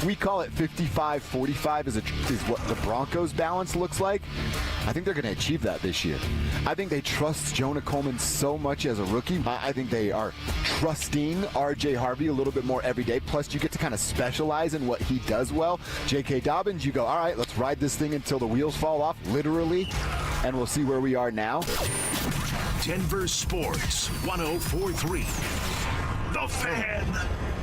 We call it 55-45 is what the Broncos balance looks like. I think they're going to achieve that this year. I think they trust Jonah Coleman so much as a rookie. I think they are trusting R.J. Harvey a little bit more every day. Plus, you get to kind of specialize in what he does well. J.K. Dobbins, you go, all right, let's ride this thing until the wheels fall off, literally, and we'll see where we are now. Denver Sports 104.3. The Fan.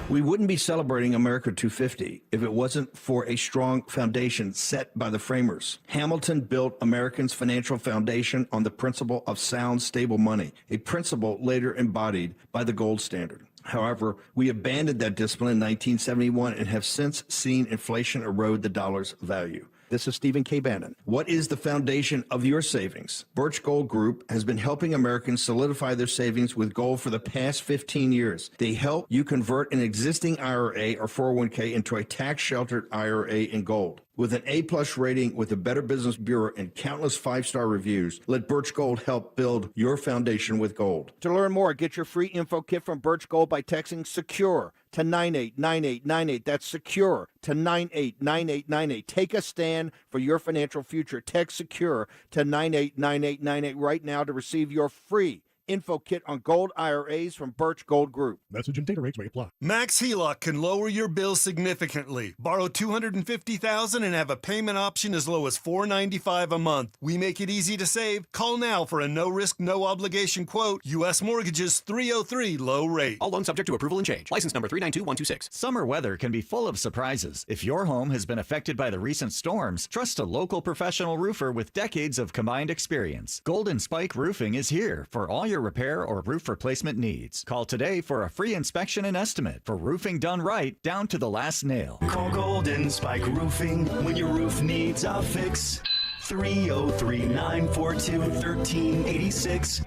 We wouldn't be celebrating America 250 if it wasn't for a strong foundation set by the framers. Hamilton built Americans' financial foundation on the principle of sound, stable money, a principle later embodied by the gold standard. However, we abandoned that discipline in 1971 and have since seen inflation erode the dollar's value. This is Stephen K. Bannon. What is the foundation of your savings? Birch Gold Group has been helping Americans solidify their savings with gold for the past 15 years. They help you convert an existing IRA or 401k into a tax-sheltered IRA in gold. With an A-plus rating with the Better Business Bureau and countless five-star reviews, let Birch Gold help build your foundation with gold. To learn more, get your free info kit from Birch Gold by texting SECURE to 989898. That's SECURE to 989898. Take a stand for your financial future. Text SECURE to 989898 right now to receive your free info kit on gold IRAs from Birch Gold Group. Message and data rates may apply. Max HELOC can lower your bill significantly. Borrow $250,000 and have a payment option as low as $495 a month. We make it easy to save. Call now for a no-risk, no-obligation quote. U.S. Mortgages 303 low rate. All loans subject to approval and change. License number 392126. Summer weather can be full of surprises. If your home has been affected by the recent storms, trust a local professional roofer with decades of combined experience. Golden Spike Roofing is here for all your repair or roof replacement needs. Call today for a free inspection and estimate for roofing done right down to the last nail. Call Golden Spike Roofing when your roof needs a fix. 303-942-1386.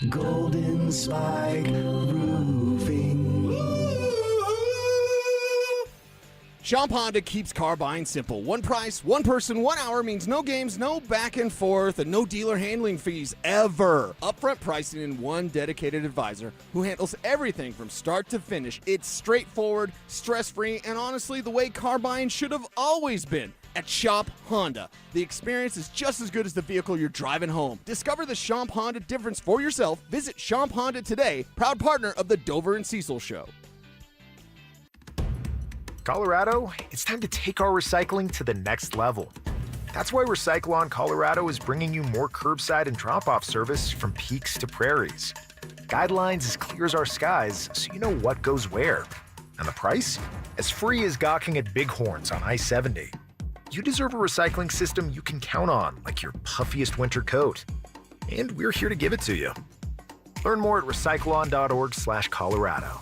Golden Spike Roofing. Shop Honda keeps car buying simple. One price, one person, 1 hour means no games, no back and forth, and no dealer handling fees ever. Upfront pricing and one dedicated advisor who handles everything from start to finish. It's straightforward, stress-free, and honestly, the way car buying should have always been. At Shop Honda, the experience is just as good as the vehicle you're driving home. Discover the Shop Honda difference for yourself. Visit Shop Honda today, proud partner of the Dover and Cecil Show. Colorado, it's time to take our recycling to the next level. That's why Recyclon Colorado is bringing you more curbside and drop-off service from peaks to prairies. Guidelines as clear as our skies, so you know what goes where. And the price? As free as gawking at bighorns on I-70. You deserve a recycling system you can count on, like your puffiest winter coat. And we're here to give it to you. Learn more at recycleon.org/Colorado.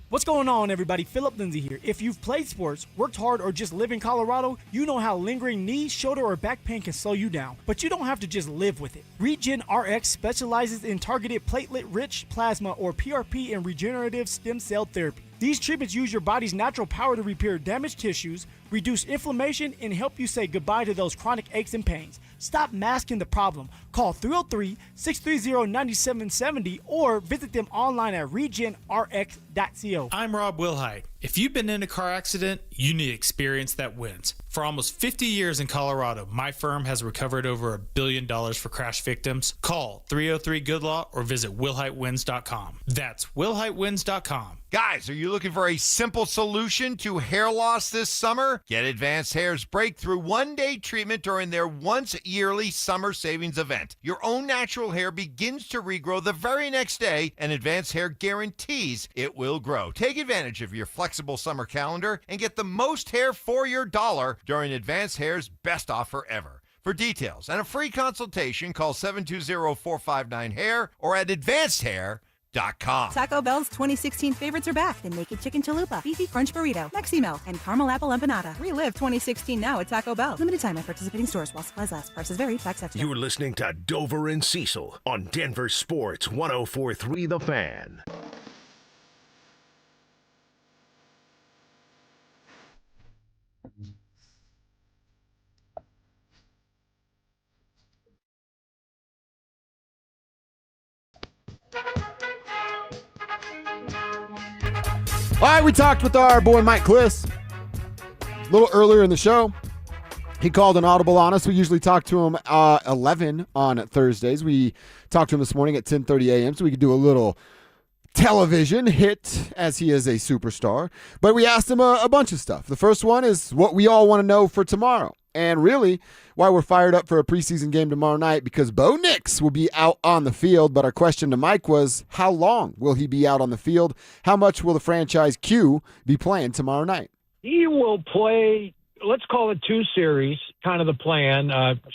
What's going on, everybody? Philip Lindsay here. If you've played sports, worked hard, or just live in Colorado, you know how lingering knee, shoulder, or back pain can slow you down. But you don't have to just live with it. Regen RX specializes in targeted platelet-rich plasma, or PRP, and regenerative stem cell therapy. These treatments use your body's natural power to repair damaged tissues, reduce inflammation, and help you say goodbye to those chronic aches and pains. Stop masking the problem. Call 303-630-9770 or visit them online at regenrx.co. I'm Rob Wilhite. If you've been in a car accident, you need experience that wins. For almost 50 years in Colorado, my firm has recovered over $1 billion for crash victims. Call 303-GOOD-LAW or visit willhitewins.com. That's willhitewins.com. Guys, are you looking for a simple solution to hair loss this summer? Get Advanced Hair's breakthrough one-day treatment during their once-yearly summer savings event. Your own natural hair begins to regrow the very next day, and Advanced Hair guarantees it will grow. Take advantage of your flexible summer calendar and get the most hair for your dollar during Advanced Hair's best offer ever. For details and a free consultation, call 720-459-HAIR or at advancedhair.com. Taco Bell's 2016 favorites are back. The Naked Chicken Chalupa, Beefy Crunch Burrito, Mexi Melt, and Caramel Apple Empanada. Relive 2016 now at Taco Bell. Limited time at participating stores while supplies last. Prices vary. Tax extra. You're listening to Dover and Cecil on Denver Sports 104.3 The Fan. All right, we talked with our boy Mike Kliss a little earlier in the show. He called an audible on us. We usually talk to him 11 on Thursdays. We talked to him this morning at 10:30 a.m. so we could do a little television hit as he is a superstar. But we asked him a bunch of stuff. The first one is what we all want to know for tomorrow. And really, why we're fired up for a preseason game tomorrow night, because Bo Nix will be out on the field. But our question to Mike was, how long will he be out on the field? How much will the franchise Q be playing tomorrow night? He will play, let's call it 2 series, kind of the plan.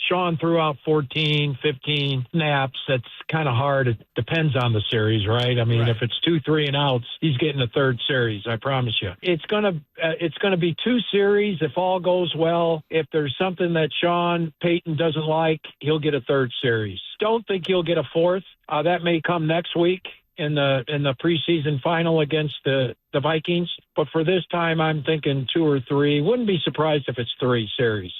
Sean threw out 14, 15 snaps. That's kind of hard. It depends on the series, right? I mean, if it's 2, 3 and outs, he's getting a third series, I promise you. It's gonna be 2 series if all goes well. If there's something that Sean Payton doesn't like, he'll get a third series. Don't think he'll get a fourth. That may come next week in the preseason final against the Vikings. But for this time, I'm thinking 2 or 3. Wouldn't be surprised if it's 3 series.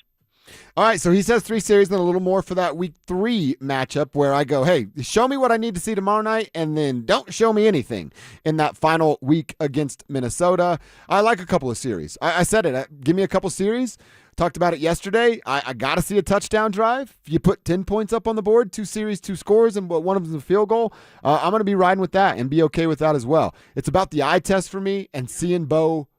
All right, so he says 3 series, then a little more for that week 3 matchup where I go, hey, show me what I need to see tomorrow night, and then don't show me anything in that final week against Minnesota. I like a couple of series. I said it. Give me a couple series. Talked about it yesterday. I got to see a touchdown drive. If you put 10 points up on the board, 2 series, 2 scores, and one of them is a field goal, I'm going to be riding with that and be okay with that as well. It's about the eye test for me and seeing Bo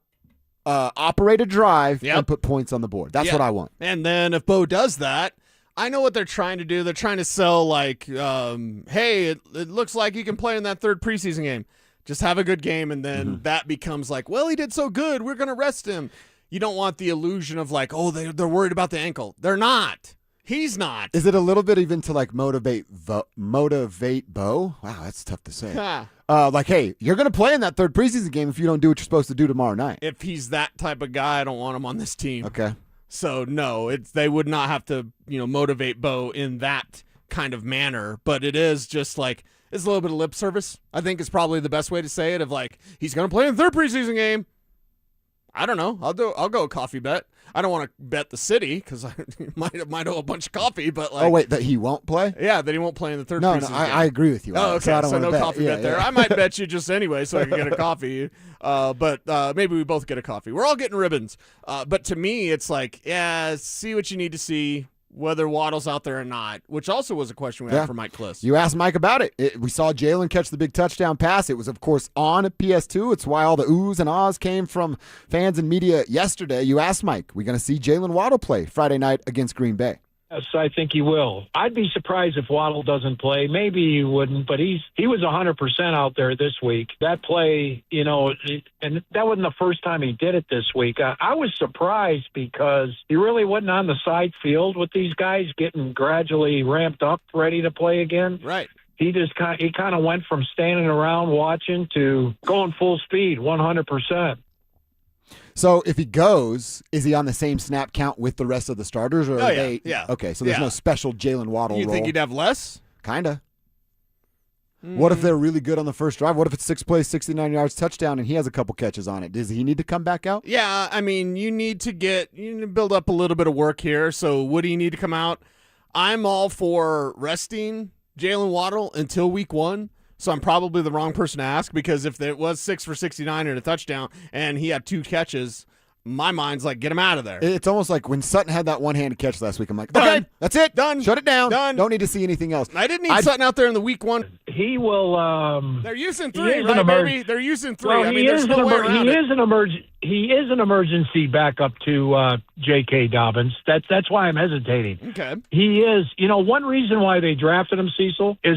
operate a drive and put points on the board. That's what I want. And then if Bo does that, I know what they're trying to do. They're trying to sell like, hey, it looks like he can play in that third preseason game. Just have a good game, and then that becomes like, well, he did so good, we're going to rest him. You don't want the illusion of like, oh, they're worried about the ankle. They're not. He's not. Is it a little bit even to like motivate Bo? Wow, that's tough to say. Like, hey, you're going to play in that third preseason game if you don't do what you're supposed to do tomorrow night. If he's that type of guy, I don't want him on this team. Okay. So no, they would not have to, motivate Bo in that kind of manner. But it is just like, it's a little bit of lip service. I think is probably the best way to say it. Of like, he's going to play in the third preseason game. I don't know. I'll go a coffee bet. I don't want to bet the city because I might owe a bunch of coffee. But like, oh wait, that he won't play? Yeah, that he won't play in the third. No, preseason game. I agree with you. Oh, okay. So no bet. coffee bet there. I might bet you just anyway, so I can get a coffee. But maybe we both get a coffee. We're all getting ribbons. But to me, it's like, yeah, see what you need to see, whether Waddle's out there or not, which also was a question we had for Mike Kliss. You asked Mike about it. We saw Jalen catch the big touchdown pass. It was, of course, on PS2. It's why all the oohs and ahs came from fans and media yesterday. You asked Mike, we going to see Jalen Waddle play Friday night against Green Bay? Yes, I think he will. I'd be surprised if Waddle doesn't play. Maybe he wouldn't, but he was 100% out there this week. That play, and that wasn't the first time he did it this week. I was surprised because he really wasn't on the side field with these guys getting gradually ramped up, ready to play again. Right. he kind of went from standing around watching to going full speed, 100%. So if he goes, is he on the same snap count with the rest of the starters? Or are they, yeah. Okay, so there's no special Jalen Waddle You role. think he'd have less? Kinda. What if they're really good on the first drive? What if it's 6 plays, 69 yards, touchdown, and he has a couple catches on it? Does he need to come back out? Yeah, I mean, you need to build up a little bit of work here. So would he need to come out? I'm all for resting Jalen Waddle until week 1. So I'm probably the wrong person to ask, because if it was 6 for 69 and a touchdown and he had 2 catches, my mind's like, get him out of there. It's almost like when Sutton had that one-handed catch last week. I'm like, Done. okay, that's it. Done. Shut it down. Done. Don't need to see anything else. I didn't need Sutton out there in the week 1. He will. They're using 3, right, baby? They're using 3. Well, I mean, there's no way around it. He is an emergency backup to J.K. Dobbins. That's why I'm hesitating. Okay. He is. One reason why they drafted him, Cecil, is